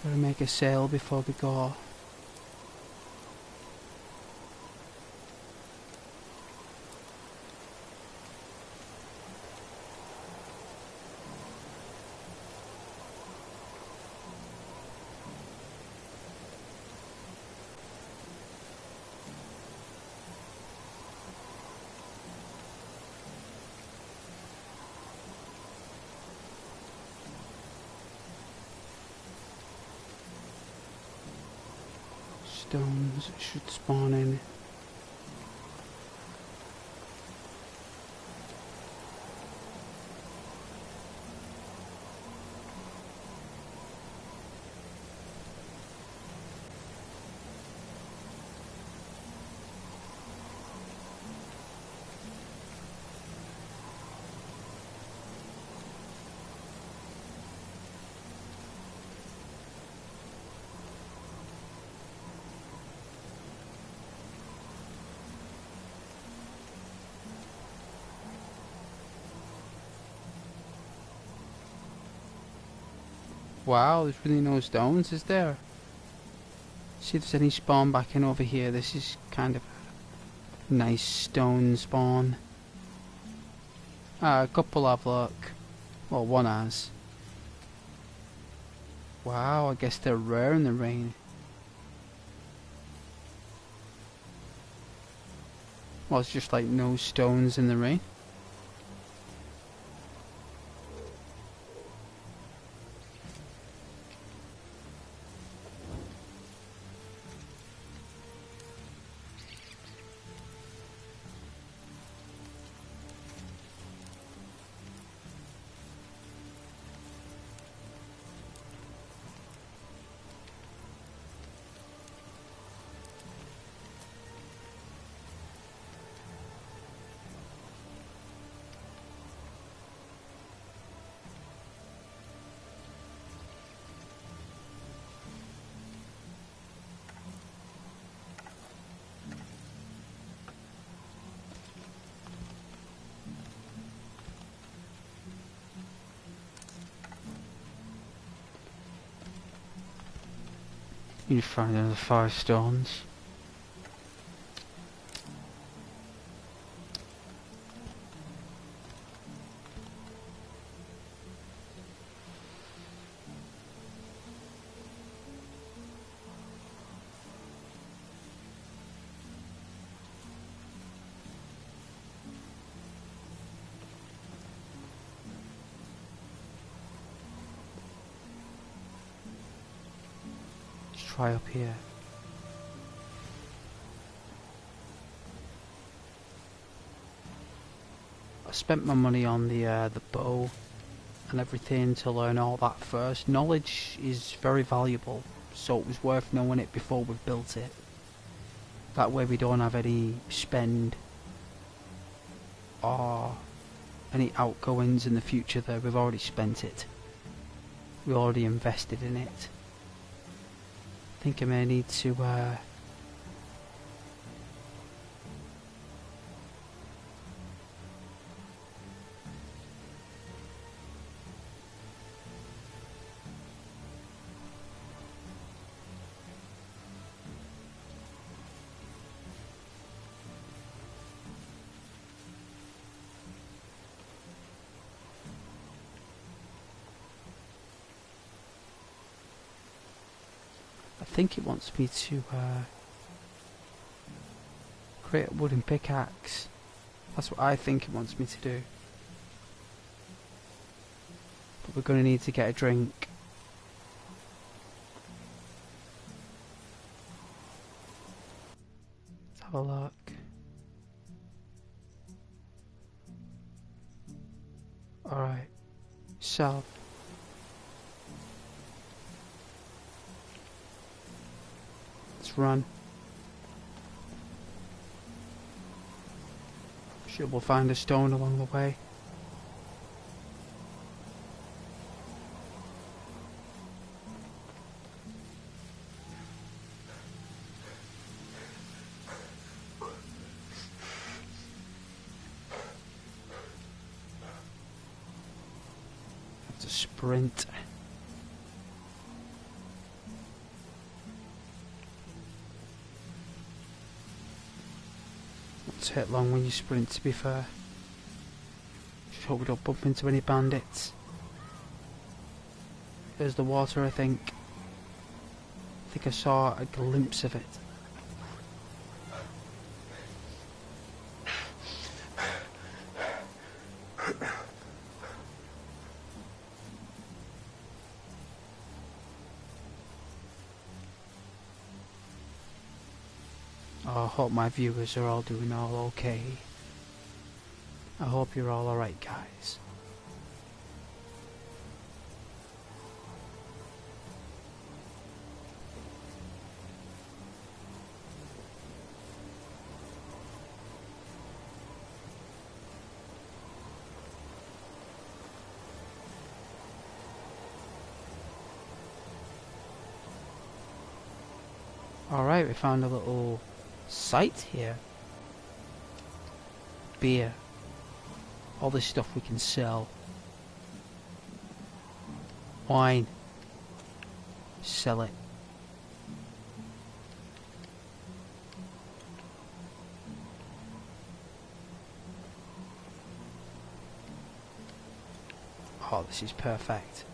Gotta make a sail before we go. Stones should spawn in. Wow, there's really no stones, is there? See if there's any spawn back in over here. This is kind of a nice stone spawn. A couple have, look. Well, one has. Wow, I guess they're rare in the rain. Well, it's just like no stones in the rain. You find another 5 stones. Let's try up here. I spent my money on the bow and everything to learn all that first. Knowledge is very valuable, so it was worth knowing it before we built it. That way we don't have any spend or any outgoings in the future there. We've already spent it. We already invested in it. I think I may need to I think it wants me to create a wooden pickaxe. That's what I think it wants me to do. But we're going to need to get a drink. Let's have a look. Alright, so let's run. Sure we'll find a stone along the way. Have to sprint. Take long when you sprint, to be fair. Just hope we don't bump into any bandits. There's the water, I think. I think I saw a glimpse of it. I hope my viewers are all doing all okay. I hope you're all alright, guys. Alright, we found a little site here. Beer. All this stuff we can sell. Wine. Sell it. Oh, this is perfect.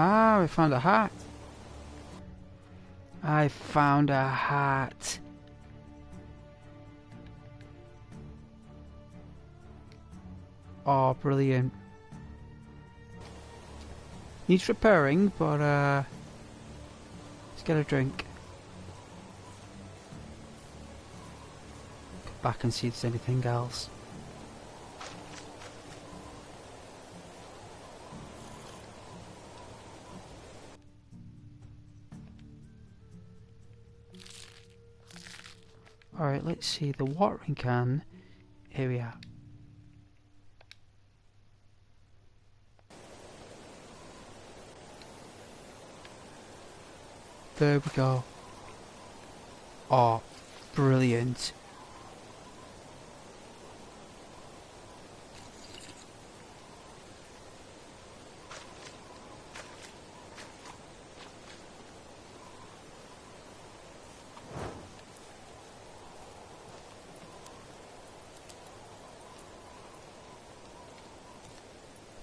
Ah, we found a hat. I found a hat. Oh, brilliant. Needs repairing, but let's get a drink. Go back and see if there's anything else. Alright, let's see, the watering can. Here we are. There we go. Oh, brilliant.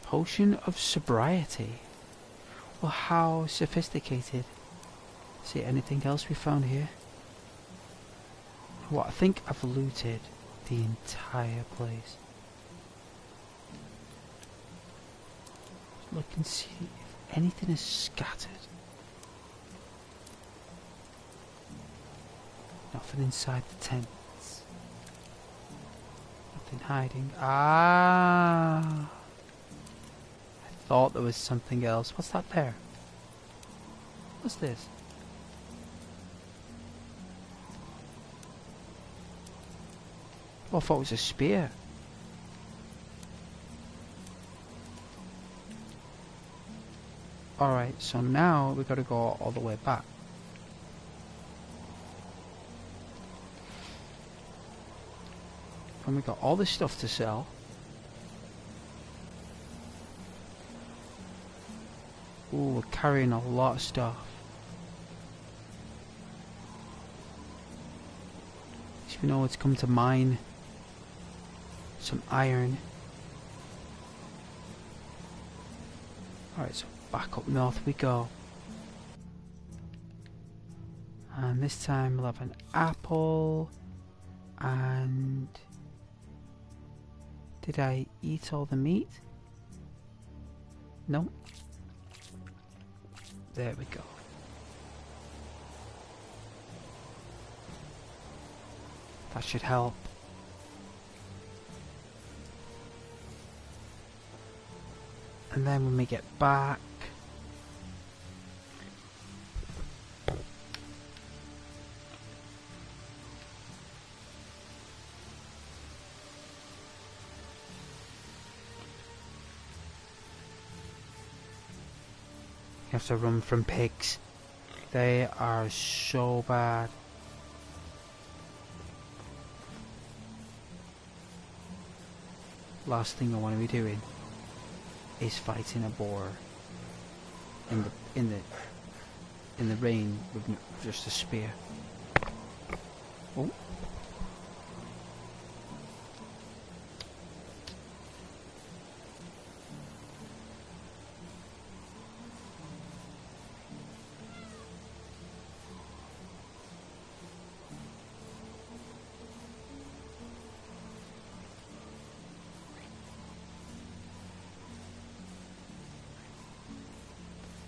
Potion of sobriety. Well, how sophisticated. See anything else we found here? Well, I think I've looted the entire place. Look and see if anything is scattered. Nothing inside the tents. Nothing hiding. Ah! I thought there was something else. What's that there? What's this? Oh, I thought it was a spear. Alright, so now we've got to go all the way back. And we've got all this stuff to sell. Ooh, we're carrying a lot of stuff. As we know, it's come to mine some iron. Alright, so back up north we go. And this time we'll have an apple. And did I eat all the meat? No. There we go. That should help. And then when we get back, you have to run from pigs. They are so bad. Last thing I want to be doing is fighting a boar in the rain with just a spear. Oh.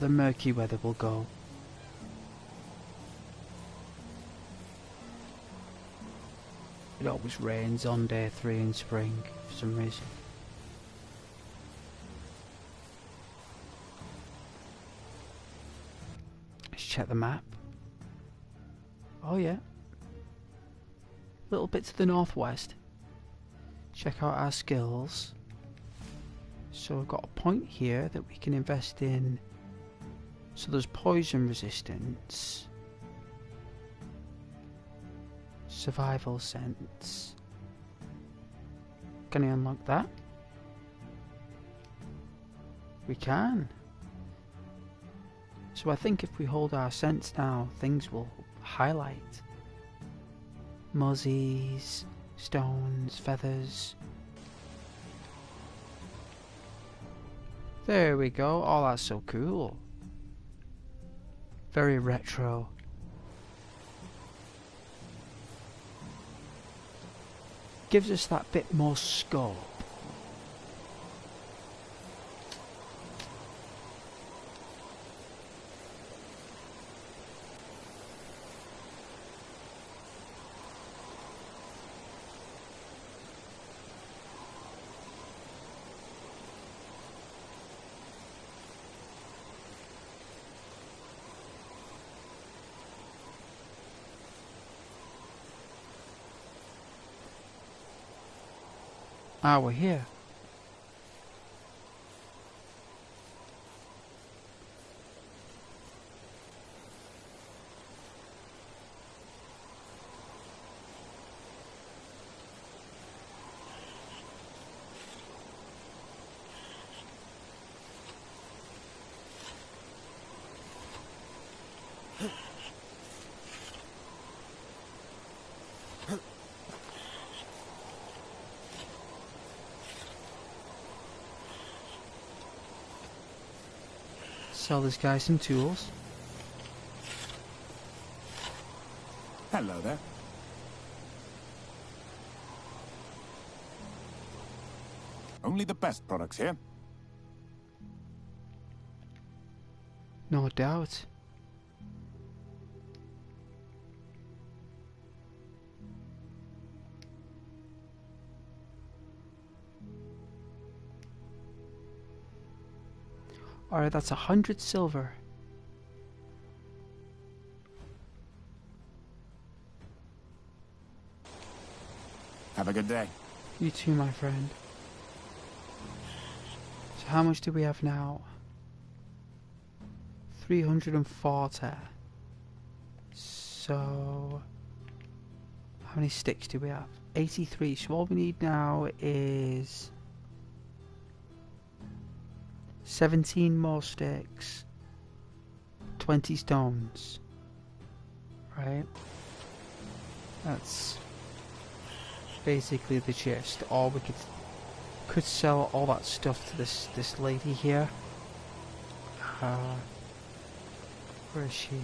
The murky weather will go. It always rains on day 3 in spring for some reason. Let's check the map. Oh yeah. Little bit to the northwest. Check out our skills. So we've got a point here that we can invest in. So there's poison resistance, survival sense. Can I unlock that? We can. So I think if we hold our sense now, things will highlight. Muzzies, stones, feathers. There we go. Oh, that's so cool. Very retro. Gives us that bit more scope Ah, we're here. Sell this guy some tools. Hello there. Only the best products here. No doubt. Alright, that's 100 silver. Have a good day. You too, my friend. So how much do we have now? 340. So how many sticks do we have? 83. So all we need now is 17 more sticks, 20 stones. Right? That's basically the gist. Or we could sell all that stuff to this lady here. Where is she?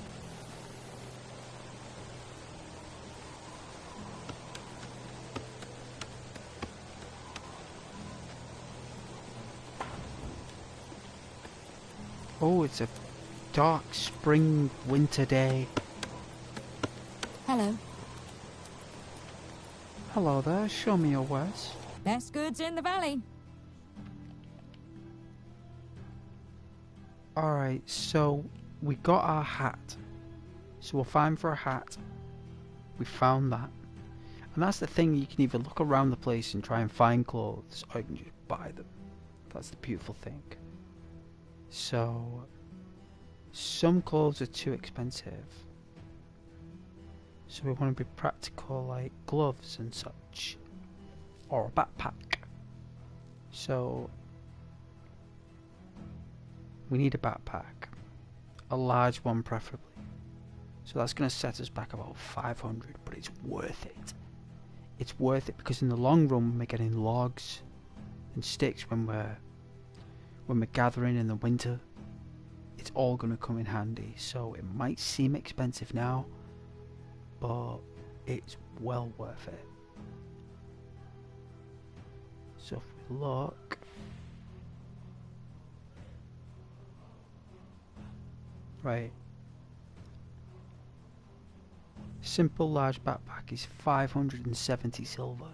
Oh, it's a dark spring winter day. Hello. Hello there, show me your wares. Best goods in the valley. Alright, so we got our hat. So we're fine for a hat. We found that. And that's the thing, you can either look around the place and try and find clothes, or you can just buy them. That's the beautiful thing. So some clothes are too expensive. So we want to be practical, like gloves and such. Or a backpack. So we need a backpack. A large one preferably. So that's going to set us back about 500, but it's worth it. It's worth it because in the long run we're getting logs and sticks when we're gathering in the winter. It's all going to come in handy. So it might seem expensive now, but it's well worth it. So if we look, right, simple large backpack is 570 silver.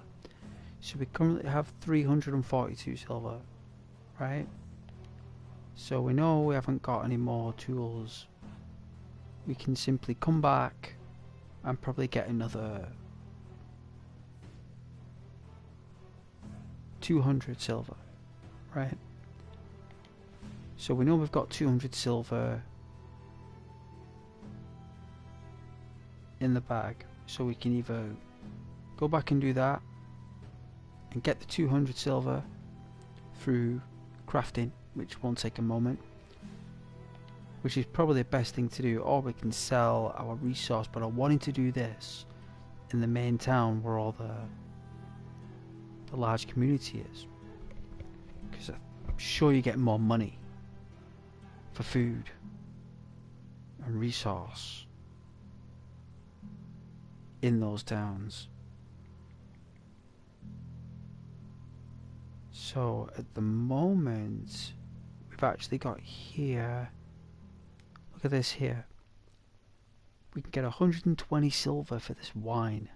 So we currently have 342 silver, right? So we know we haven't got any more tools. We can simply come back and probably get another 200 silver, right? So we know we've got 200 silver in the bag, so we can either go back and do that and get the 200 silver through crafting, which won't take a moment, which is probably the best thing to do, or we can sell our resource. But I wanted to do this in the main town where all the large community is, because I'm sure you get more money for food and resource in those towns. So at the moment we've actually got here, look at this here, we can get 120 silver for this wine,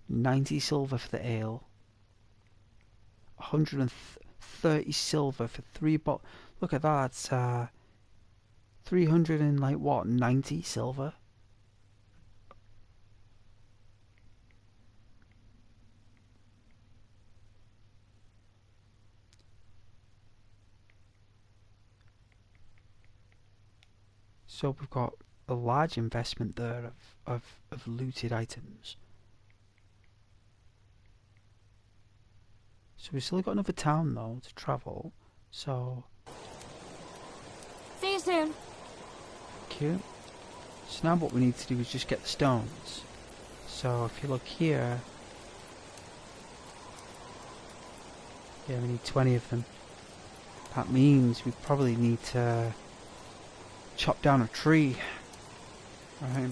90 silver for the ale, 130 silver for 3 bottles. Look at that, 300 and like what, 90 silver. So we've got a large investment there of looted items. So we've still got another town though to travel. So See you soon. cute. So now what we need to do is just get the stones. So if you look here, yeah, we need 20 of them. That means we probably need to chop down a tree, right?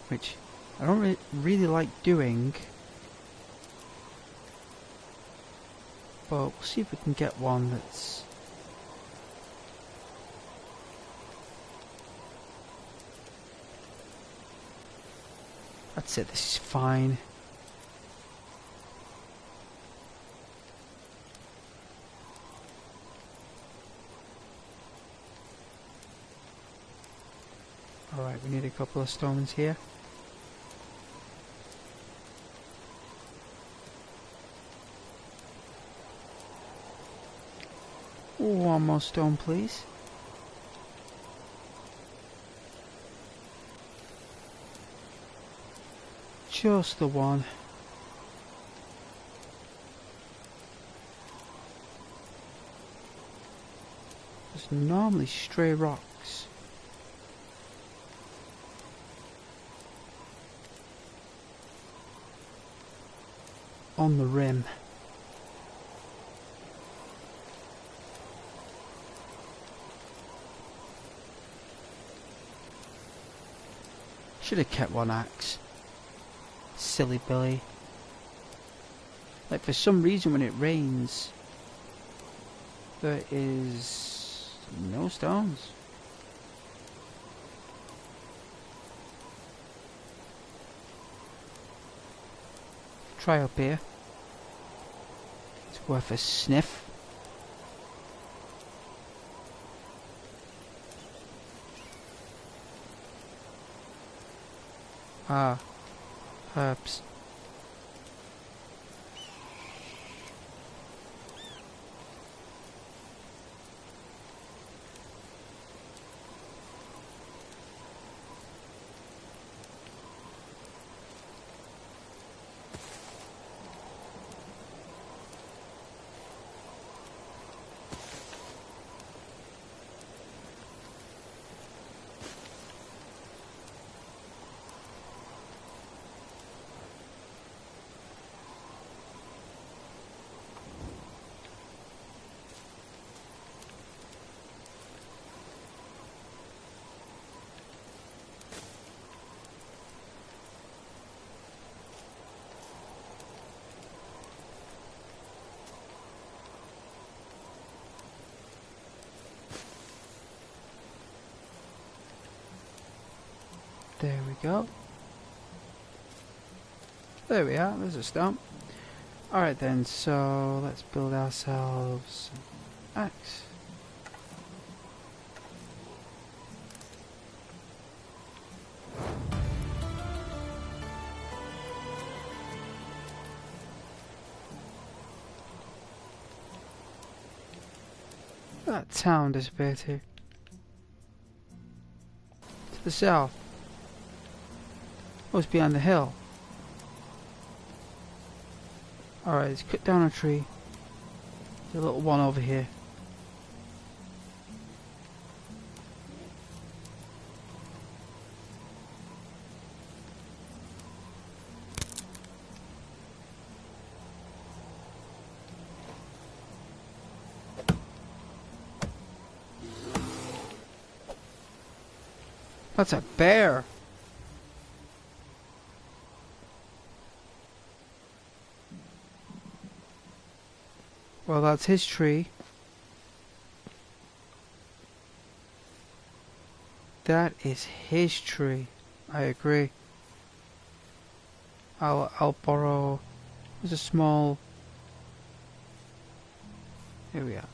Which I don't really like doing, but we'll see if we can get one that's that's it, this is fine. Alright, we need a couple of stones here. One more stone, please. Just the one. There's normally stray rocks. On the rim. Should have kept one axe. Silly Billy. Like, for some reason when it rains, there is no stones. Try up here. It's worth a sniff. Ah, herbs. There we go. There we are, there's a stump. Alright then, so let's build ourselves an axe. That town disappeared to the south. Oh, it's behind the hill. Alright, let's cut down a tree. There's a little one over here. That's a bear. Well, that's his tree. That is his tree. I agree. I'll borrow. There's a small. Here we are.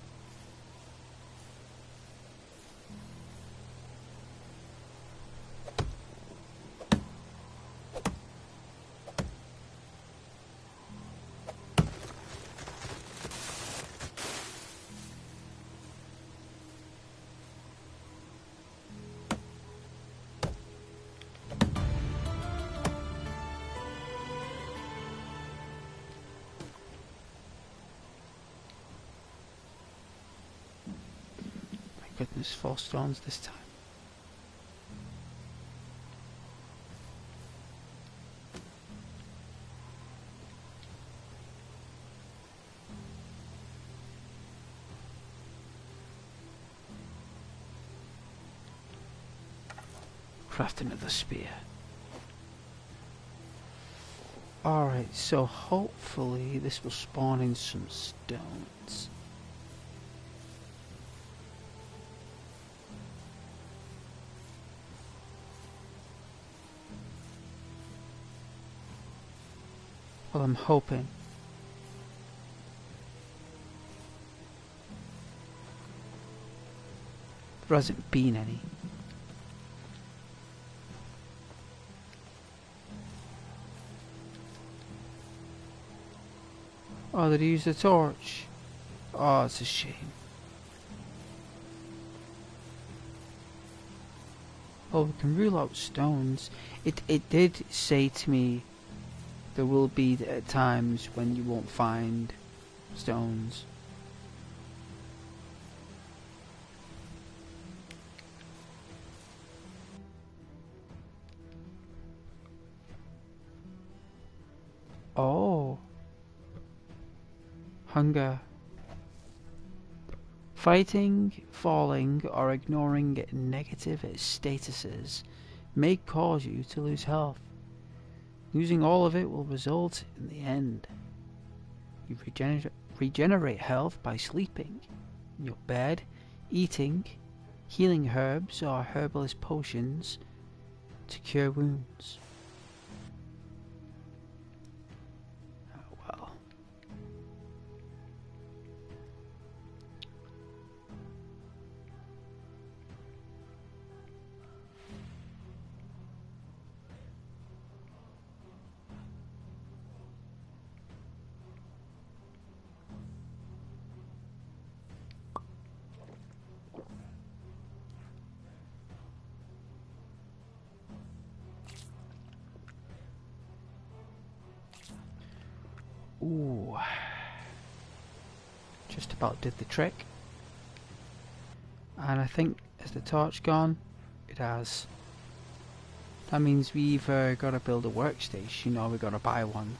Goodness, 4 stones this time. Craft another spear. Alright, so hopefully this will spawn in some stones. Well, I'm hoping. There hasn't been any. Oh, did he use the torch? Oh, it's a shame. Well, we can rule out stones. It did say to me there will be times when you won't find stones. Oh. Hunger. Fighting, falling, or ignoring negative statuses may cause you to lose health. Losing all of it will result in the end. You regenerate health by sleeping in your bed, eating, healing herbs or herbalist potions to cure wounds. Oh well. Ooh. Just about did the trick. And I think, has the torch gone? It has. That means we either gotta build a workstation or we gotta buy one.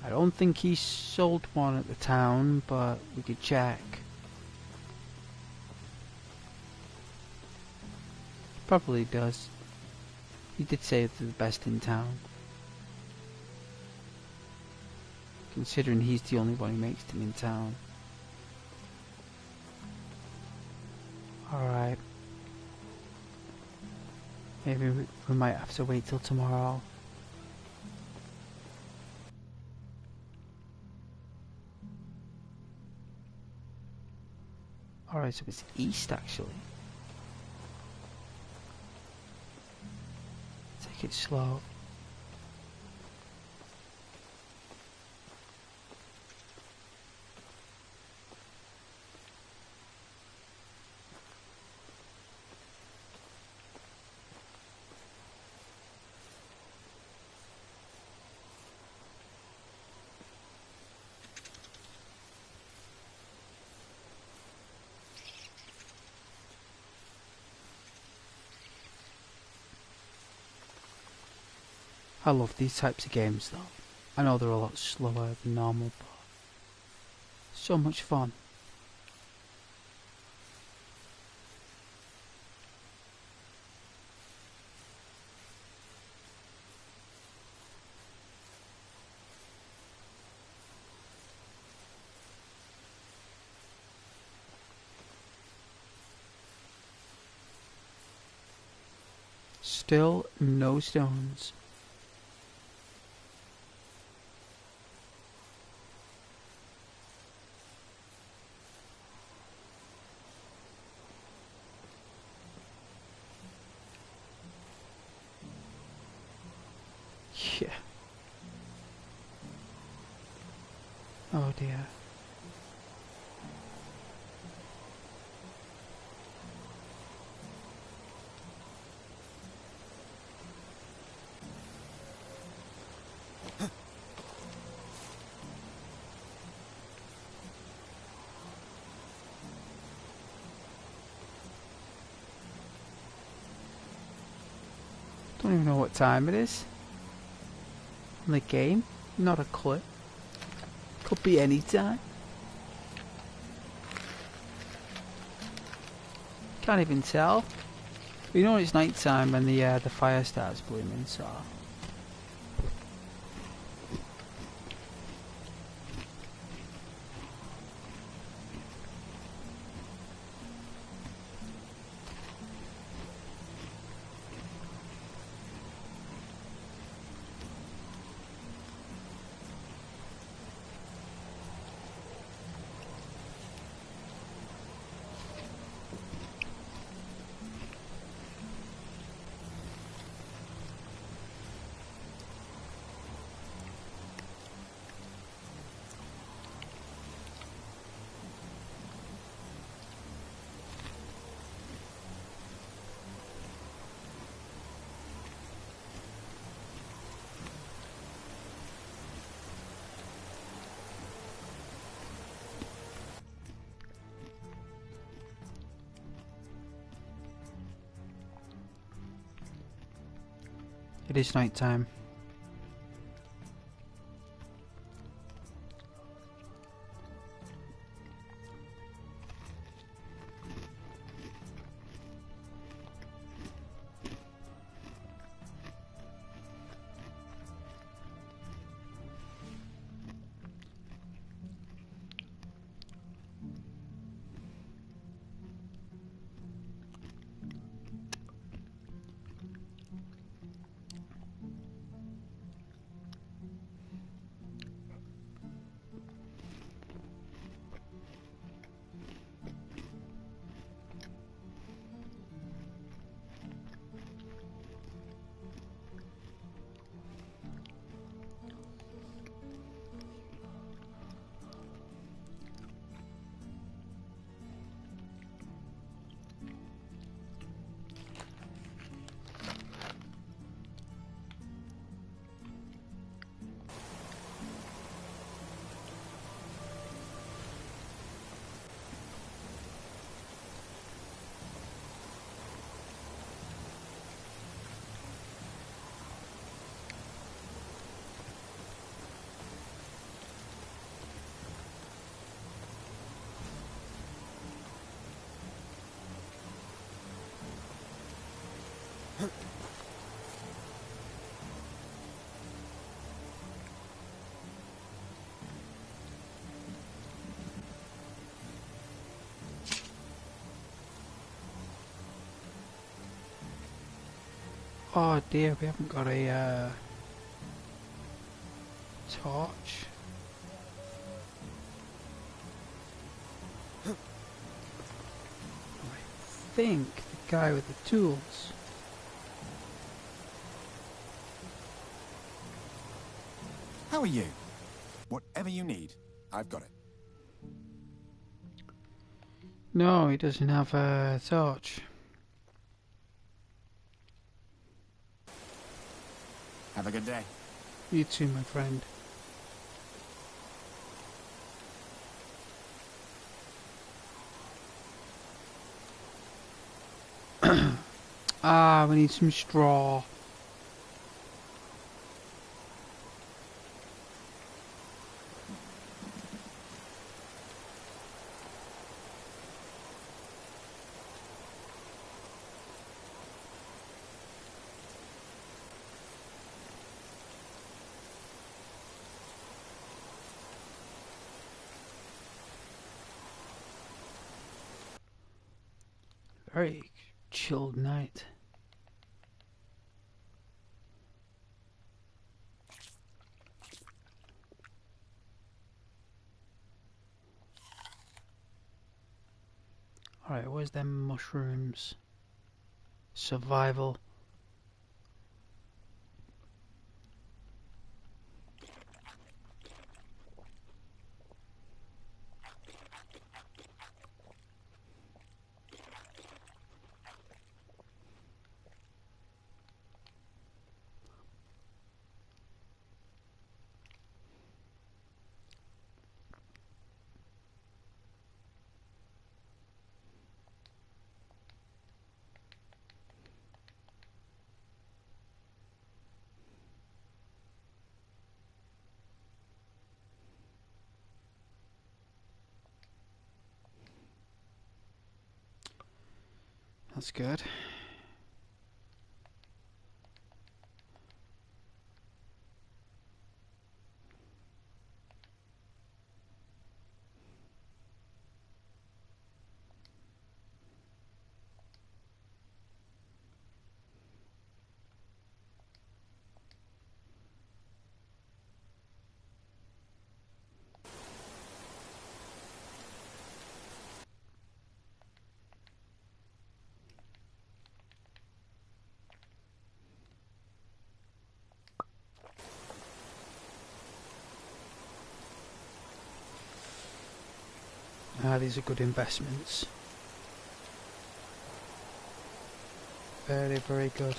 I don't think he sold one at the town, but we could check. Probably does. He did say they're the best in town. Considering he's the only one who makes them in town. Alright. Maybe we might have to wait till tomorrow. Alright, so it's east actually. Take it slow. I love these types of games though. I know they're a lot slower than normal, but so much fun. Still no stones. Yeah. Oh dear. Don't even know what time it is. On the game, not a clue. Could be any time. Can't even tell. But you know it's night time when the fire starts blooming, so. It is night time. Oh dear, we haven't got a torch. I think the guy with the tools. How are you? Whatever you need, I've got it. No, he doesn't have a torch. Have a good day. You too, my friend. Ah, we need some straw. Very chilled night. Alright, where's them mushrooms? Survival. That's good. These are good investments. Very, very good.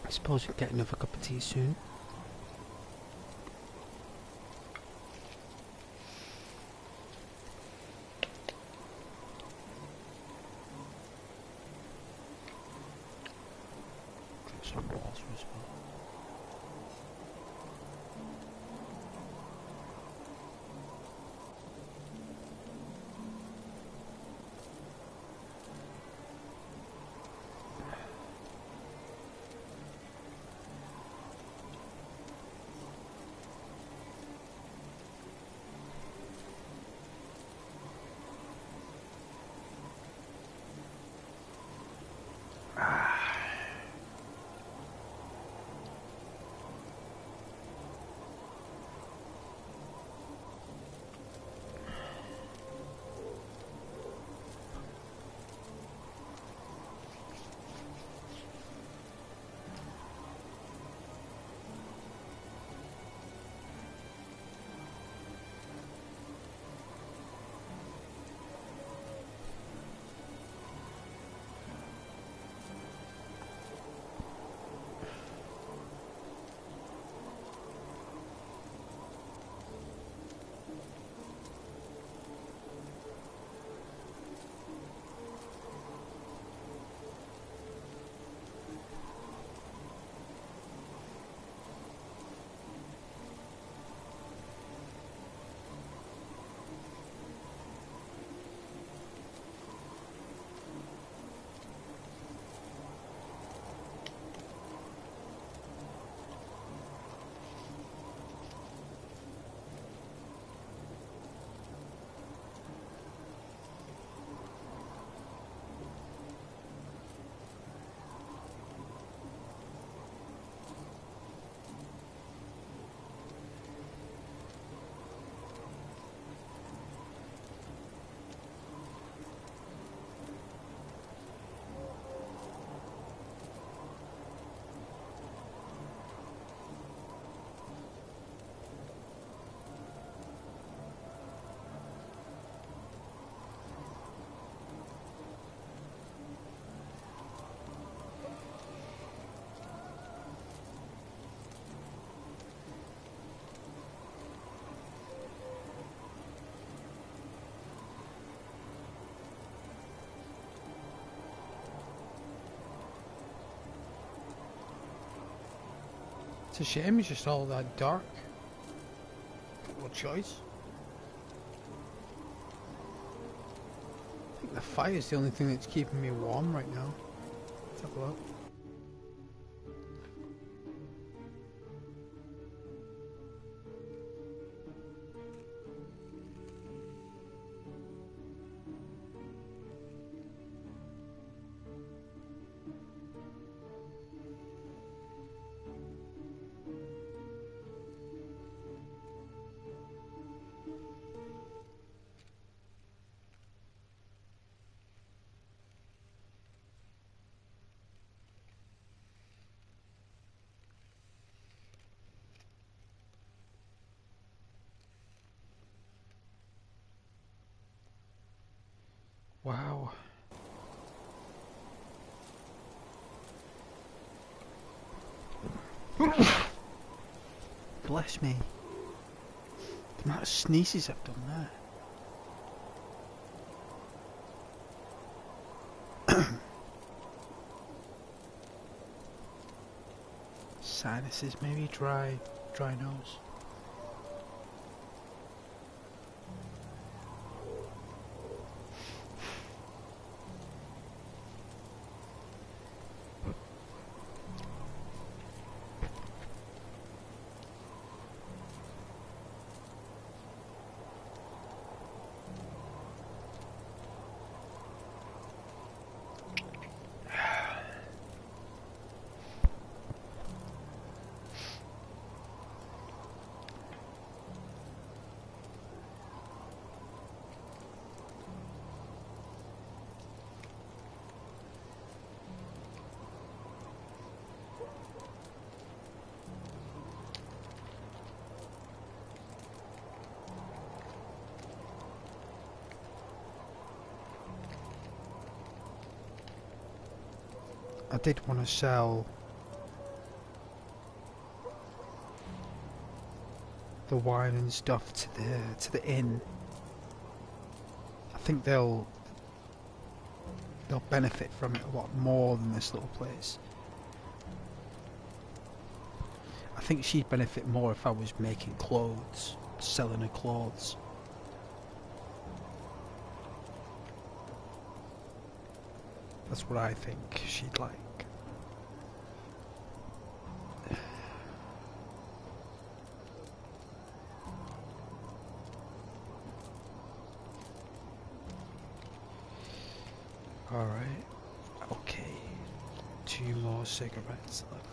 I suppose we'll get another cup of tea soon. some water as well. It's a shame it's just all that dark. Got no choice. I think the fire's the only thing that's keeping me warm right now. Let's have a look. Wow. Bless me. The amount of sneezes I've done there. Sinuses, maybe dry nose. I did want to sell the wine and stuff to the inn. I think they'll benefit from it a lot more than this little place. I think she'd benefit more if I was making clothes, selling her clothes. That's what I think she'd like. Alright, okay. 2 more cigarettes left.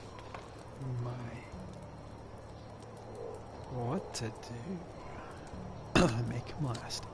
What to do? Make them last.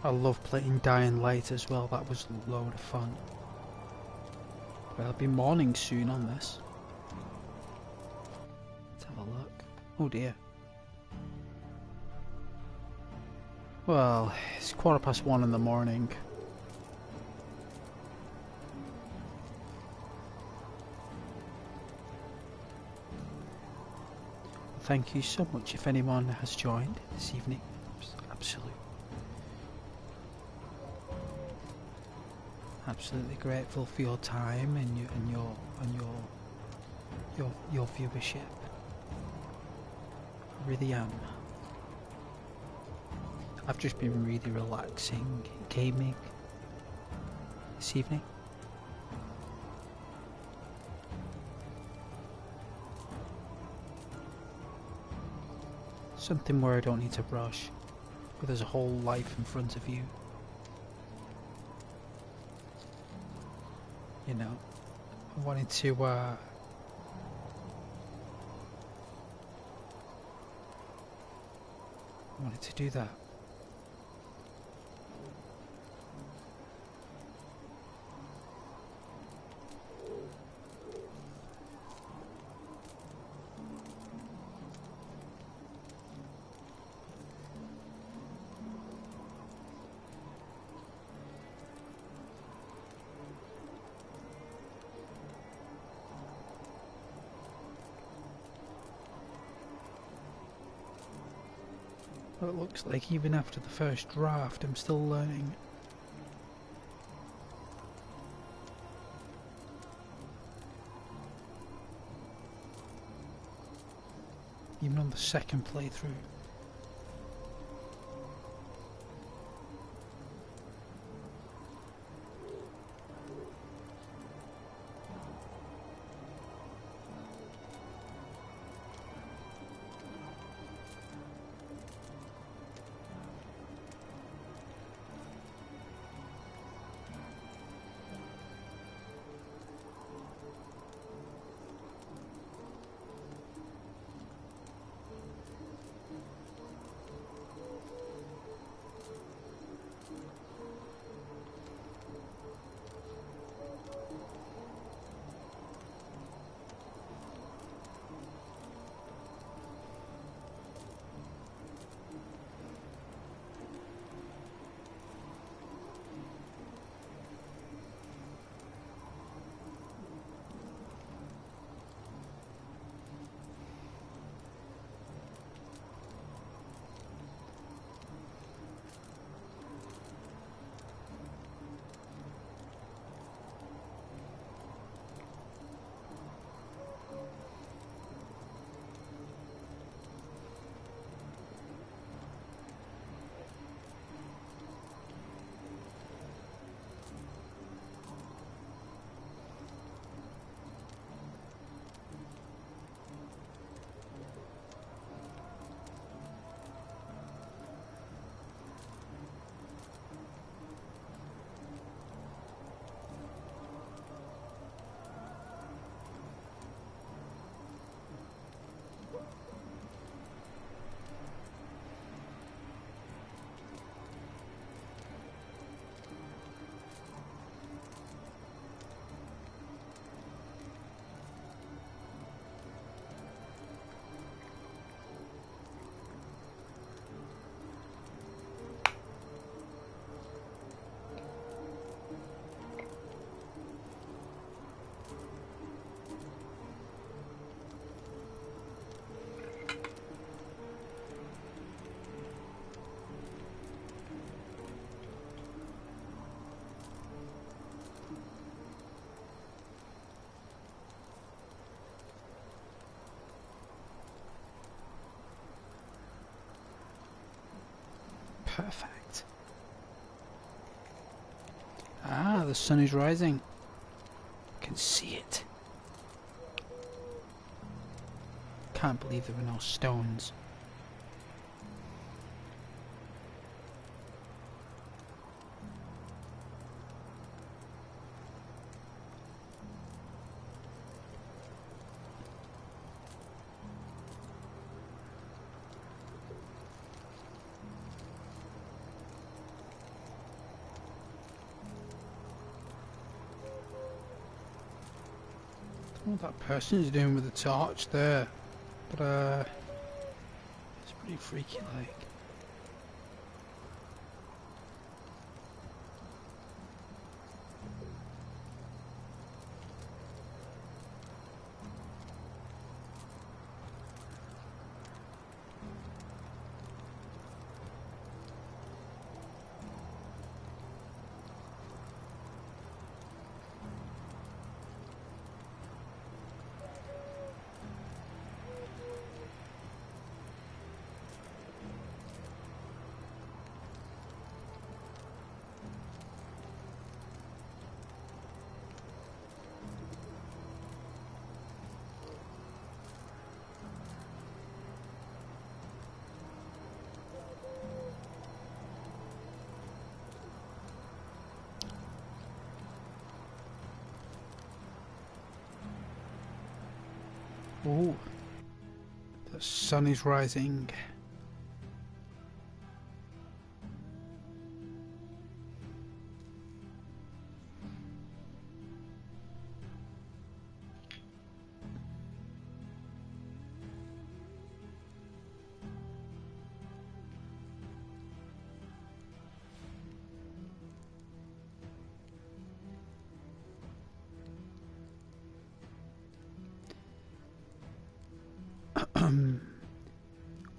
I love playing Dying Light as well, that was a load of fun. Well, it'll be morning soon on this. Let's have a look. Oh dear. Well, it's 1:15 in the morning. Thank you so much if anyone has joined this evening. Absolutely grateful for your time and your viewership. I really am. I've just been really relaxing, gaming this evening. Something where I don't need to rush, where there's a whole life in front of you. You know, I wanted to do that. Well, it looks like even after the first draft, I'm still learning. Even on the second playthrough. Ah, the sun is rising. I can see it. Can't believe there were no stones. I don't know what that person is doing with the torch there, but it's pretty freaky like. Oh, the sun is rising.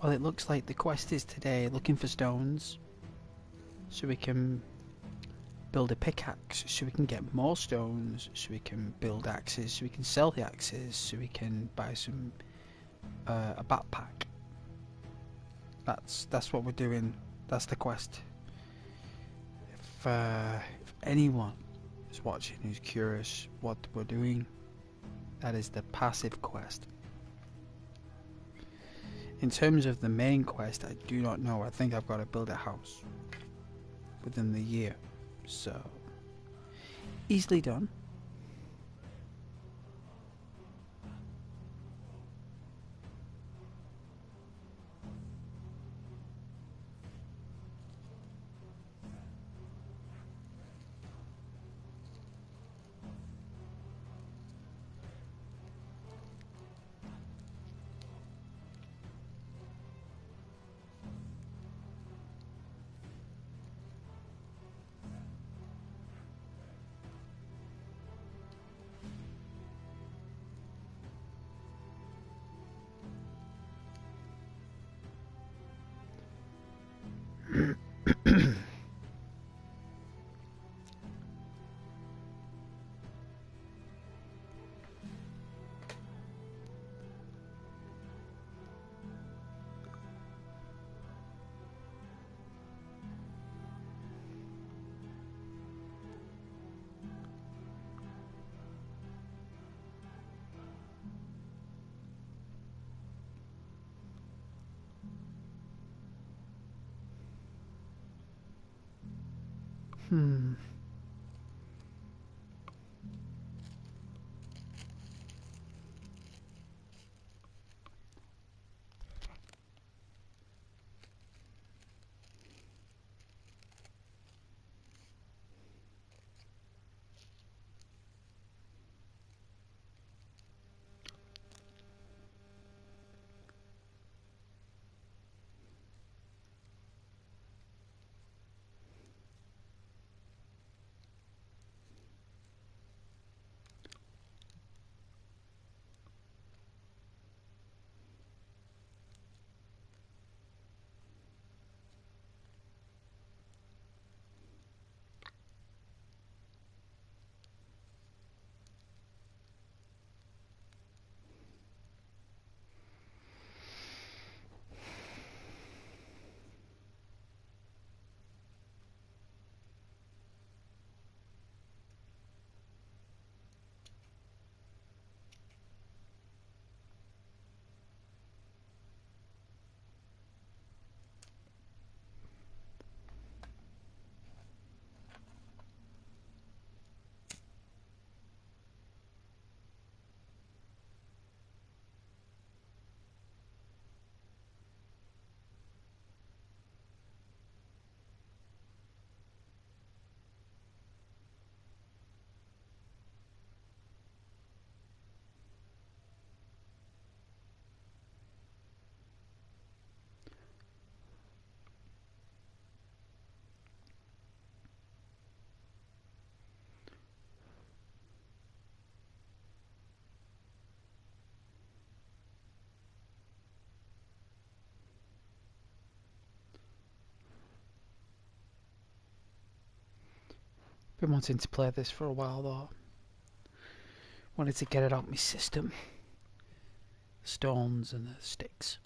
Well, it looks like the quest is today looking for stones so we can build a pickaxe, so we can get more stones, so we can build axes, so we can sell the axes, so we can buy some a backpack. That's what we're doing. That's the quest. If anyone is watching who's curious what we're doing, that is the passive quest. In terms of the main quest, I do not know. I think I've got to build a house within the year, so easily done. Hmm. Been wanting to play this for a while though. Wanted to get it out my system. Stones and the sticks.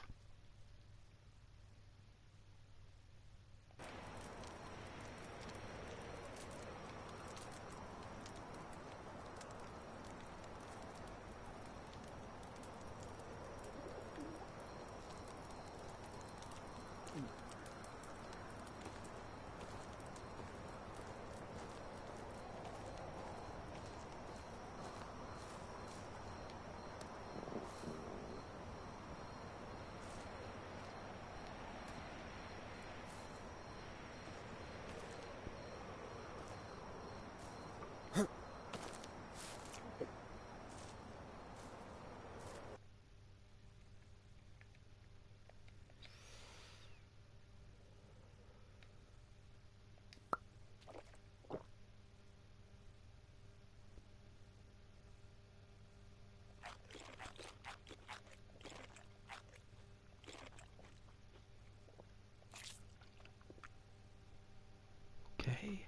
Okay.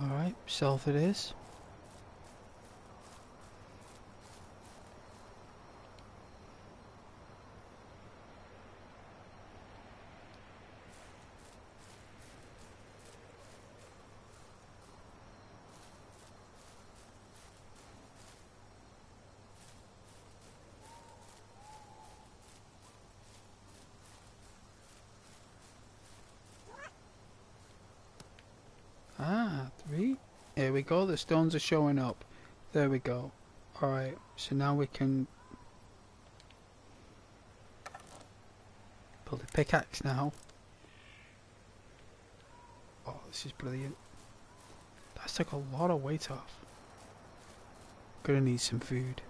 Alright, self it is. Ah, 3. Here we go, the stones are showing up. There we go. Alright, so now we can build a pickaxe now. Oh, this is brilliant. That's took a lot of weight off. Gonna need some food.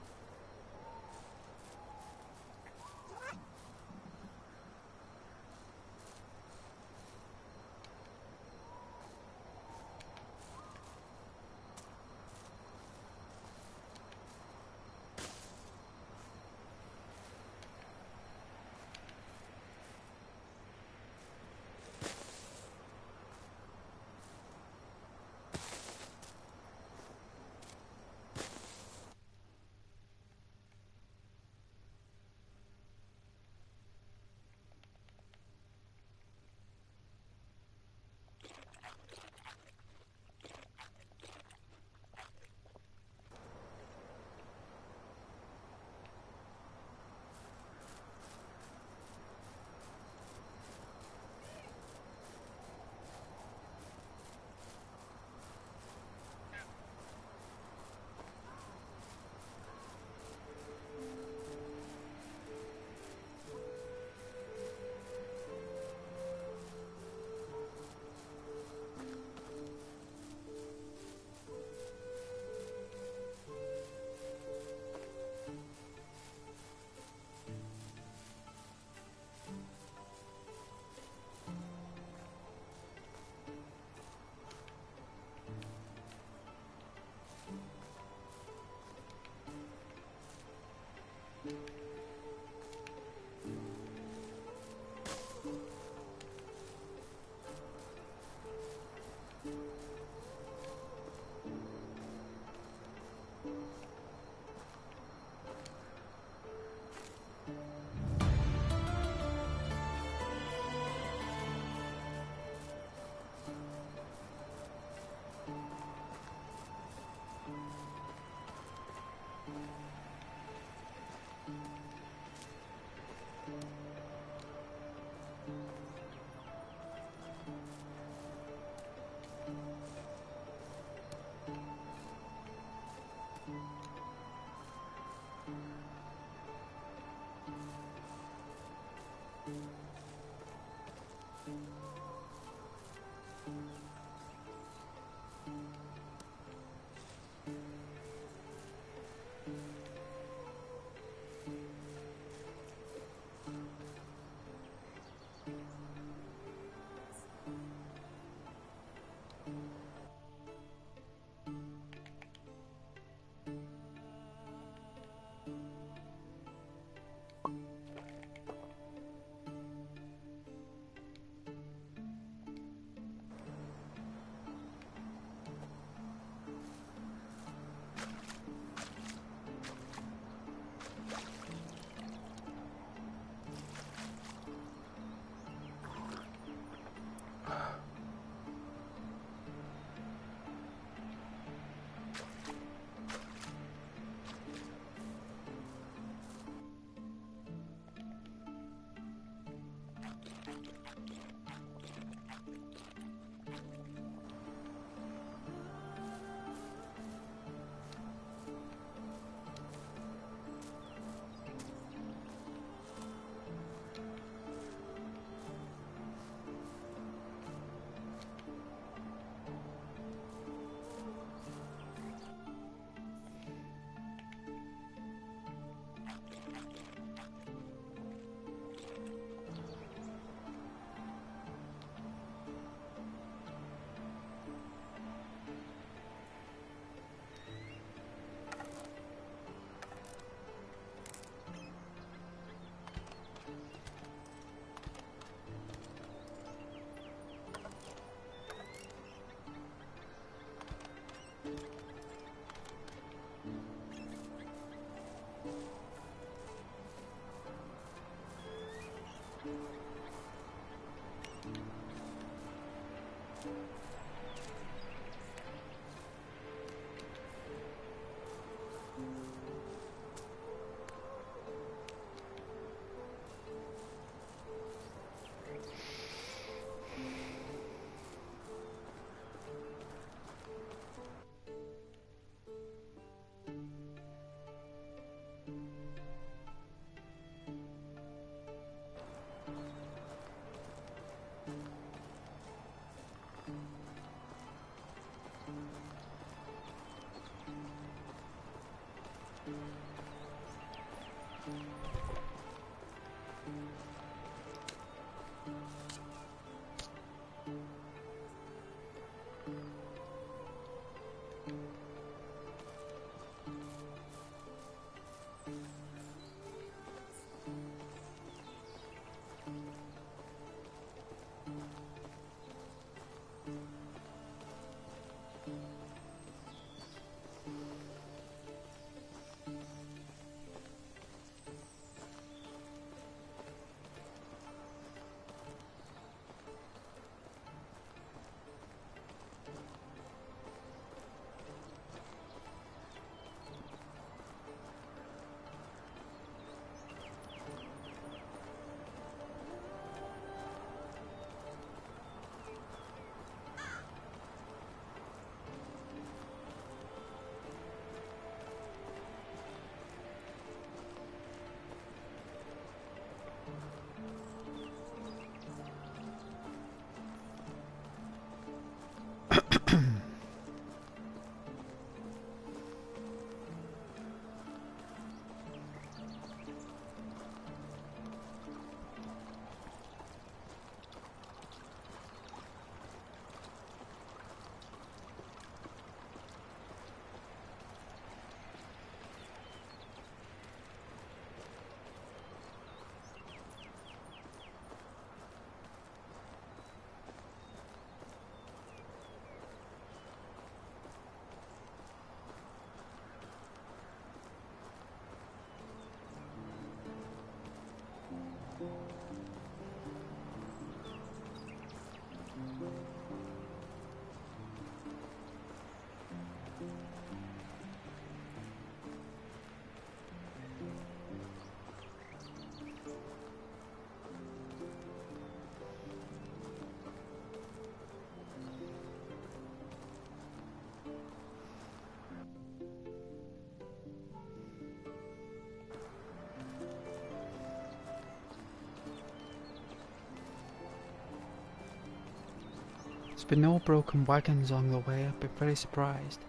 been no broken wagons along the way. I've been very surprised.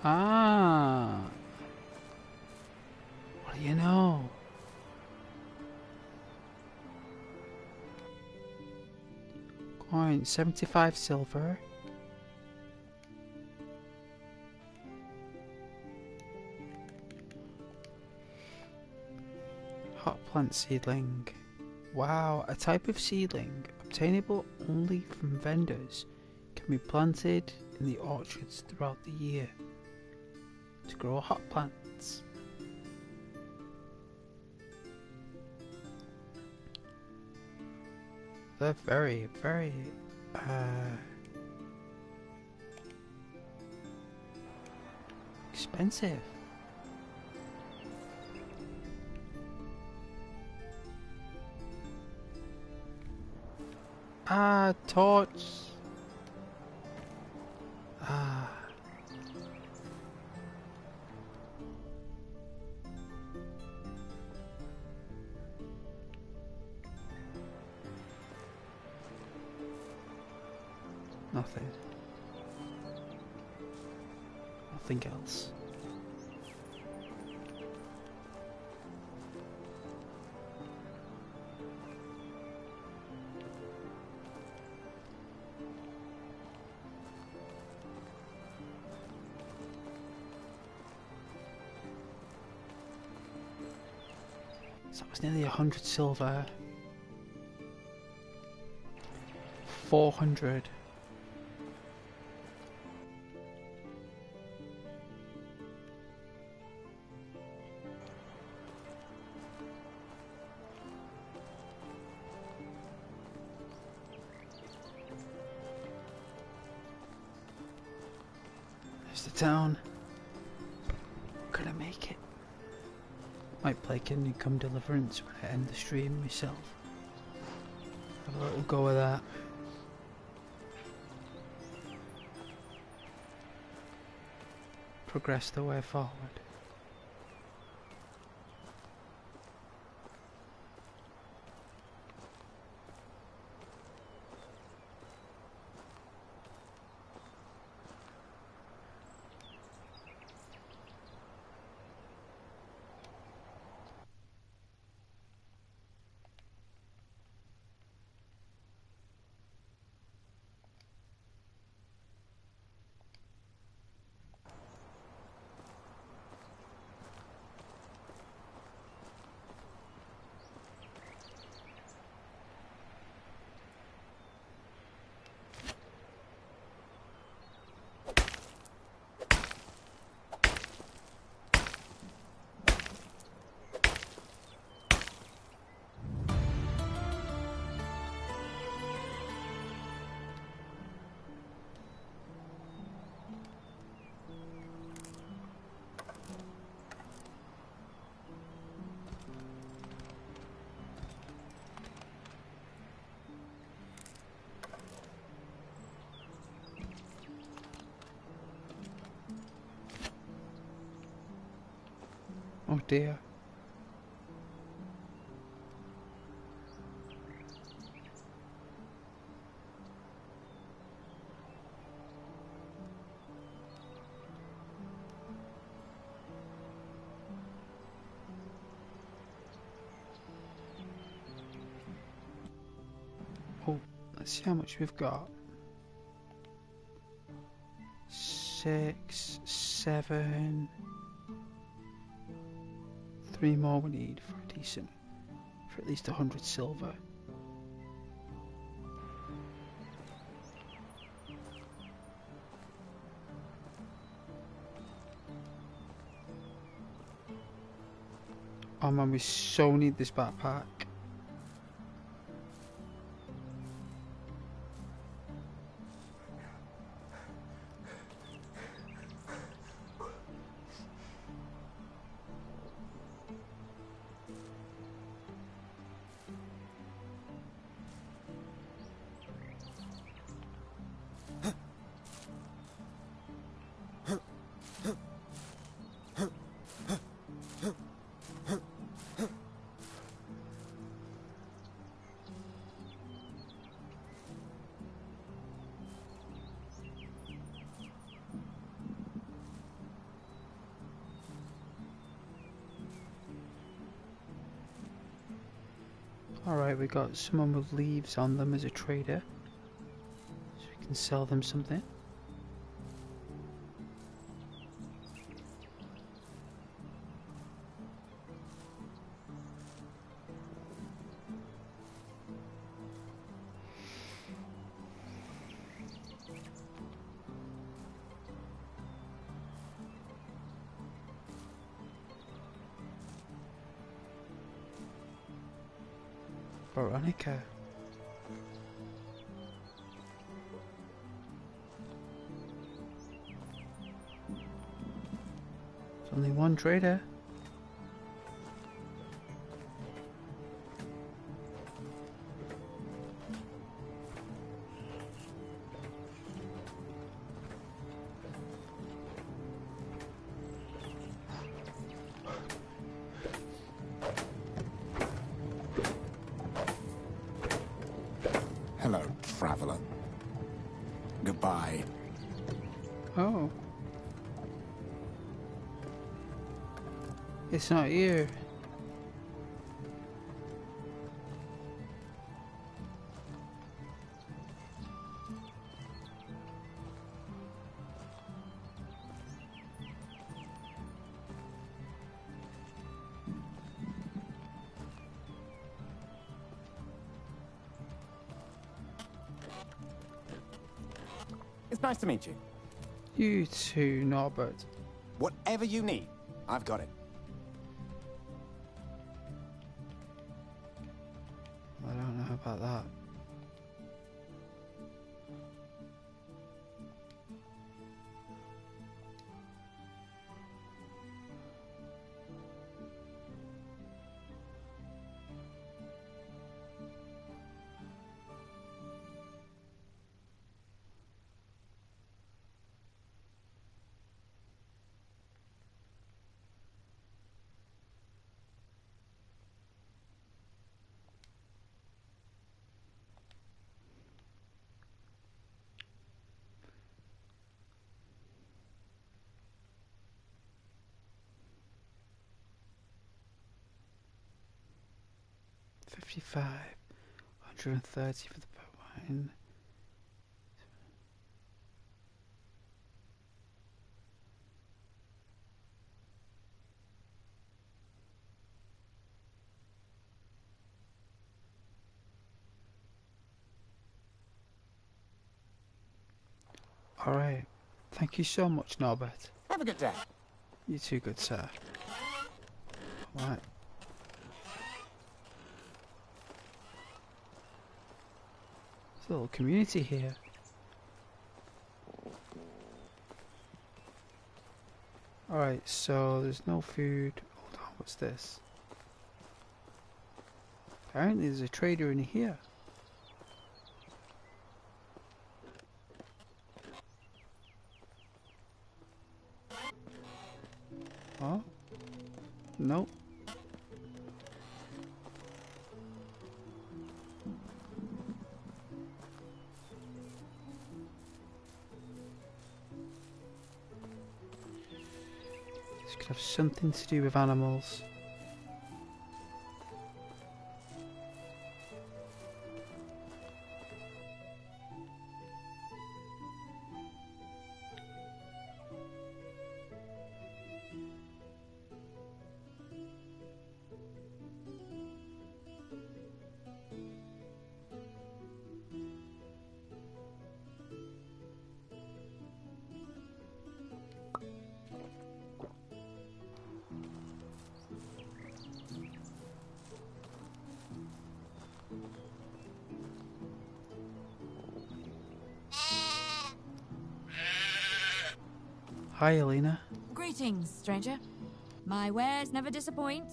Ah. What do you know? Coin, 75 silver. Hot plant seedling. Wow, a type of seedling obtainable only from vendors can be planted in the orchards throughout the year to grow hot plants. They're very, very expensive. Ah, torch. Ah. Nothing. Nothing else. So that was nearly 100 silver. 400. There's the town. Could I make it? Might play Kingdom Come Deliverance when I end the stream myself. Have a little go of that. Progress the way forward. Oh dear. Oh, let's see how much we've got. 6, 7. 3 more we need for a decent, for at least 100 silver. Oh man, we so need this backpack. Alright, we got someone with leaves on them as a trader. So we can sell them something. Veronica. There's only one trader. Hello, traveler. Goodbye. Oh. It's not here. It's nice to meet you. You too, Norbert. Whatever you need, I've got it. I don't know about that. $55, $130 for the bovine. Alright. Thank you so much, Norbert. Have a good day. You too, good sir. Alright. There's a little community here. Alright, so there's no food. Hold on, what's this? Apparently there's a trader in here. Oh? Nope. This could have something to do with animals. Hi, Elena. Greetings, stranger. My wares never disappoint.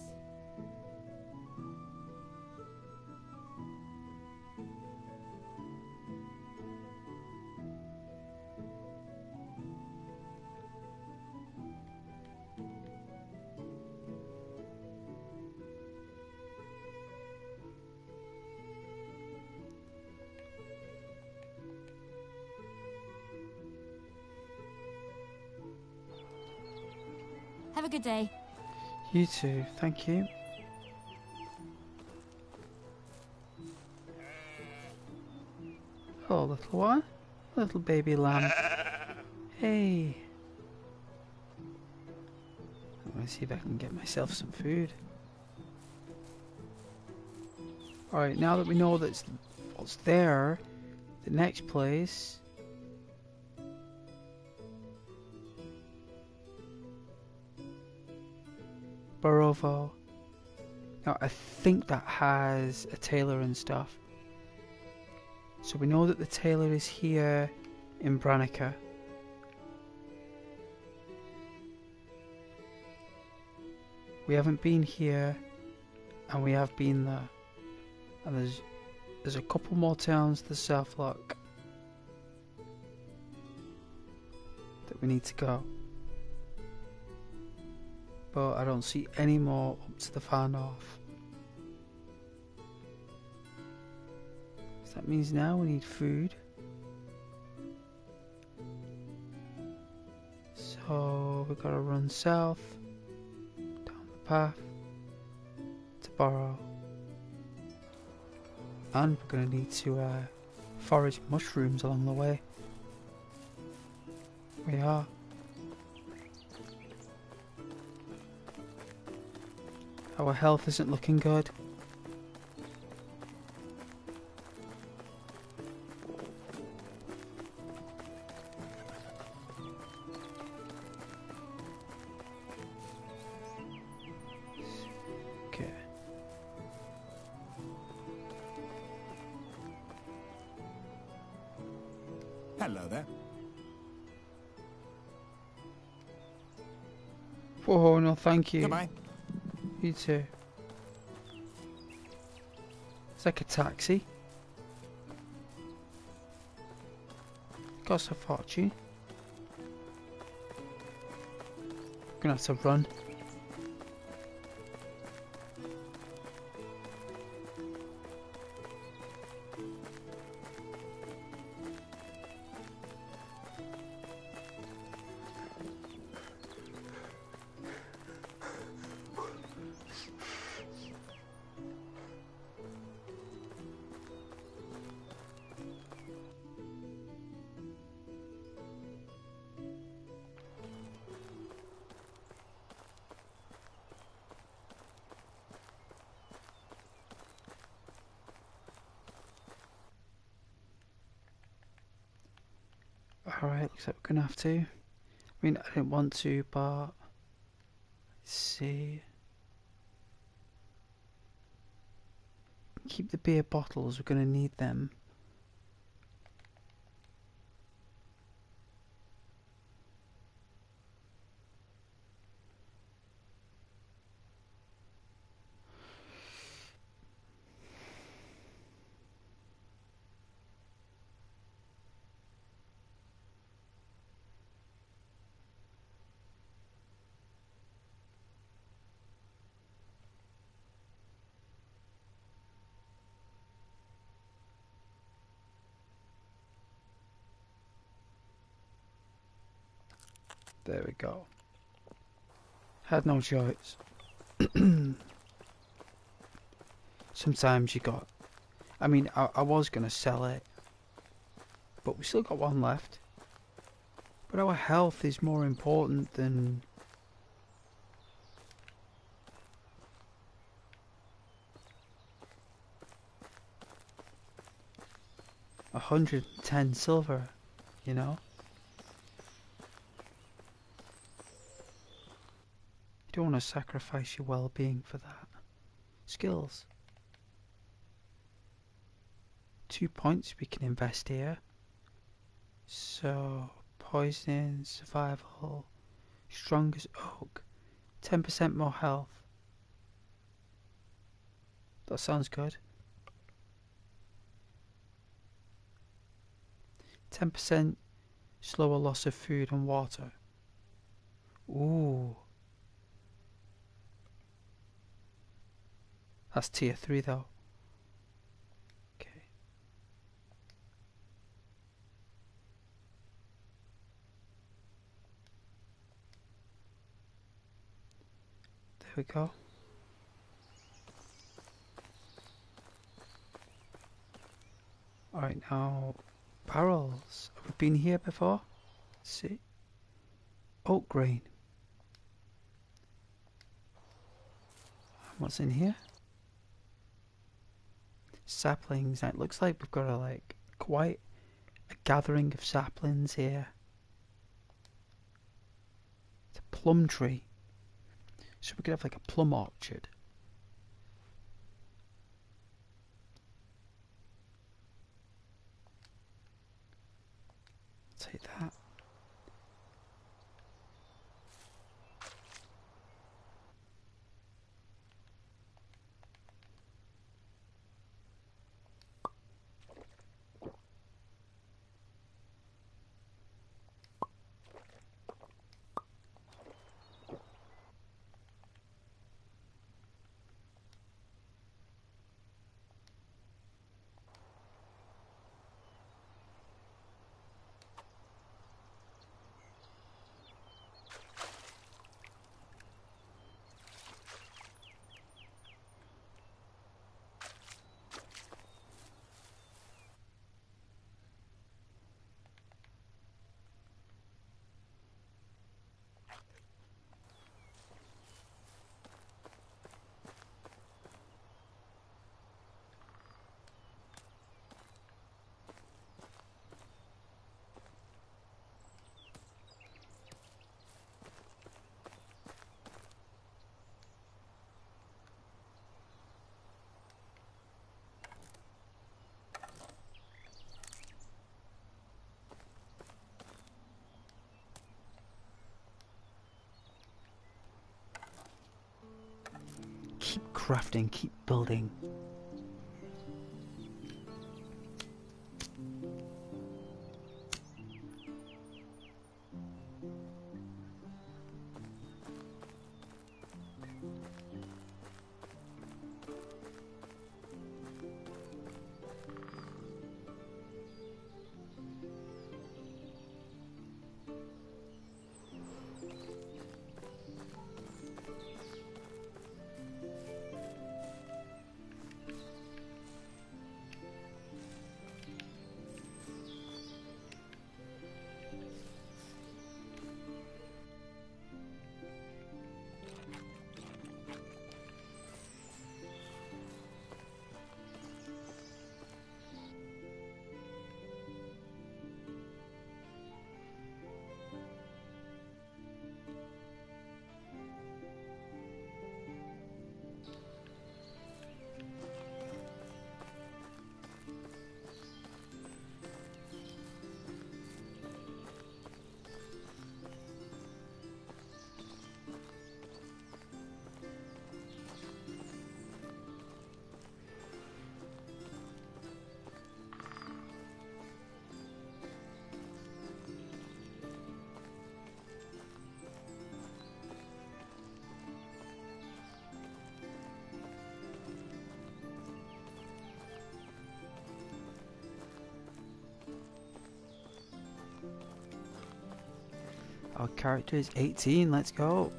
Have a good day. You too, thank you. Hello, little one. Little baby lamb. Hey. I'm gonna see if I can get myself some food. Alright, now that we know that's what's there, the next place. Barovo. Now I think that has a tailor and stuff. So we know that the tailor is here in Brannica. We haven't been here, and we have been there. And there's a couple more towns to the south, look, that we need to go. But I don't see any more up to the far north. So that means now we need food. So we've got to run south, down the path, to Borrow. And we're going to need to forage mushrooms along the way. We are. Our health isn't looking good. Okay. Hello there. Whoa, no thank you. Goodbye. You too. It's like a taxi. Costs a fortune. Gonna have to run. Alright, looks like we're gonna have to. I mean, I didn't want to, but let's see. Keep the beer bottles, we're gonna need them. There we go. Had no choice. Sometimes you got... I mean, I was going to sell it. But we still got one left. But our health is more important than... 110 silver, you know? You don't want to sacrifice your well-being for that. Skills. 2 points we can invest here. So, poisoning, survival, strong as oak, 10% more health. That sounds good. 10% slower loss of food and water. Ooh. That's tier 3 though. Okay. There we go. Alright, now Barrels. Have we been here before? See? Oak grain. What's in here? Saplings. It looks like we've got quite a gathering of saplings here. It's a plum tree. So we could have like a plum orchard. Take that. Keep crafting, keep building. Our character is 18, let's go.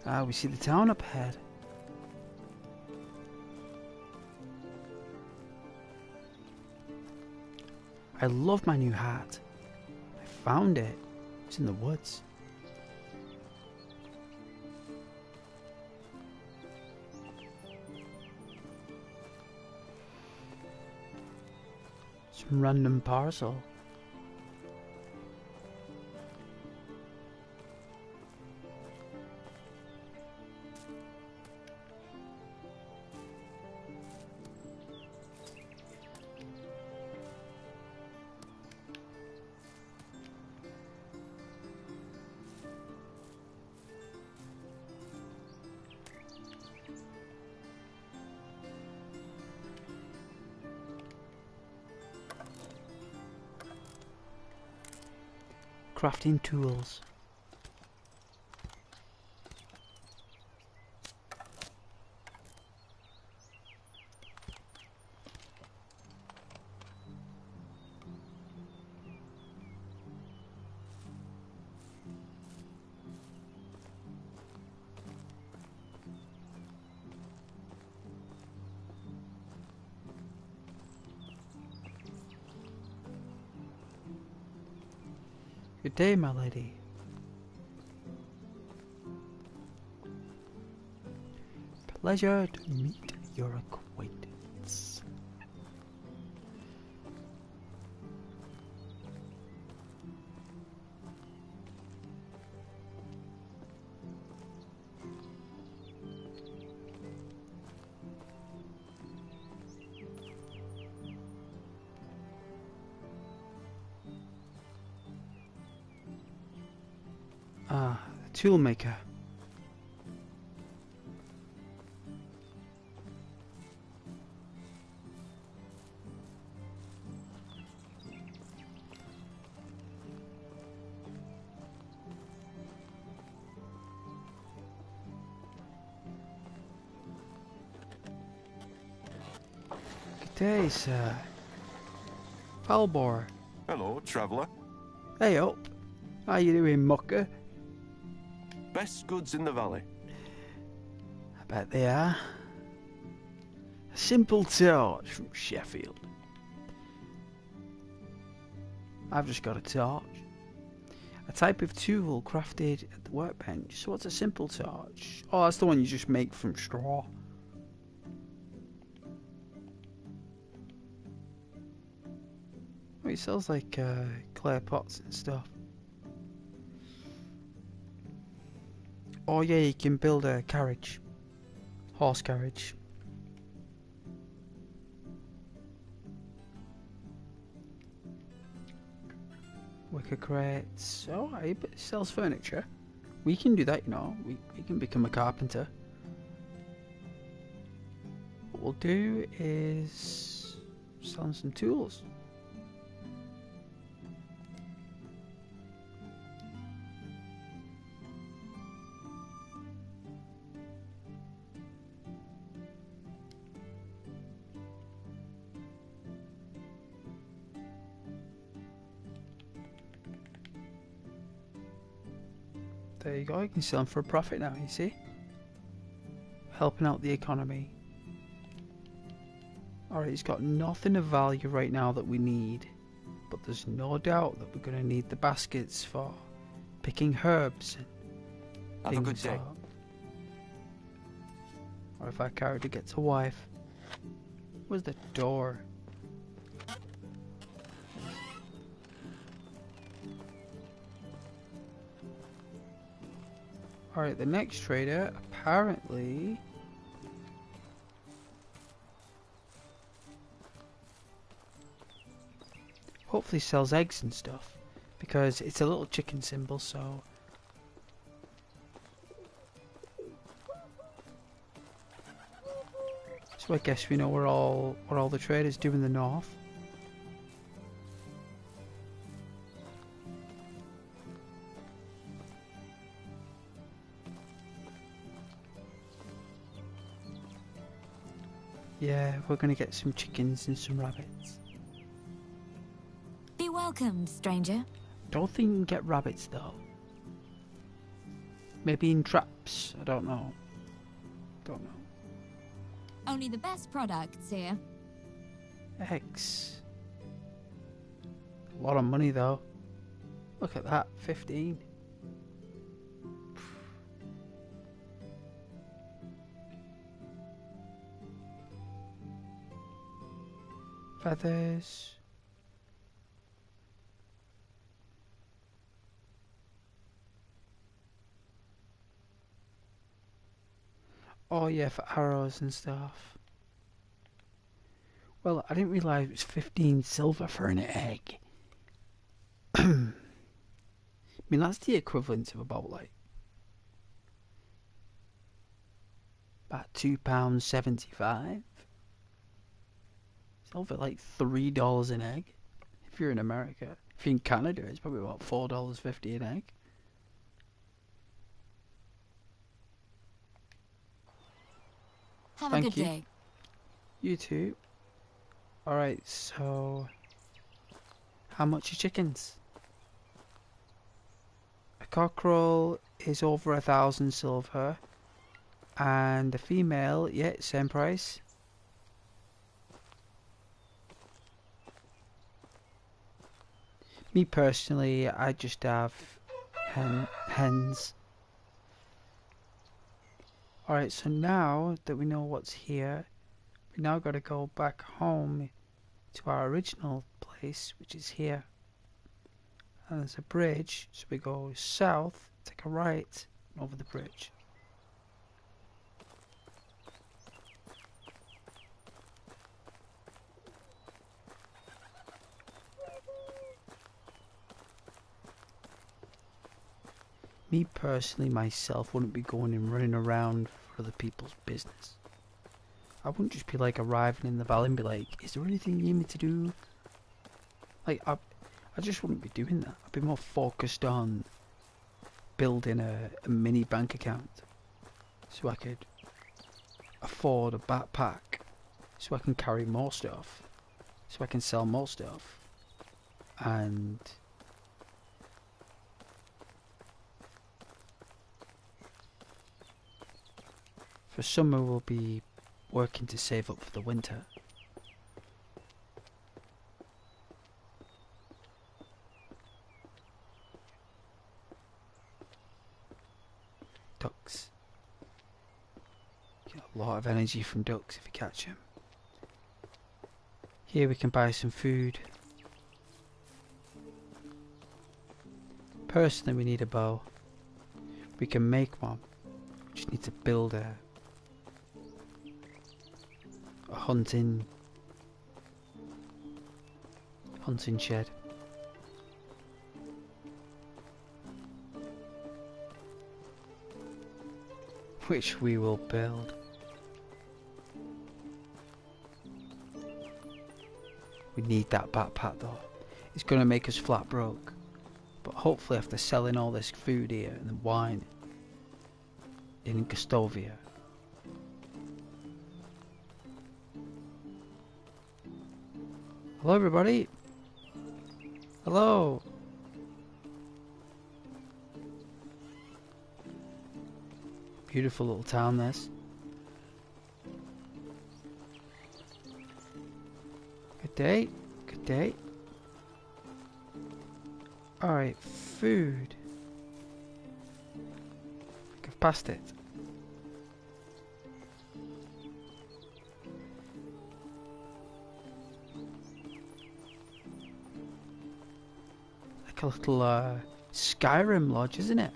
Ah, we see the town up ahead. I love my new hat. I found it. It's in the woods. Some random parcel. Crafting tools. Good day, my lady. Pleasure to meet your acquaintance. Ah, the toolmaker. Good day, sir. Falbor. Hello, traveller. Hey up. How you doing, mucker? Best goods in the valley. I bet they are. A simple torch from Sheffield. I've just got a torch. A type of tool crafted at the workbench. So what's a simple torch? Oh, that's the one you just make from straw. Oh, it sells like clay pots and stuff. Oh yeah, you can build a carriage. Horse carriage. Wicker crates. Oh, it sells furniture. We can do that, you know. We can become a carpenter. What we'll do is sell some tools. There you go, you can sell them for a profit now, you see? Helping out the economy. Alright, it's got nothing of value right now that we need. But there's no doubt that we're going to need the baskets for picking herbs and Have a good things day. like that. Or if our character gets a wife. Where's the door? Alright, the next trader apparently hopefully sells eggs and stuff, because it's a little chicken symbol, so I guess we know what all the traders do in the north. Yeah, we're gonna get some chickens and some rabbits. Be welcomed, stranger. Don't think you can get rabbits though. Maybe in traps, I don't know. Don't know. Only the best products here. Eggs. A lot of money though. Look at that, 15. Feathers. Oh yeah, for arrows and stuff. Well, I didn't realise it was 15 silver for an egg. I mean, that's the equivalent of about £2.75. Silver like $3 an egg. If you're in America. If you're in Canada, it's probably about $4.50 an egg. Have Thank a good you. day. You too. Alright, so how much are chickens? A cockerel is over 1,000 silver, and a female, yeah, same price. Me personally, I just have hens. Alright, so now that we know what's here, we now got to go back home to our original place, which is here. And there's a bridge, so we go south, take a right, over the bridge. Me personally, myself, wouldn't be going and running around for other people's business. I wouldn't just be like arriving in the valley and be like, is there anything you need me to do? Like, I just wouldn't be doing that. I'd be more focused on building a mini bank account so I could afford a backpack, so I can carry more stuff, so I can sell more stuff, and for summer we'll be working to save up for the winter. Ducks. Get a lot of energy from ducks if you catch them. Here we can buy some food. Personally, we need a bow. We can make one. We just need to build a hunting shed. Which we will build. We need that backpack though. It's going to make us flat broke. But hopefully after selling all this food here and the wine in Gustovia, hello everybody. Hello. Beautiful little town this. Good day. Good day. Alright, food. I think I've passed it. Like a little Skyrim lodge, isn't it?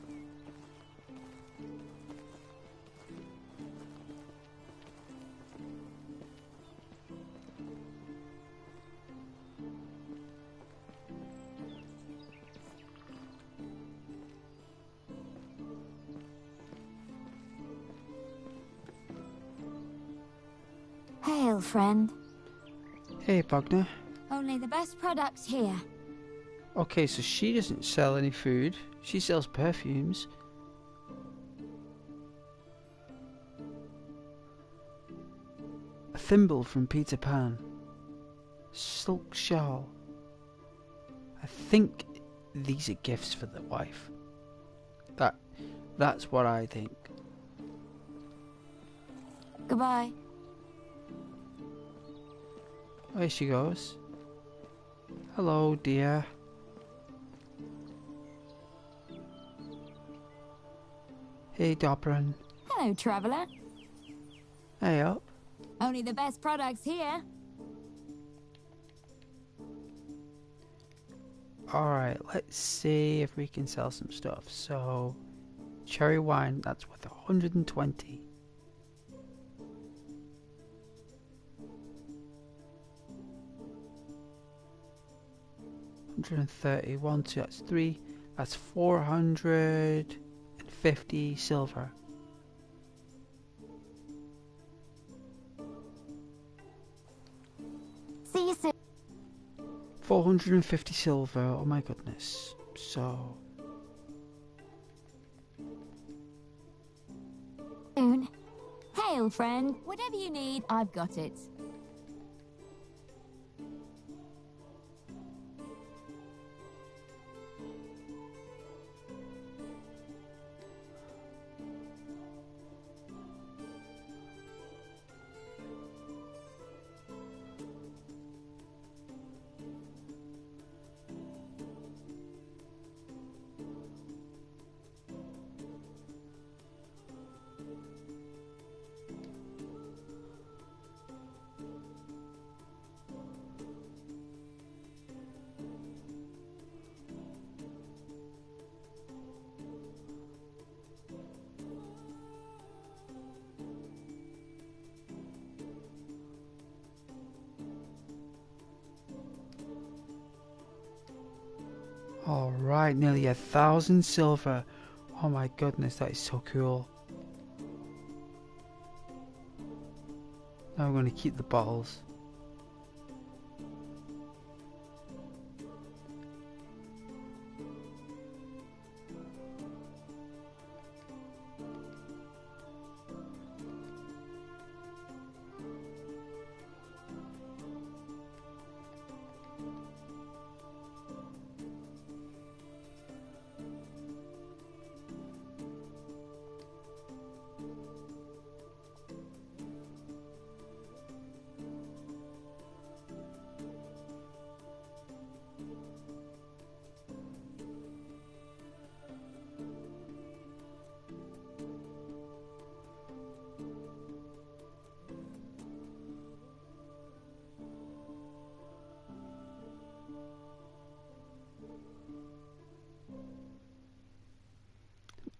Hail, friend. Hey, Bogner. Only the best products here. Okay, so she doesn't sell any food. She sells perfumes. A thimble from Peter Pan. Silk shawl. I think these are gifts for the wife. That's what I think. Goodbye. There she goes. Hello, dear. Hey, Dobrin. Hello, traveller. Hey up. Only the best products here. Alright, let's see if we can sell some stuff. So, cherry wine, that's worth 120. $131, so that's 3. That's 450 silver. See you soon. 450 silver, oh my goodness. So, Hail, friend. Whatever you need, I've got it. Alright, nearly 1,000 silver. Oh my goodness, that is so cool. Now we're going to keep the bottles.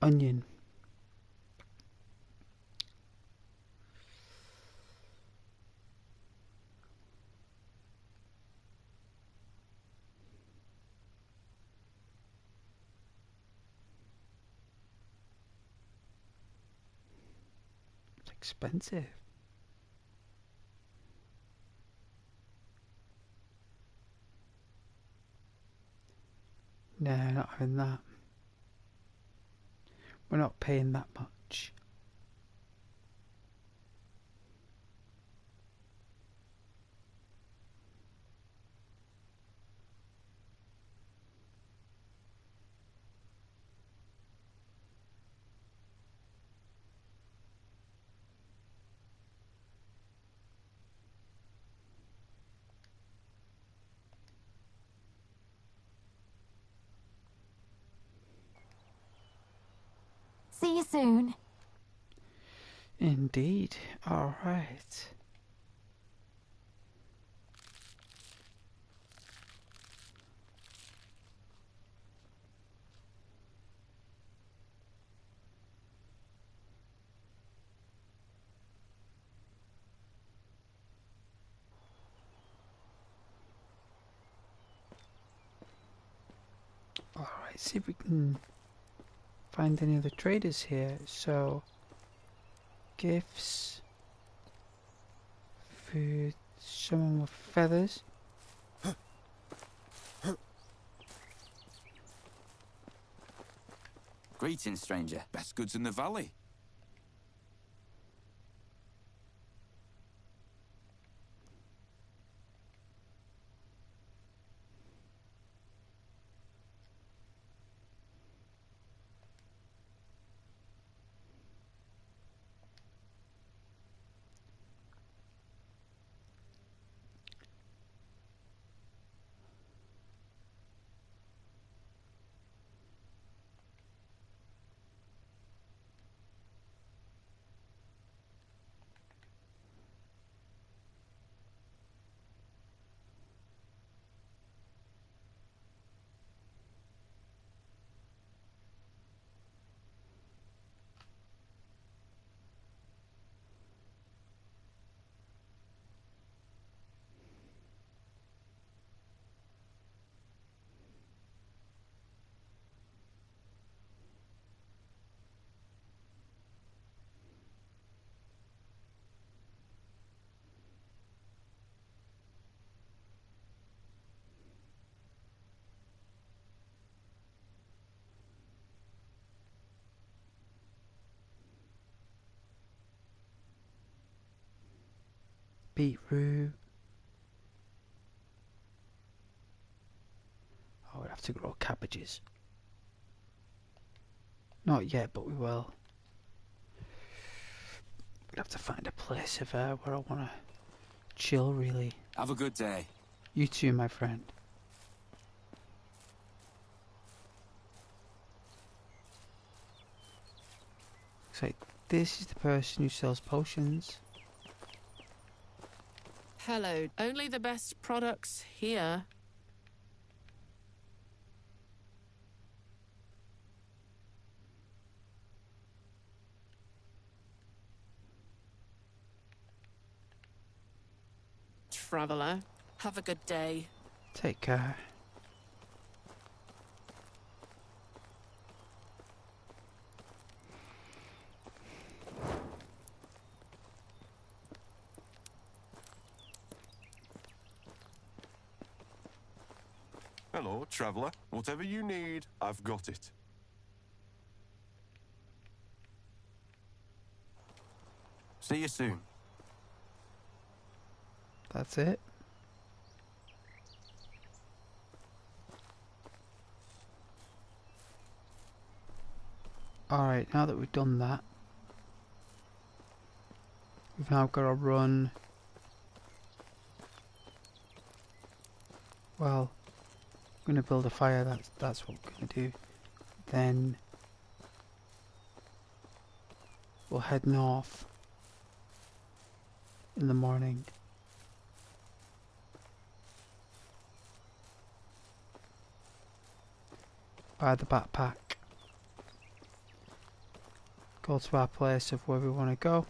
Onion. It's expensive. No, not having that. We're not paying that much. See you soon. Indeed. Alright. Alright, see if we can find any other traders here. So, gifts, food, someone with feathers. Greetings, stranger. Best goods in the valley. Beetroot. Oh, we'd have to grow cabbages. Not yet, but we will. We'd have to find a place of where I want to chill, really. Have a good day. You too, my friend. Looks like this is the person who sells potions. Hello. Only the best products here. Traveller, have a good day. Take care. Hello, traveller. Whatever you need, I've got it. See you soon. That's it. Alright, now that we've done that, we've now got to run. Well, I'm going to build a fire, that's what we're going to do. Then we'll head north in the morning. Buy the backpack. Go to our place of where we want to go.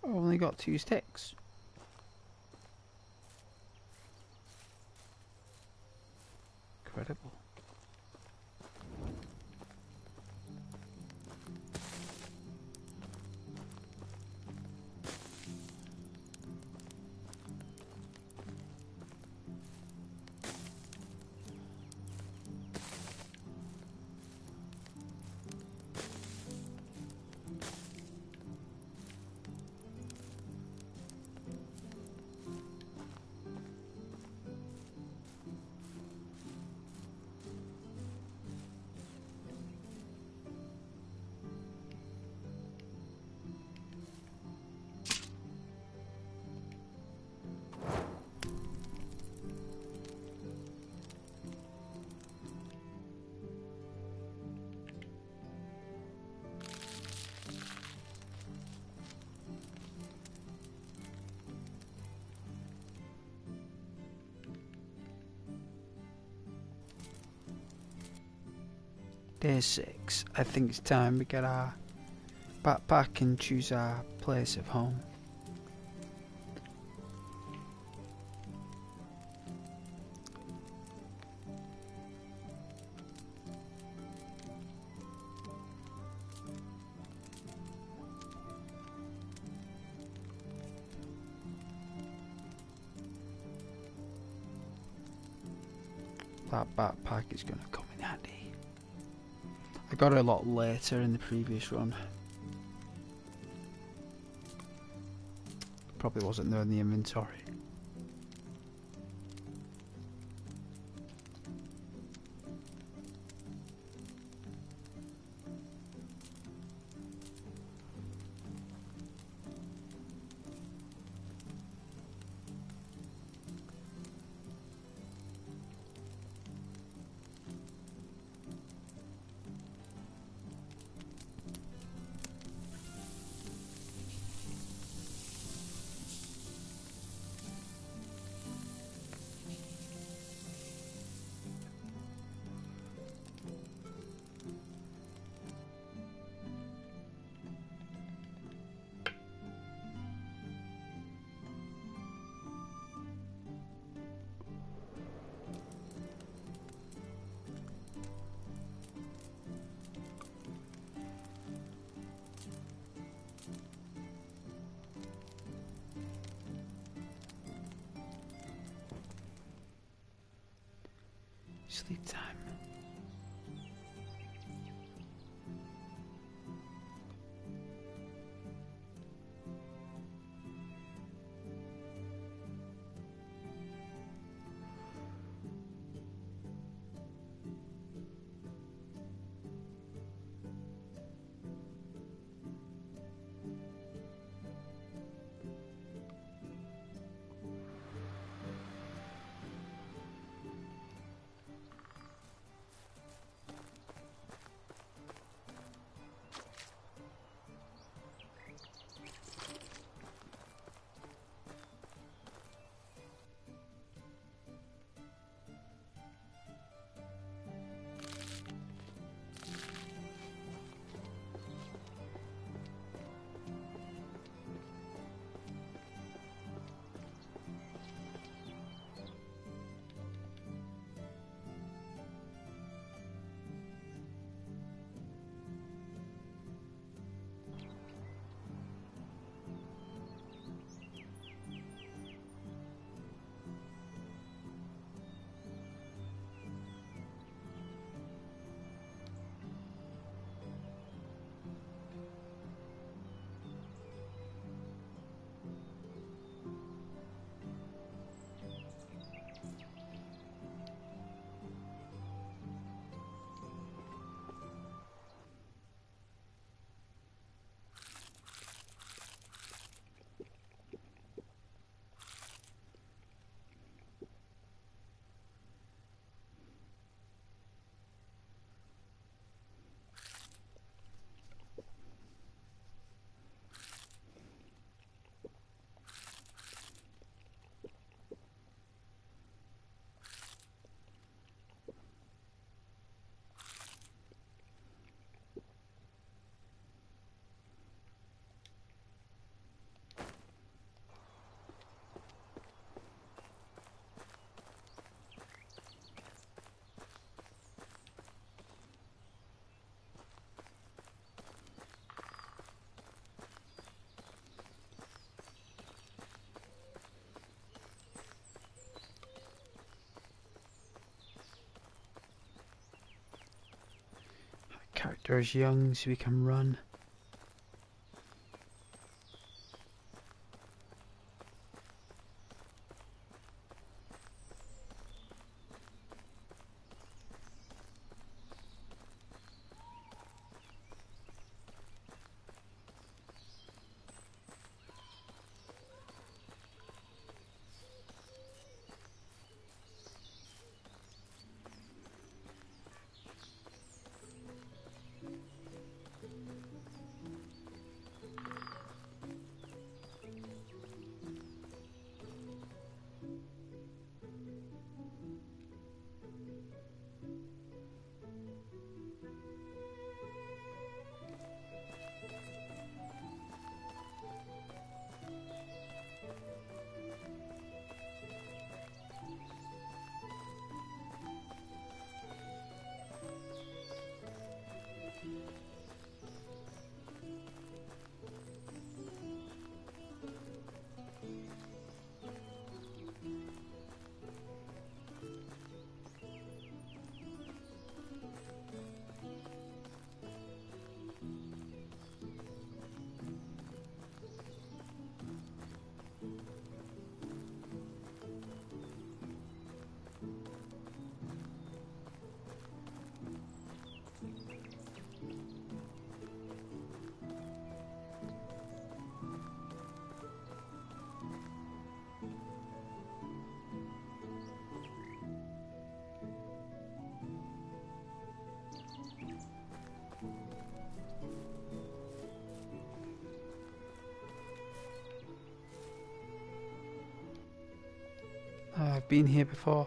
I've only got 2 sticks. Incredible. Day 6. I think it's time we get our backpack and choose our place of home. That backpack is going to come in handy. I got it a lot later in the previous run. Probably wasn't there in the inventory. Sleep time. character is young so we can run. I've been here before.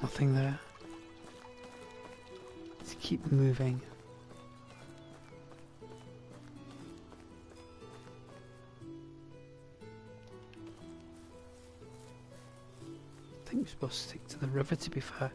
Nothing there. Let's keep moving. I think we're supposed to stick to the river, to be fair.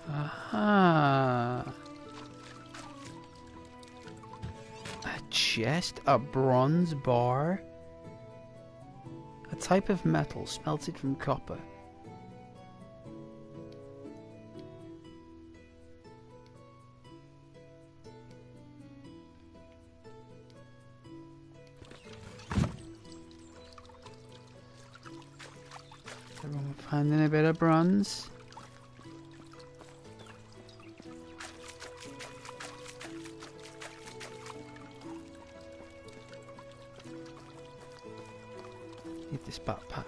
Aha! A chest, a bronze bar, a type of metal smelted from copper. Everyone finding a bit of bronze? Need this backpack.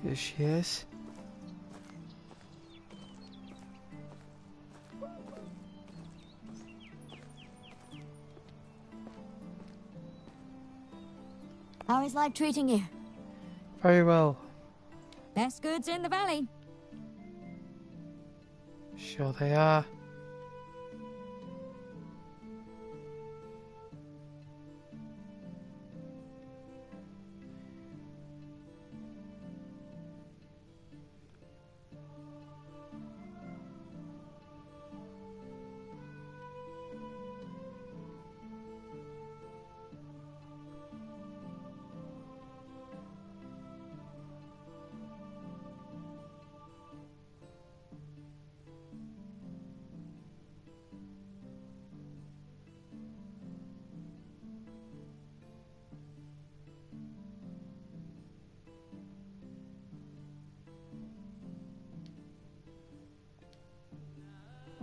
Here she is. How is life treating you? Very well. Best goods in the valley. Sure they are.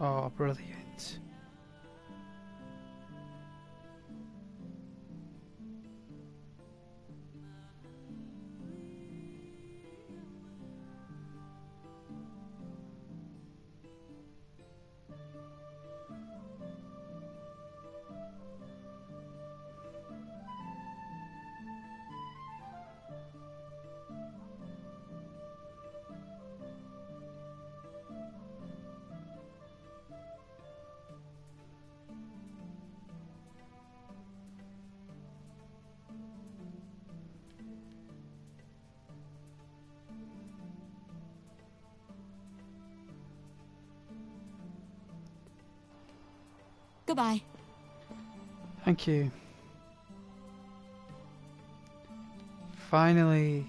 Oh, brilliant. Goodbye. Thank you. Finally.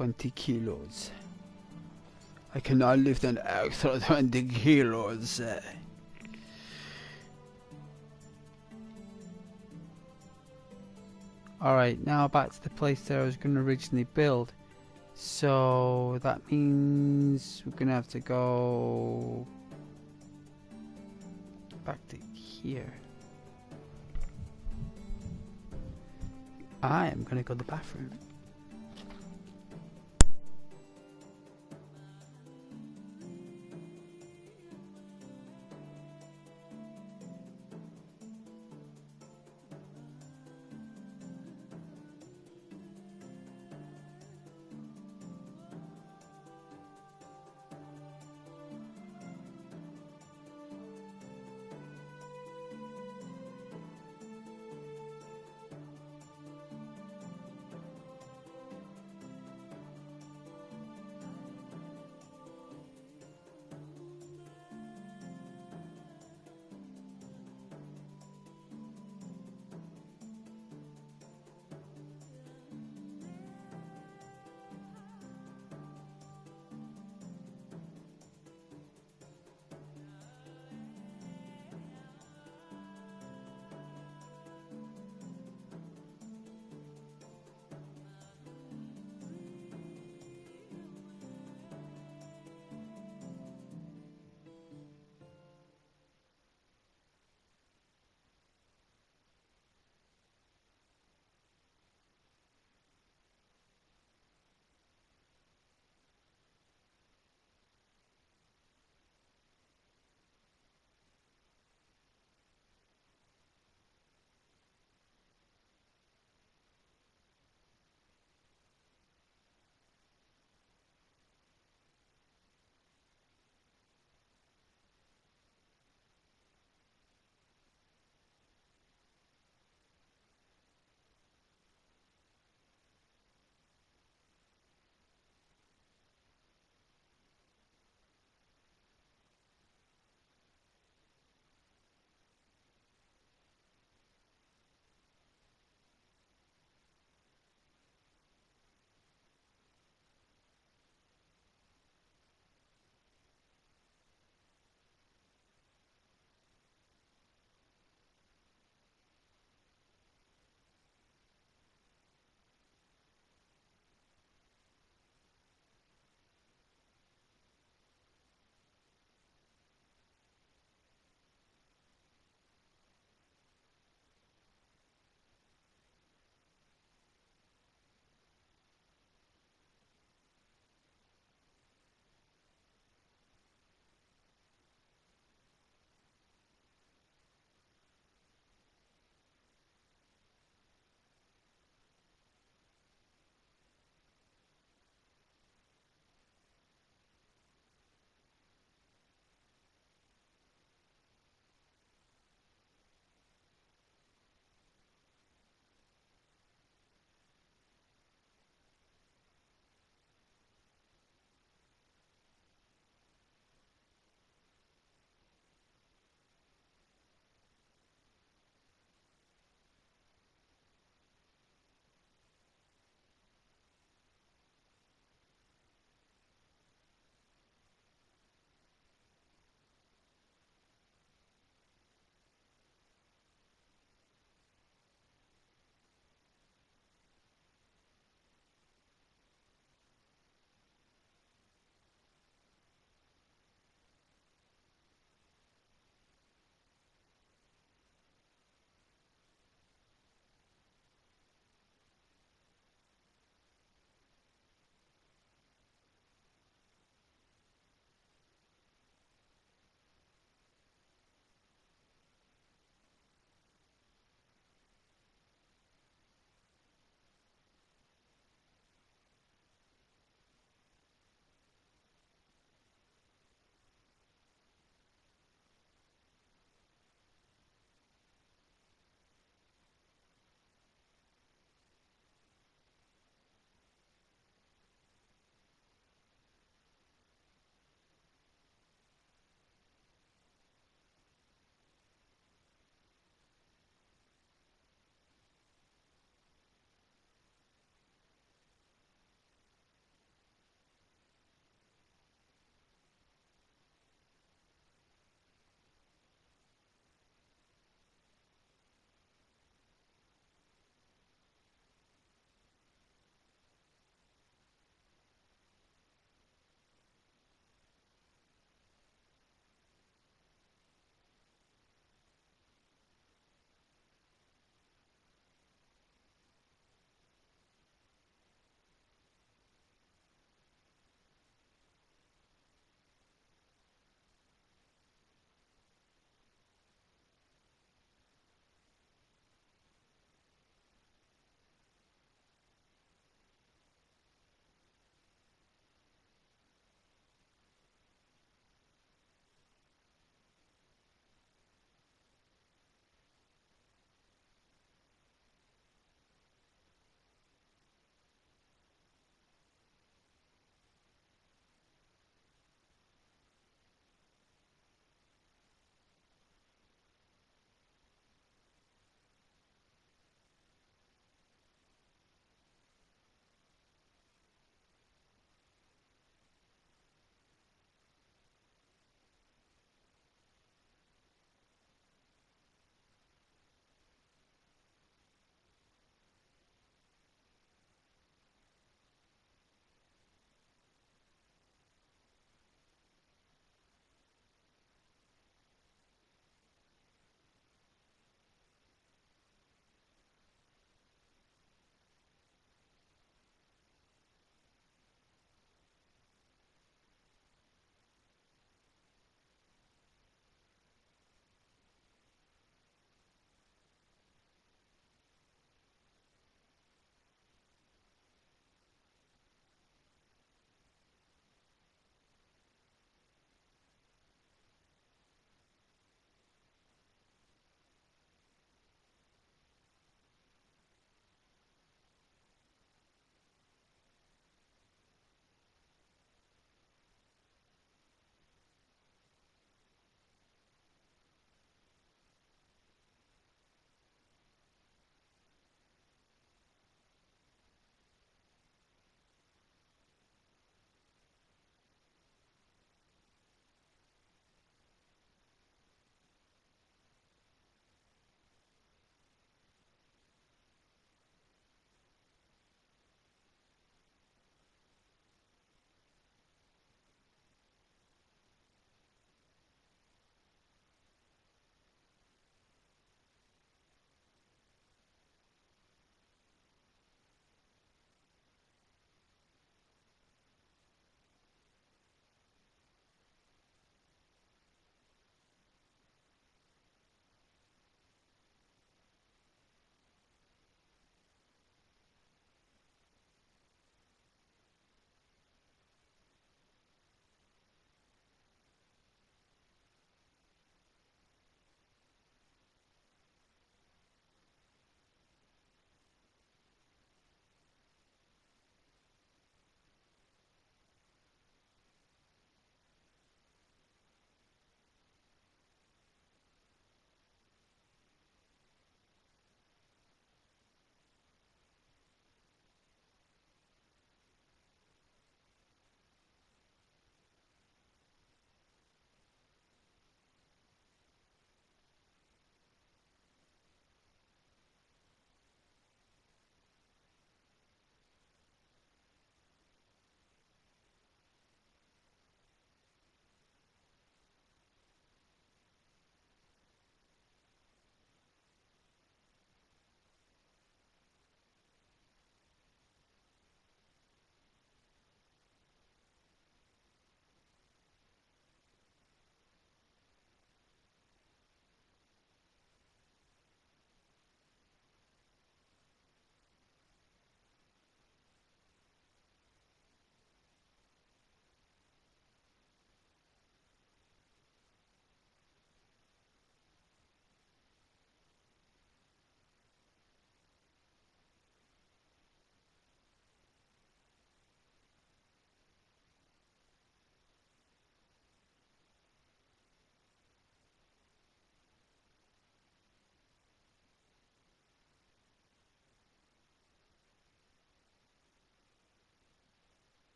$20 kilos. I cannot lift an extra 20 kilos. Alright, now back to the place that I was going to originally build. So that means we're going to have to go back to here. I am going to go to the bathroom.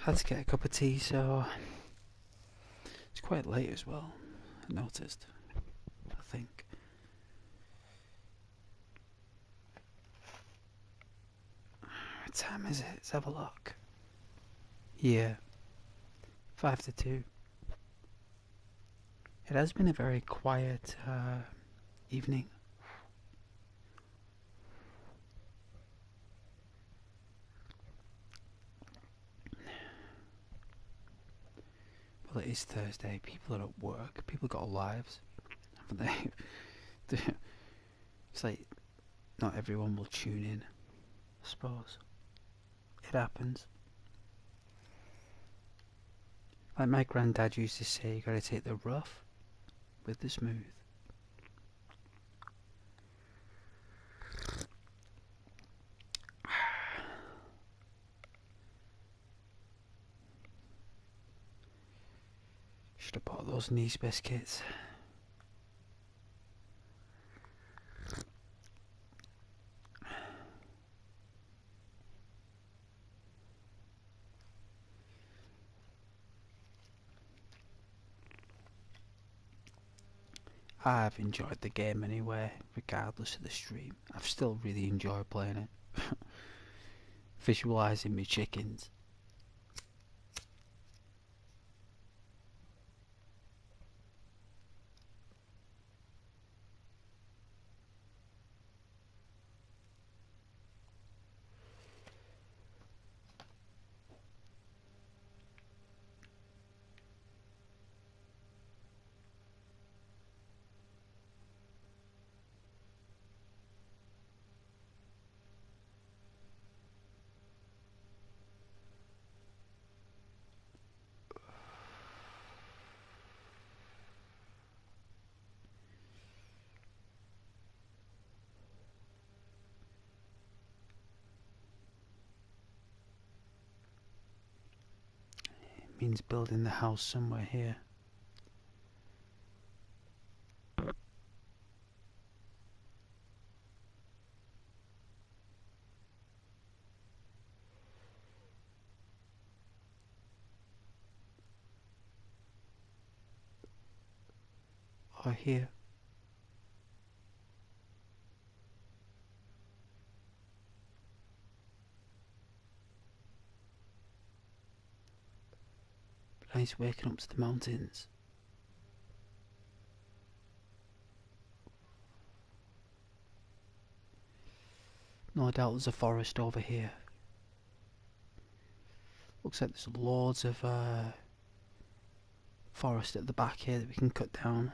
Had to get a cup of tea, so it's quite late as well. I noticed. I think. What time is it? Let's have a look. Yeah, 5 to 2. It has been a very quiet evening. Well, it is Thursday. People are at work. People got lives, haven't they? It's like not everyone will tune in, I suppose. It happens. Like my granddad used to say, you gotta take the rough with the smooth. Should have bought those niece biscuits. I've enjoyed the game anyway, regardless of the stream. I've still really enjoyed playing it. Visualising my chickens. It means building the house somewhere here. Or here. Nice waking up to the mountains. No doubt there's a forest over here. Looks like there's loads of forest at the back here that we can cut down.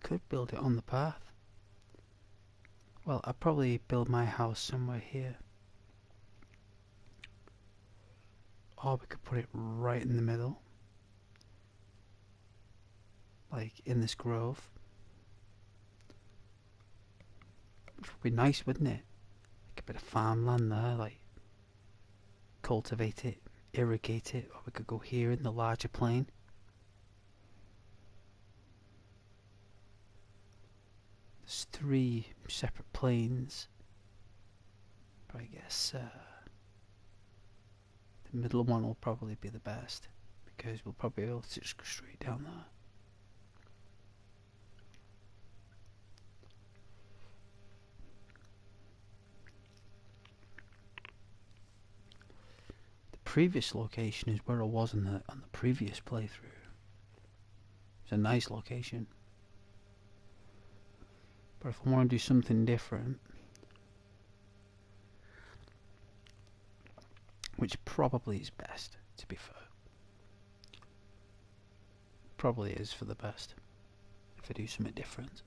Could build it on the path. Well, I'd probably build my house somewhere here. Or we could put it right in the middle. Like in this grove. Which would be nice, wouldn't it? Like a bit of farmland there, like cultivate it, irrigate it, or we could go here in the larger plain. There's 3 separate plains, but I guess the middle one will probably be the best because we'll probably be able to just go straight down there. The previous location is where I was on the previous playthrough. It's a nice location. But if I want to do something different, which probably is best, to be fair. Probably is for the best if I do something different.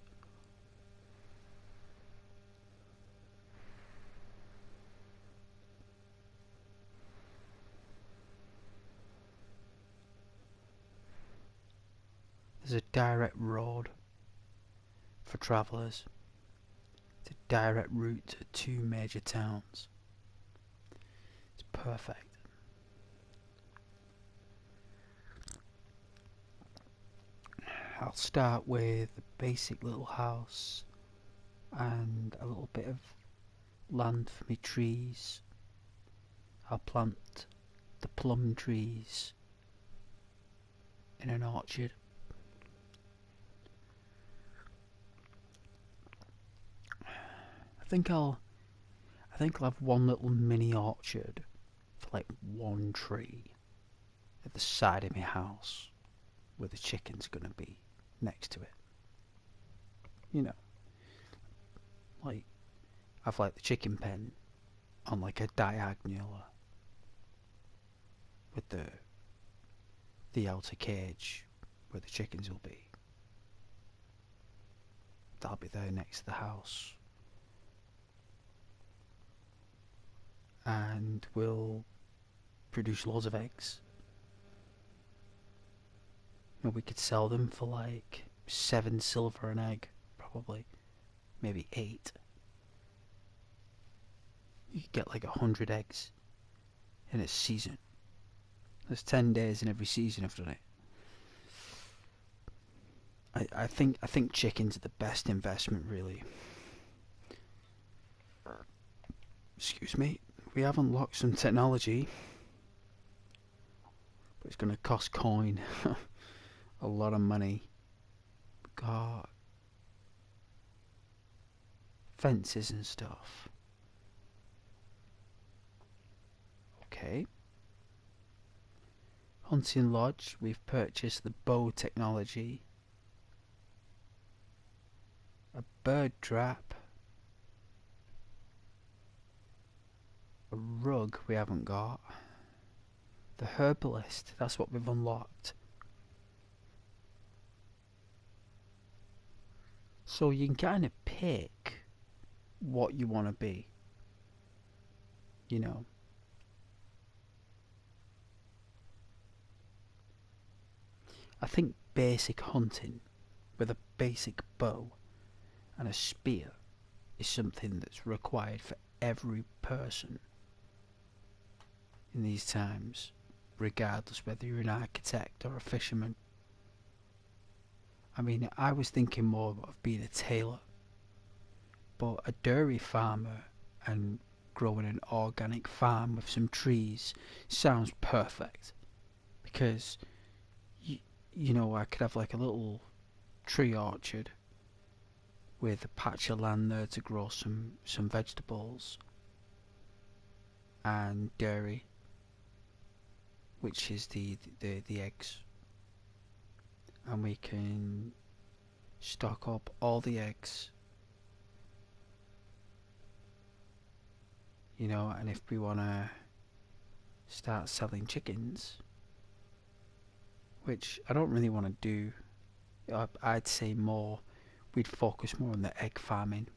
There's a direct road for travellers. It's a direct route to 2 major towns. It's perfect. I'll start with the basic little house and a little bit of land for me trees. I'll plant the plum trees in an orchard. I think I'll have one little mini orchard for like one tree at the side of my house where the chicken's gonna be next to it. You know, like I've like the chicken pen on like a diagonal with the outer cage where the chickens will be. That'll be there next to the house. And we'll produce loads of eggs. You know, we could sell them for like 7 silver an egg, probably. Maybe 8. You could get like 100 eggs in a season. There's 10 days in every season I've done it. I think chickens are the best investment, really. Excuse me. We have unlocked some technology, but it's going to cost coin. A lot of money. Got fences and stuff. Okay. Hunting Lodge, we've purchased the bow technology. A bird trap. A rug we haven't got. The herbalist, that's what we've unlocked. So you can kind of pick what you want to be. You know. I think basic hunting with a basic bow and a spear is something that's required for every person in these times, regardless whether you're an architect or a fisherman. I mean, I was thinking more of being a tailor, but a dairy farmer and growing an organic farm with some trees sounds perfect, because you know, I could have like a little tree orchard with a patch of land there to grow some vegetables and dairy, which is the eggs, and we can stock up all the eggs, you know, and if we want to start selling chickens, which I don't really want to do, I'd say more, we'd focus more on the egg farming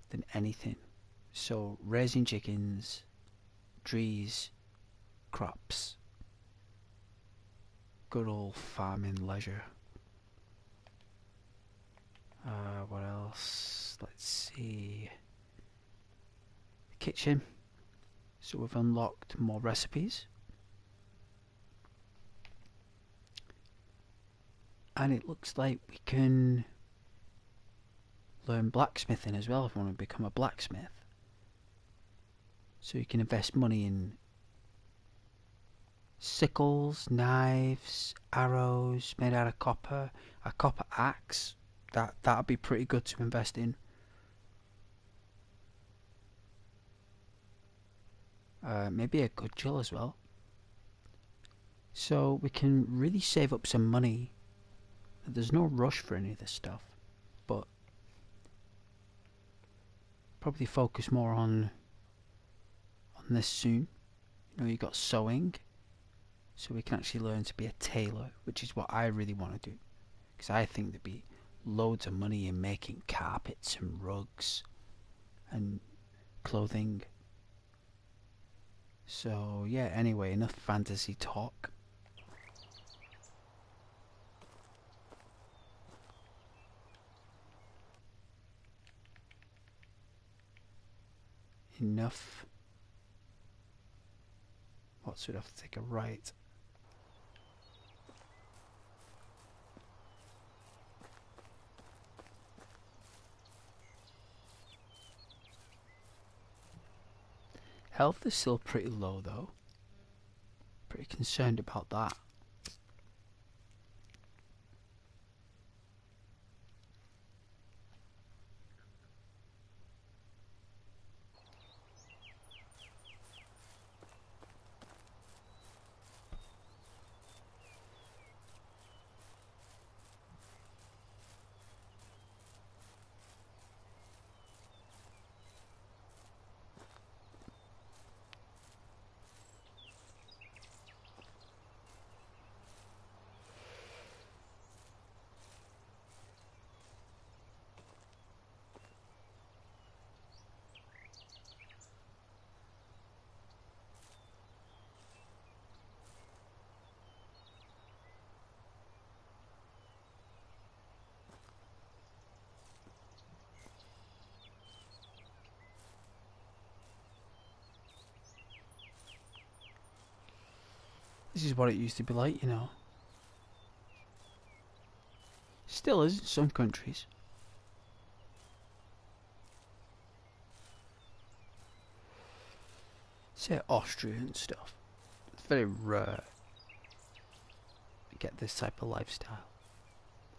than anything. So raising chickens, trees, crops, good old farming leisure. What else? Let's see. The kitchen. So we've unlocked more recipes. And it looks like we can learn blacksmithing as well if we want to become a blacksmith. So you can invest money in sickles, knives, arrows made out of copper, a copper axe. That'd be pretty good to invest in. Maybe a cudgel as well. So we can really save up some money. There's no rush for any of this stuff, but probably focus more on this soon. You know, you got sewing, so we can actually learn to be a tailor, which is what I really want to do, because I think there'd be loads of money in making carpets and rugs and clothing. So yeah, anyway, enough fantasy talk. Enough. What, so we'd have to take a right? Health is still pretty low though. Pretty concerned about that. This is what it used to be like, you know. Still is in some countries. Say Austria and stuff. It's very rare to get this type of lifestyle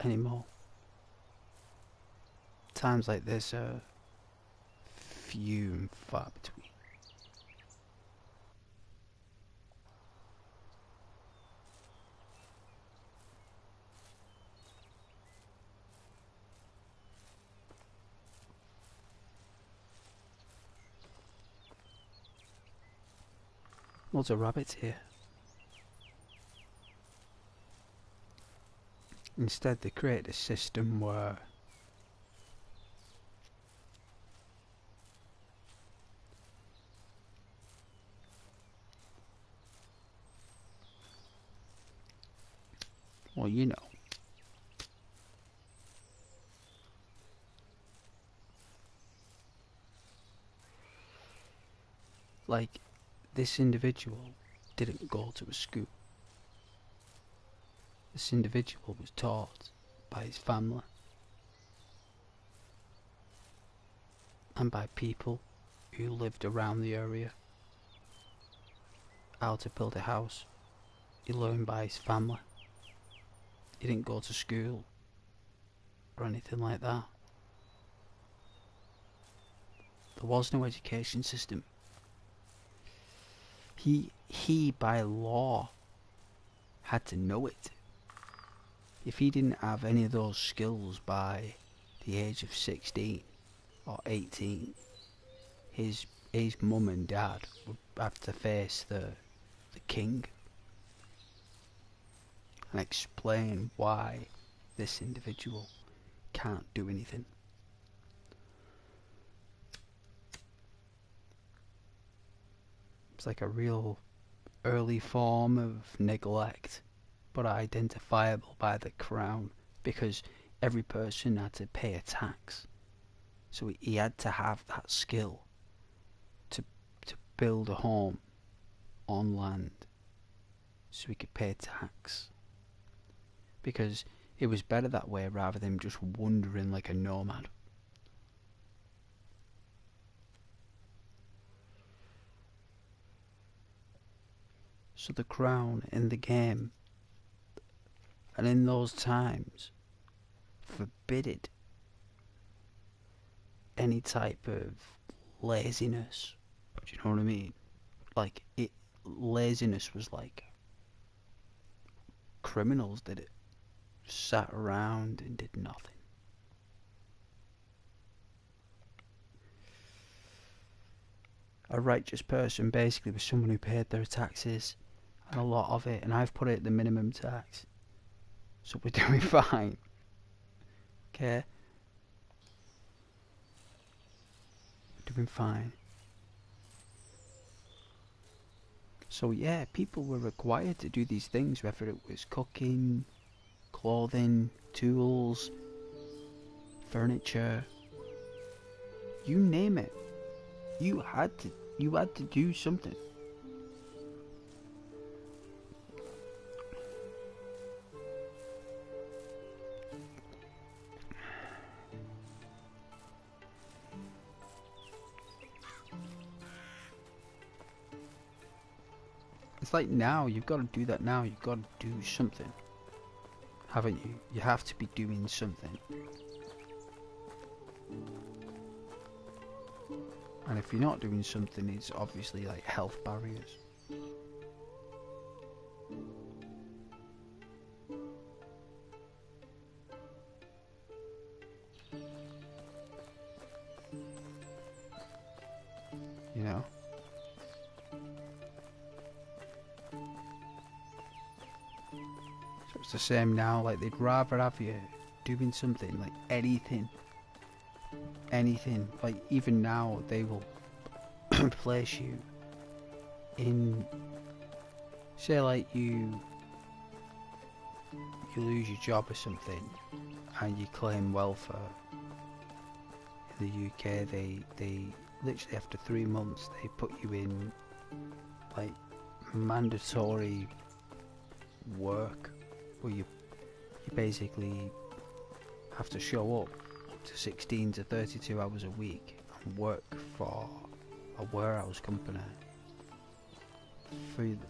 anymore. Times like this are few and far between. Lots of rabbits here. Instead, they created a system where well, you know. Like, this individual didn't go to a school. This individual was taught by his family and by people who lived around the area how to build a house. He learned by his family. He didn't go to school or anything like that. There was no education system. He by law had to know it. If he didn't have any of those skills by the age of 16 or 18, his mum and dad would have to face the king and explain why this individual can't do anything. It's like a real early form of neglect, but identifiable by the crown, because every person had to pay a tax. So he had to have that skill to build a home on land so he could pay tax. Because it was better that way rather than just wandering like a nomad. So the crown in the game and in those times forbidded any type of laziness. Do you know what I mean? Like, laziness was like criminals did it. Sat around and did nothing. A righteous person basically was someone who paid their taxes, and a lot of it, and I've put it at the minimum tax, so we're doing fine. Okay, we're doing fine. So yeah, people were required to do these things, whether it was cooking, clothing, tools, furniture, you name it. You had to do something. It's like now, you've got to do that now. You've got to do something, haven't you? You have to be doing something. And if you're not doing something, it's obviously like health barriers. You know? So it's the same now, like they'd rather have you doing something, like anything. Anything. Like even now they will place you in, say like you lose your job or something and you claim welfare. In the UK they literally after 3 months they put you in like mandatory work where you basically have to show up to 16 to 32 hours a week and work for a warehouse company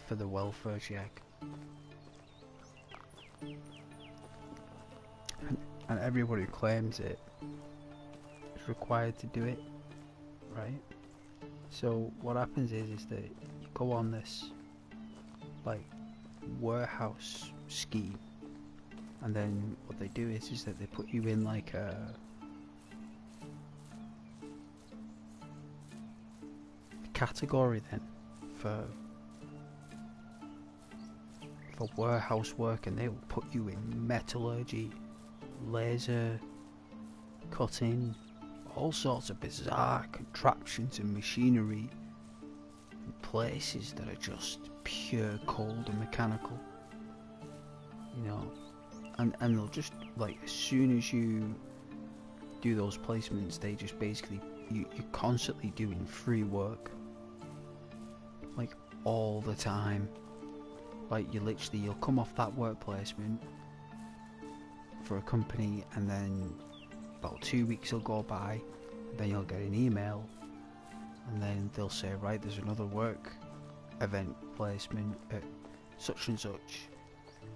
for the welfare check. And everybody who claims it is required to do it, right? So what happens is that you go on this like warehouse scheme, and then what they do is that they put you in like a category then for warehouse work, and they will put you in metallurgy, laser cutting, all sorts of bizarre contraptions and machinery in places that are just pure cold and mechanical, you know. And they'll just, like, as soon as you do those placements, they just basically, you're constantly doing free work, like all the time. Like you'll come off that work placement for a company, and then about 2 weeks will go by, and then you'll get an email, and then they'll say, right, there's another work event placement at such and such,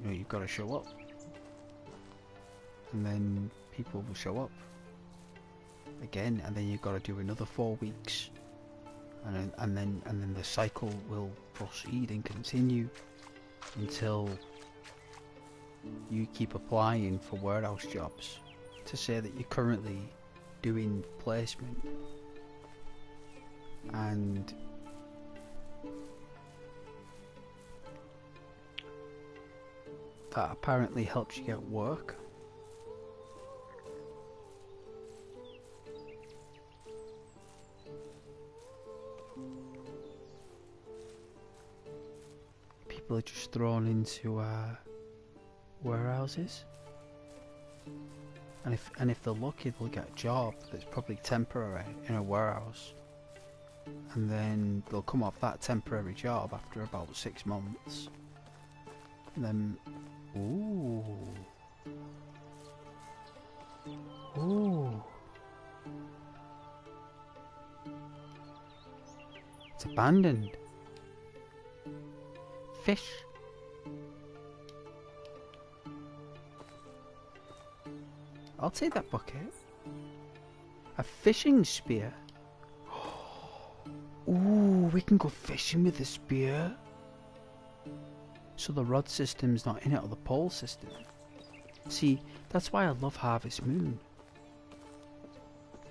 you know, you've got to show up. And then people will show up again, and then you've got to do another 4 weeks, and then the cycle will proceed and continue until you keep applying for warehouse jobs to say that you're currently doing placement, and that apparently helps you get work. People are just thrown into warehouses, and if they're lucky, they'll get a job that's probably temporary in a warehouse, and then they'll come off that temporary job after about 6 months, and then ooh, it's abandoned. Fish. I'll take that bucket. A fishing spear. Ooh, we can go fishing with a spear. So the rod system's not in it, or the pole system. See, that's why I love Harvest Moon.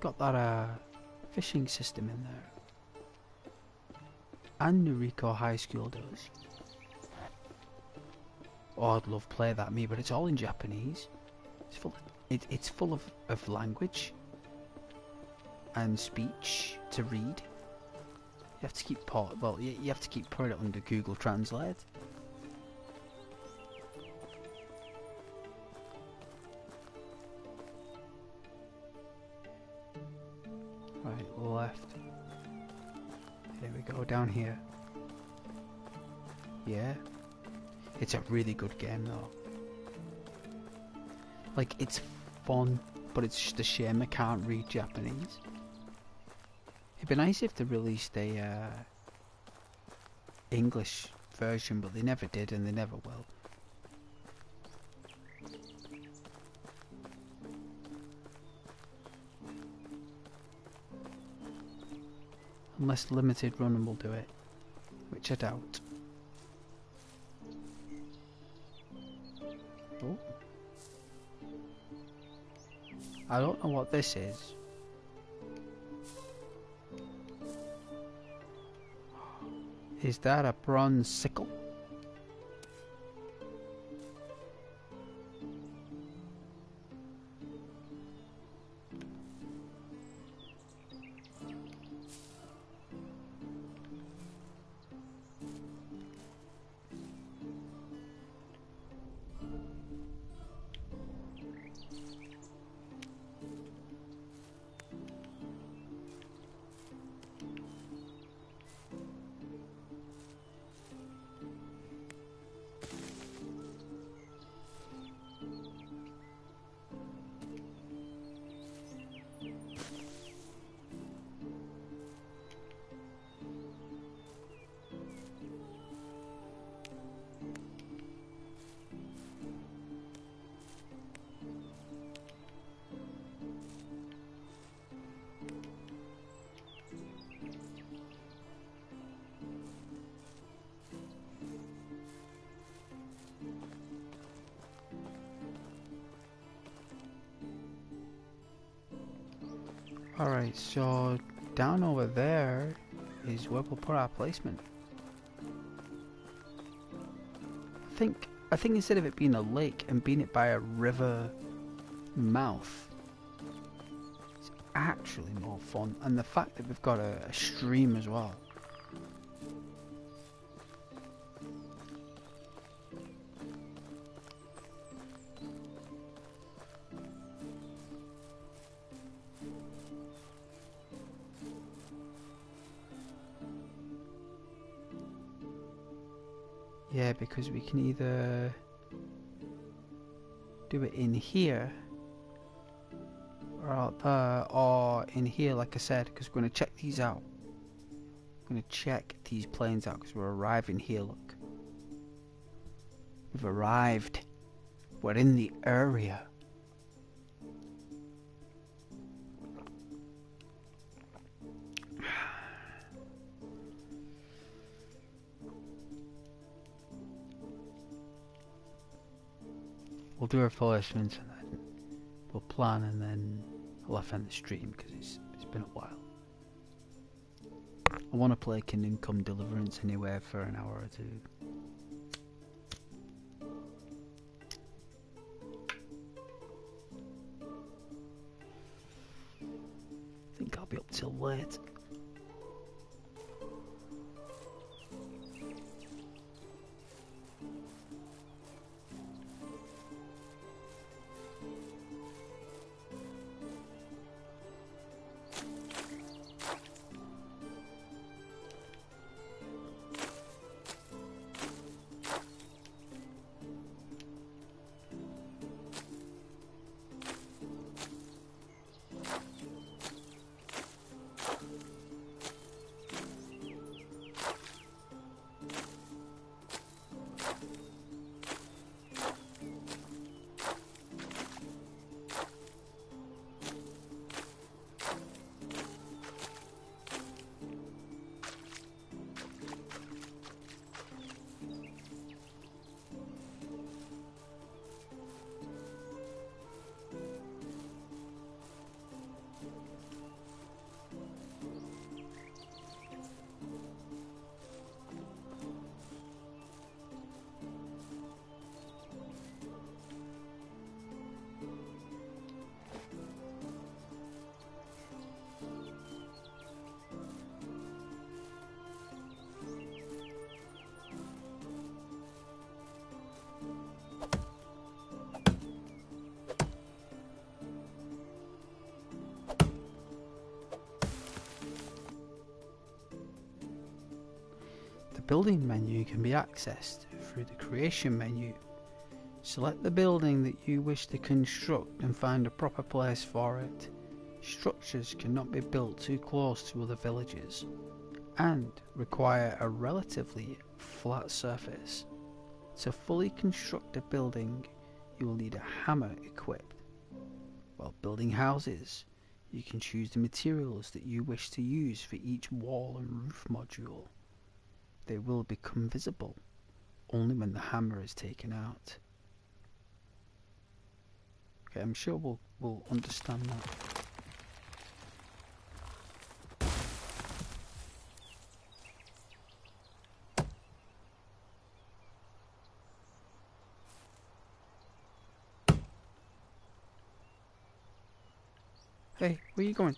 Got that fishing system in there. And Noriko High School does. Oh, I'd love to play that, me, but it's all in Japanese. It's full of language and speech to read. You have to keep you have to keep putting it under Google Translate. Right, left. Here we go, down here. Yeah. It's a really good game though. Like, it's fun, but it's just a shame I can't read Japanese. It'd be nice if they released a English version, but they never did and they never will. Unless limited run will do it, which I doubt. Oh. I don't know what this is. Is that a bronze sickle? Alright, so down over there is where we'll put our placement. I think instead of it being a lake and being it by a river mouth, it's actually more fun. And the fact that we've got a stream as well. Yeah, because we can either do it in here or out there or in here, like I said, because we're going to check these out. We're going to check these planes out because we're arriving here, look. We've arrived. We're in the area. We'll do our placements and then we'll plan, and then I'll end the stream because it's been a while. I want to play Kingdom Come Deliverance anywhere for an hour or two. I think I'll be up till late. The building menu can be accessed through the creation menu. Select the building that you wish to construct and find a proper place for it. Structures cannot be built too close to other villages. and require a relatively flat surface. To fully construct a building, you will need a hammer equipped. While building houses, you can choose the materials that you wish to use for each wall and roof module. They will become visible only when the hammer is taken out. Okay, I'm sure we'll understand that. Hey, where are you going?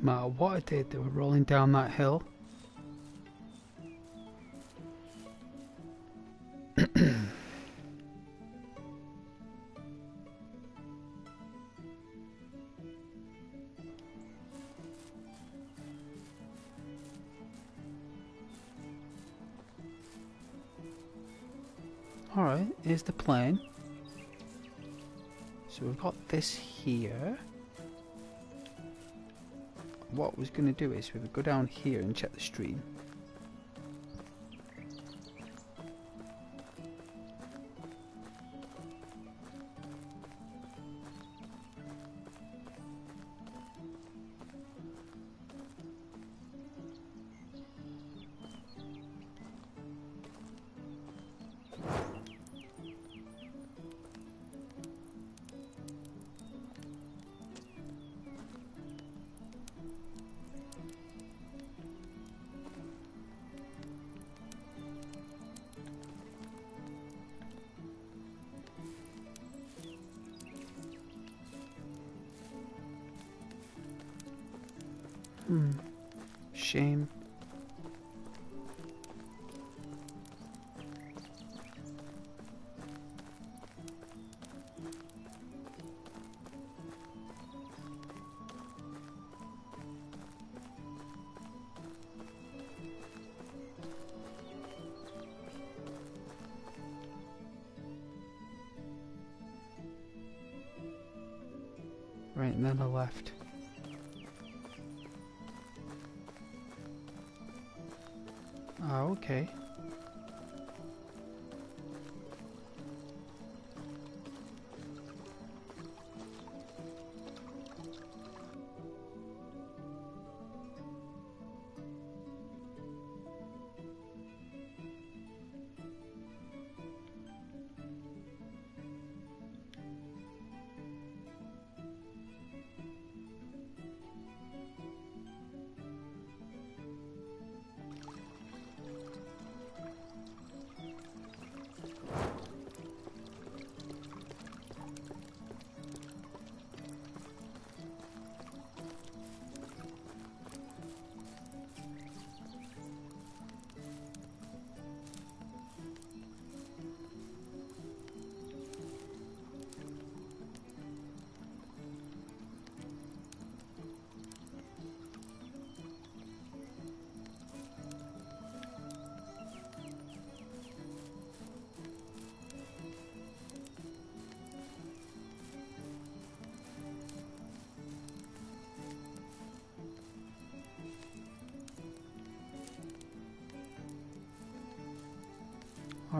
No matter what I did, they were rolling down that hill. Alright, here's the plane. So we've got this here. What I was going to do is we would go down here and check the stream. Shame. Right, and then the left. Oh, okay.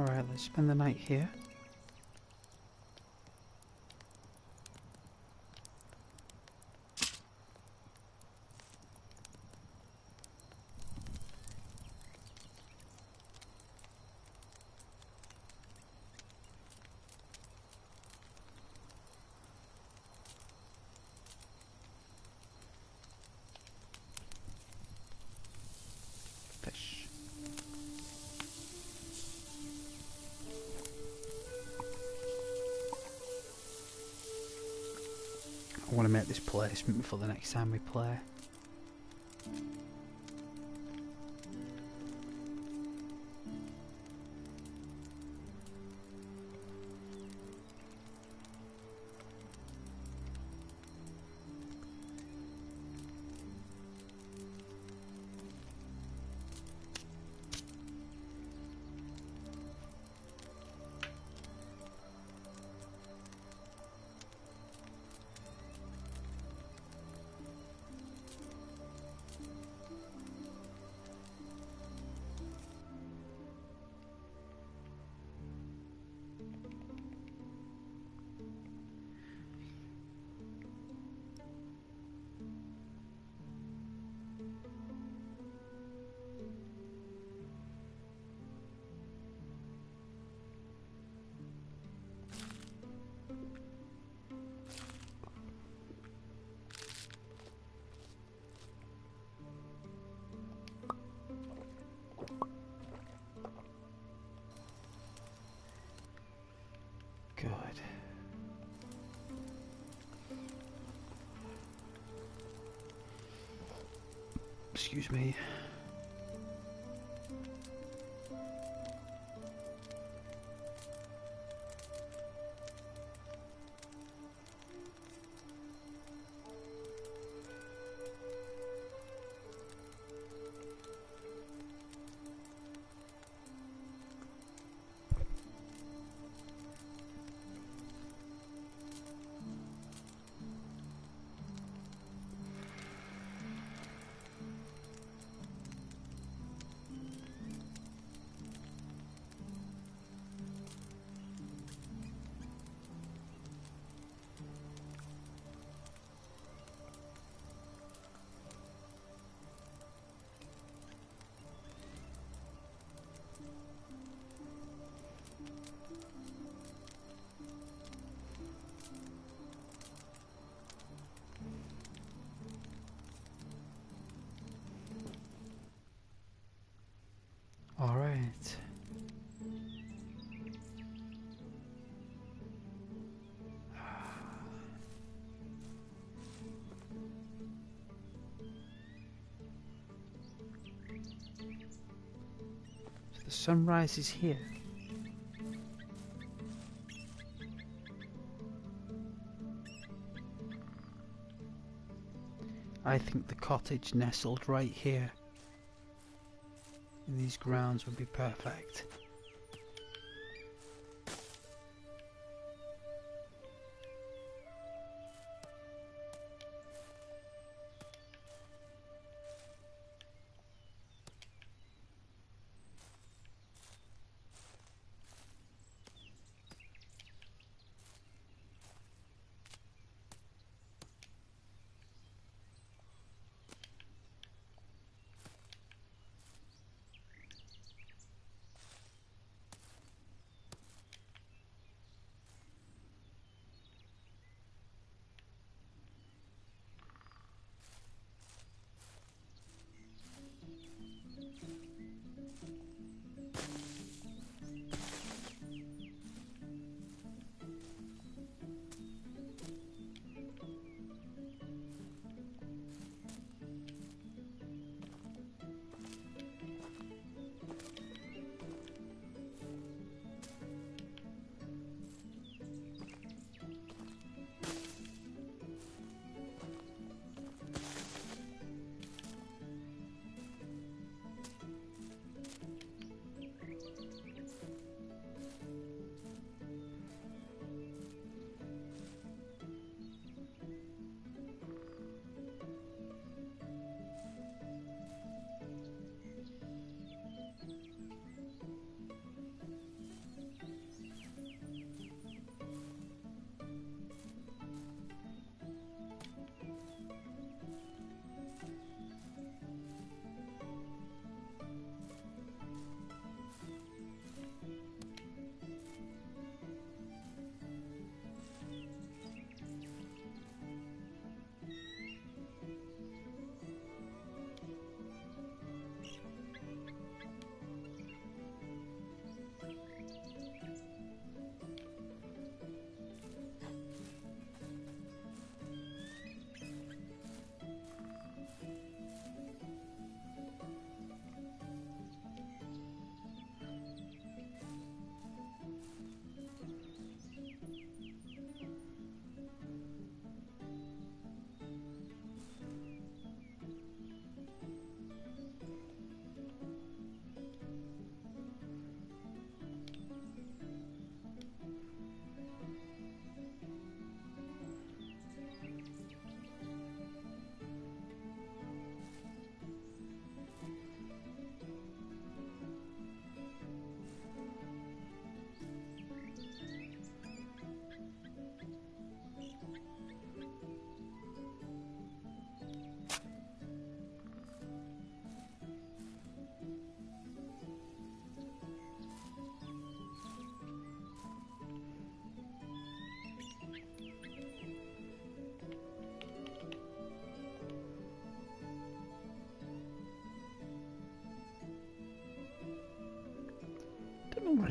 Alright, let's spend the night here. Fish. I want to make this placement for the next time we play. Good. Excuse me. All right. So the sunrise is here. I think the cottage nestled right here in these grounds would be perfect.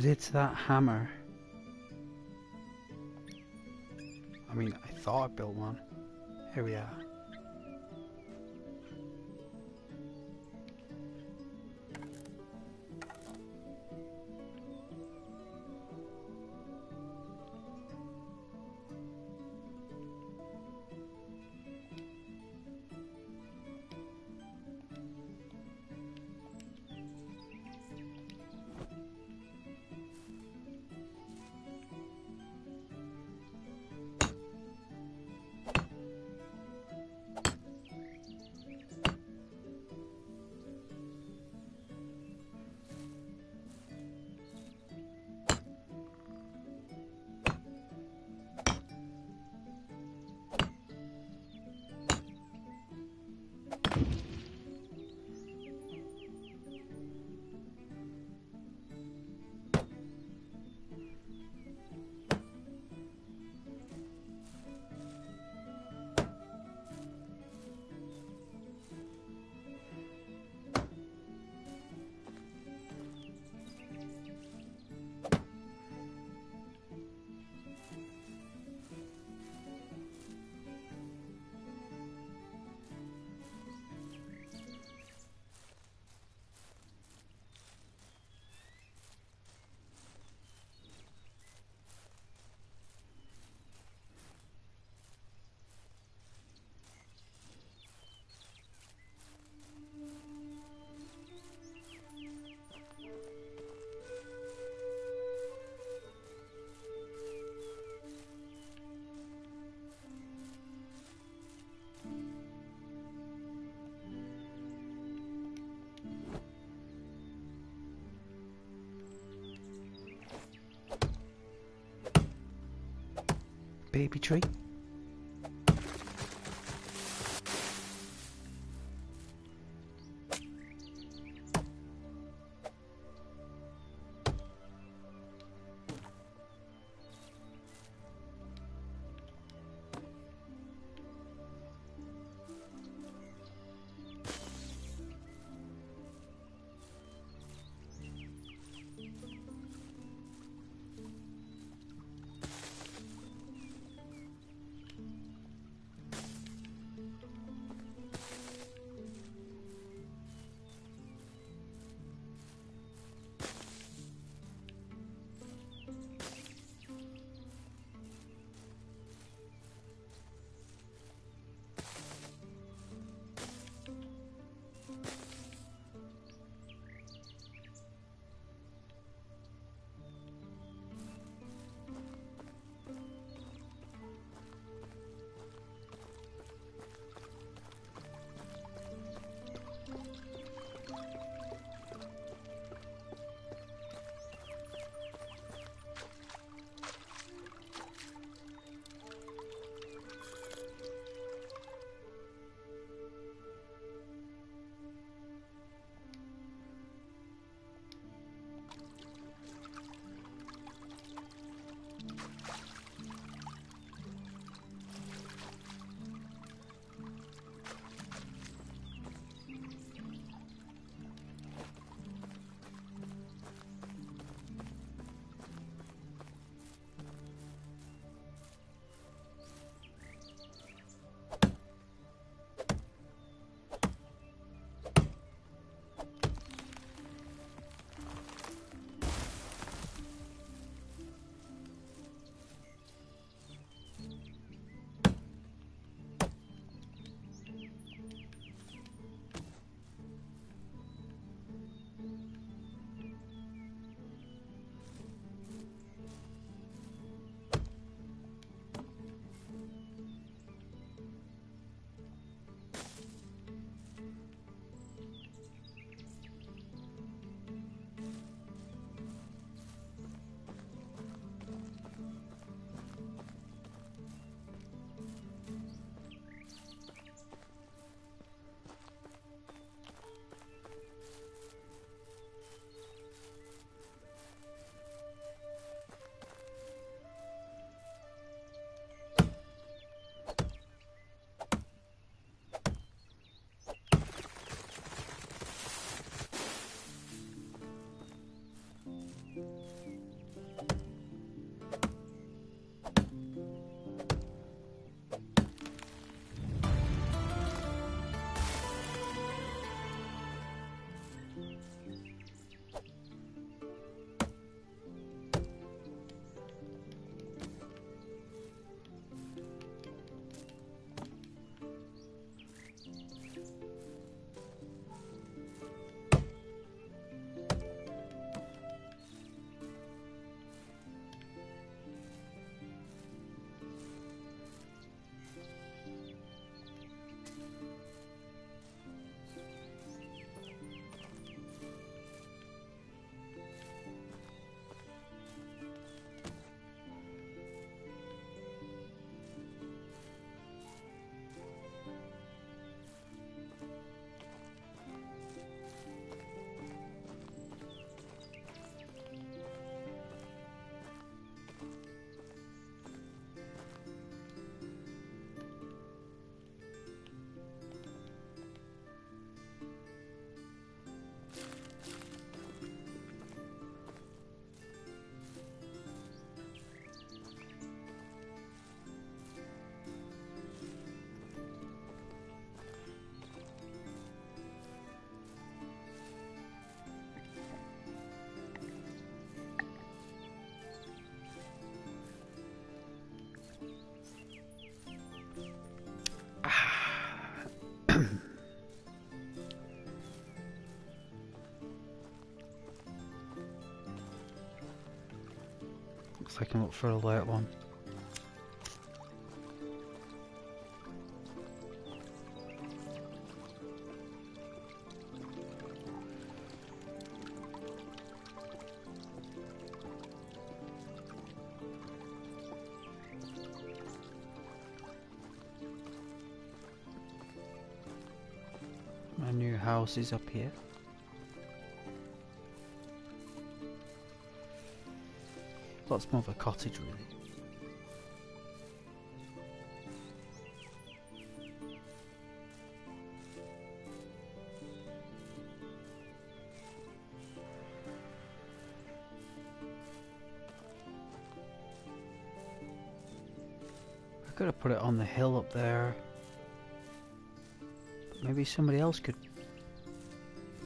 But it's that hammer. I mean, I thought I built one. Here we are. Baby tree. if I can look for alert one. My new house is up here. That's more of a cottage, really. I could have put it on the hill up there. But maybe somebody else could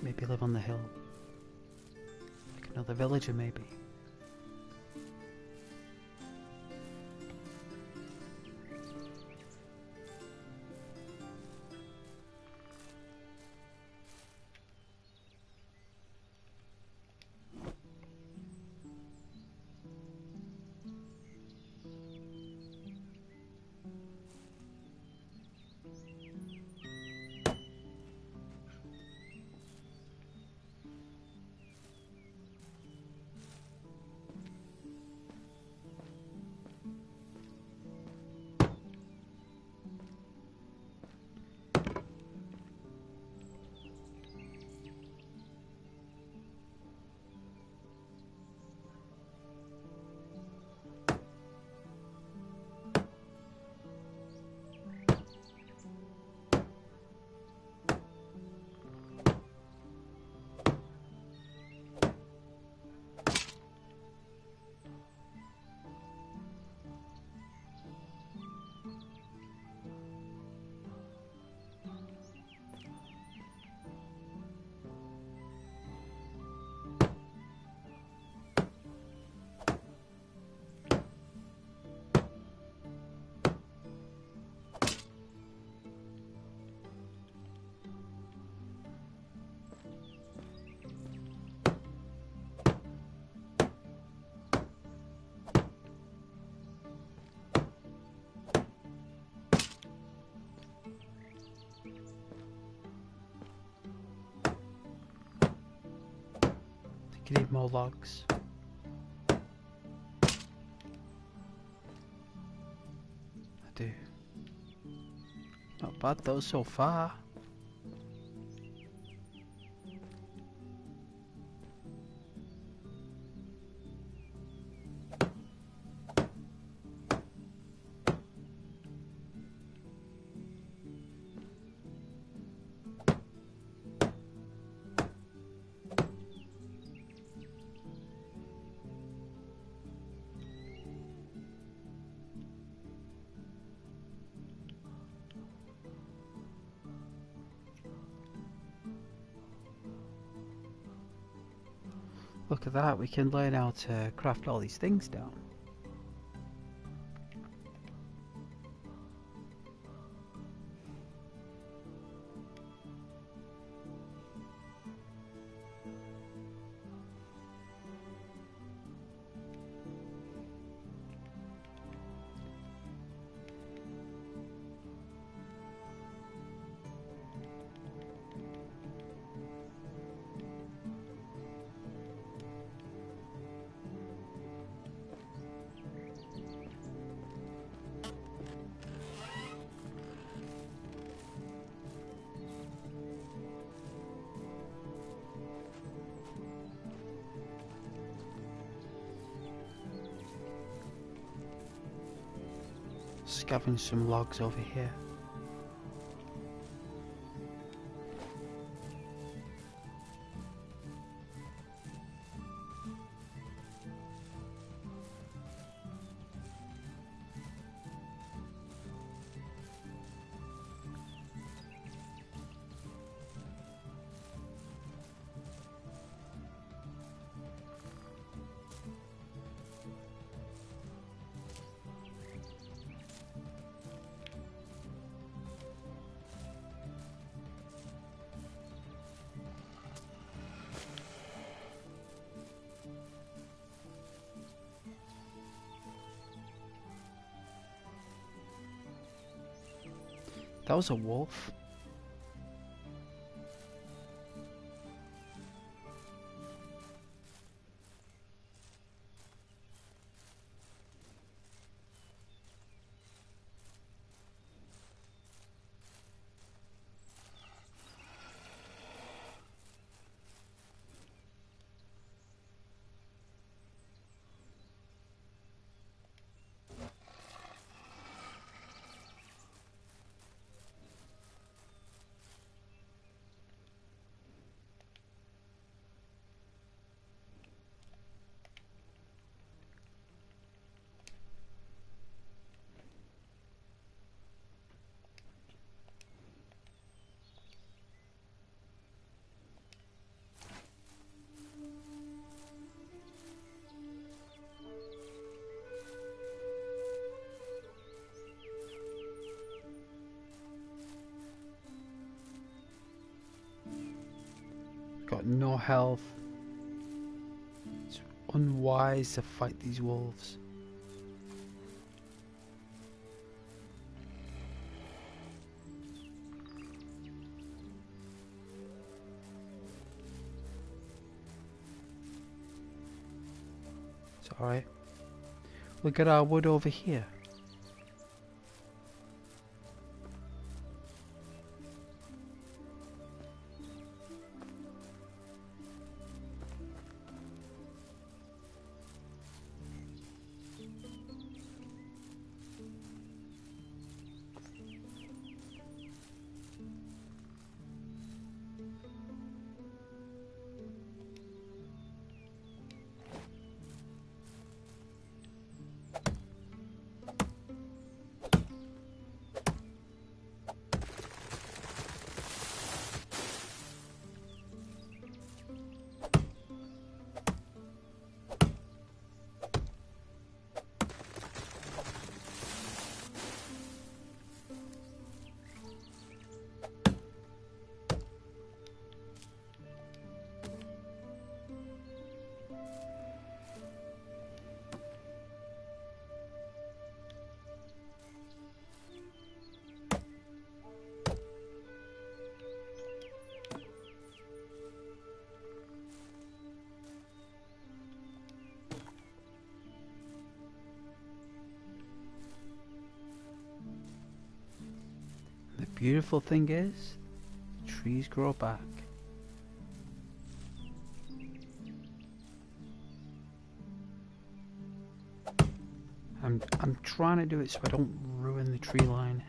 maybe live on the hill. Like another villager, maybe. You need more logs. I do. Not bad though so far. Look at that, we can learn how to craft all these things down. Scavenge some logs over here. That was a wolf. Got no health. It's unwise to fight these wolves. It's alright. Look at our wood over here. The beautiful thing is, trees grow back. I'm trying to do it so I don't ruin the tree line.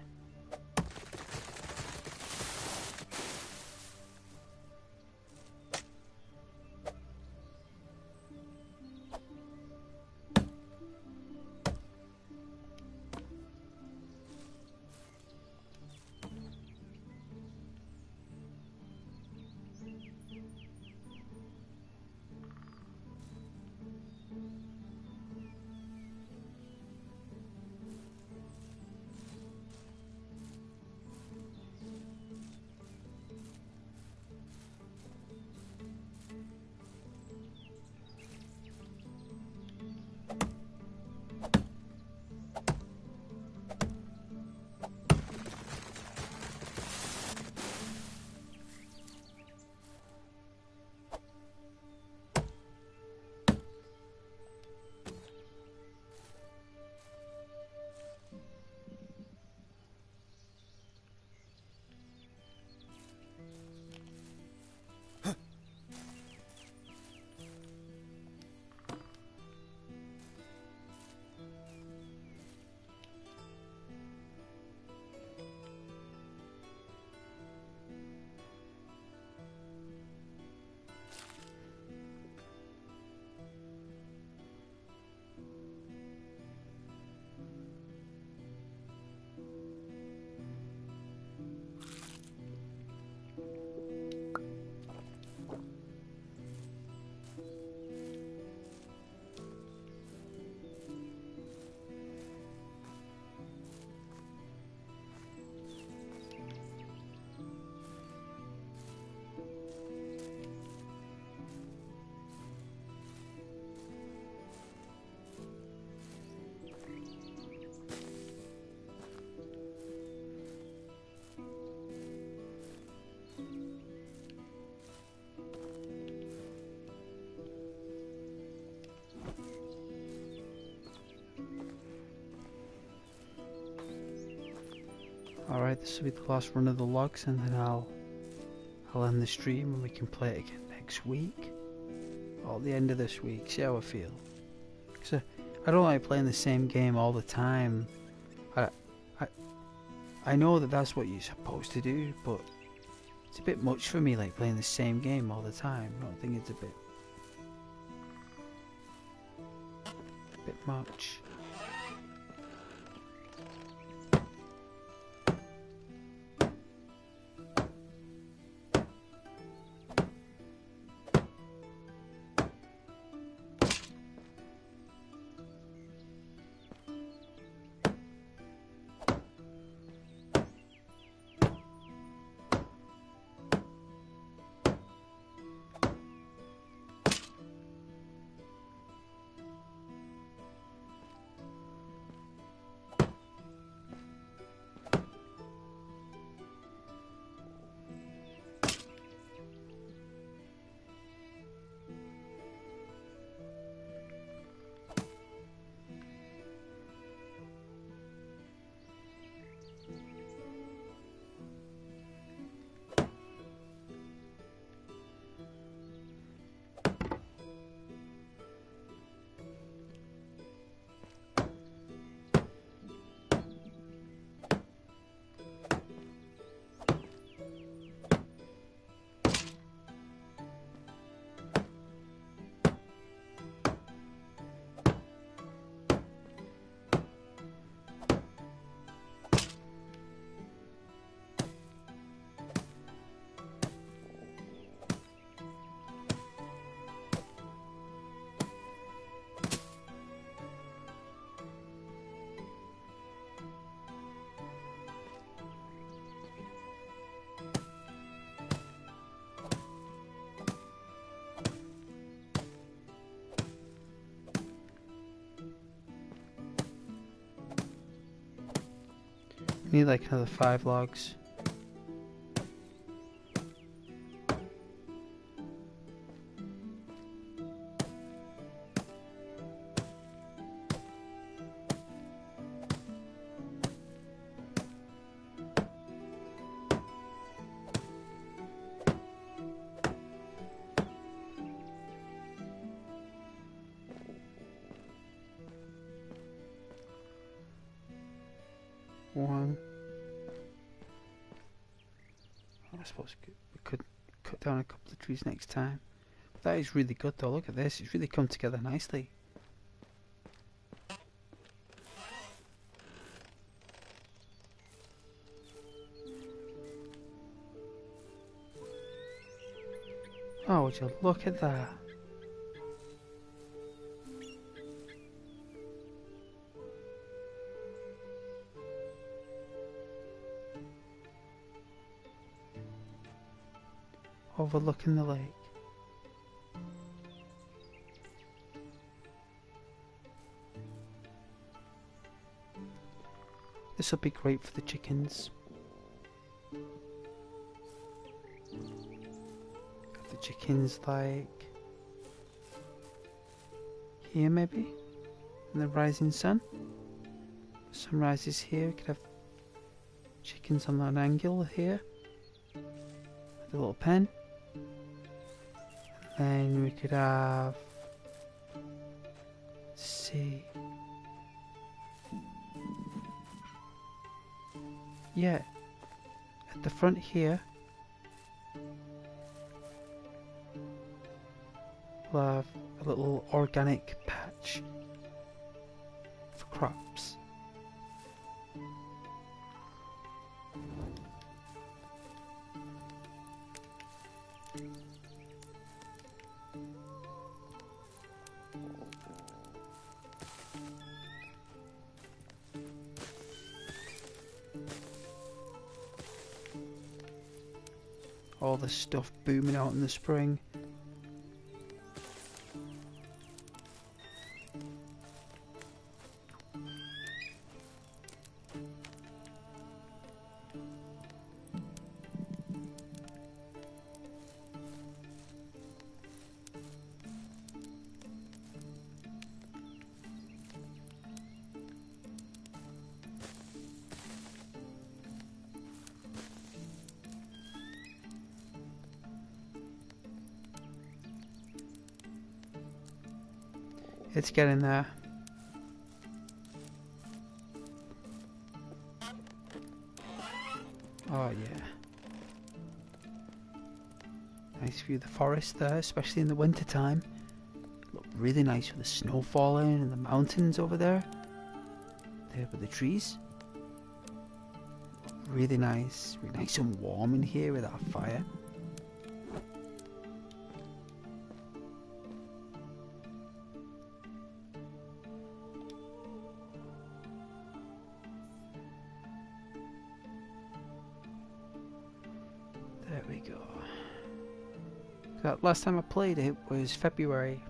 Alright, this will be the last run of the logs, and then I'll end the stream and we can play it again next week. Or the end of this week, see how I feel. Because I don't like playing the same game all the time. I know that that's what you're supposed to do, but it's a bit much for me, like playing the same game all the time. I don't think it's a bit much. Need like another 5 logs. One. I suppose we could cut down a couple of trees next time. That is really good though, look at this, it's really come together nicely. Oh, would you look at that? Overlooking the lake. This will be great for the chickens. Got the chickens like here maybe, in the rising sun. The sun rises here, we could have chickens on that angle here. With a little pen. Then we could have, let's see, yeah, at the front here, we'll have a little organic patch for crops. All the stuff booming out in the spring. It's getting there. Oh yeah. Nice view of the forest there, especially in the winter time. Look really nice with the snow falling and the mountains over there. There with the trees. Really nice and warm in here with our fire. There we go. Last time I played it was February.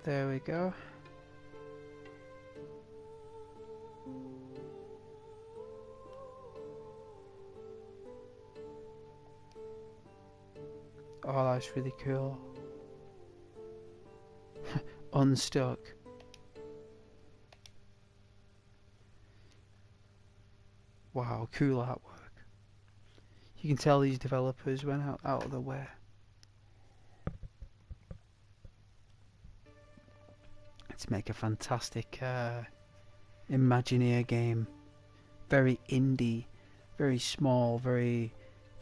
There we go. Oh, that's really cool. Unstuck. Wow, cool artwork. You can tell these developers went out of their way. To make a fantastic Imagineer game. Very indie, very small, very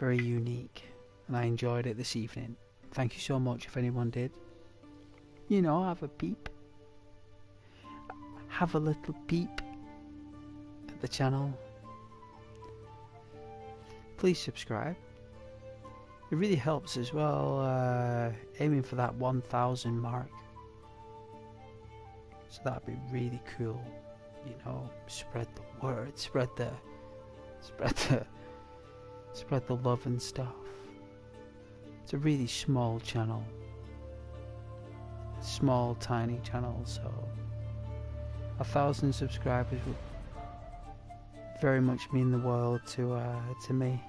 unique. And I enjoyed it this evening. Thank you so much if anyone did. You know, have a peep. Have a little peep at the channel. Please subscribe. It really helps as well, aiming for that 1,000 mark. So that'd be really cool, you know. Spread the word, spread the love and stuff. It's a really small channel, small, tiny channel. So 1,000 subscribers would very much mean the world to me.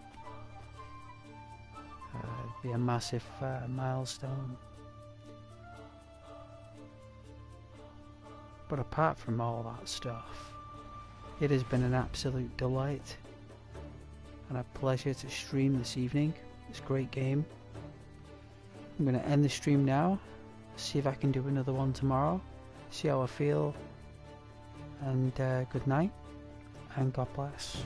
It'd be a massive milestone. But apart from all that stuff, it has been an absolute delight and a pleasure to stream this evening. It's a great game. I'm going to end the stream now, see if I can do another one tomorrow, see how I feel, and good night, and God bless.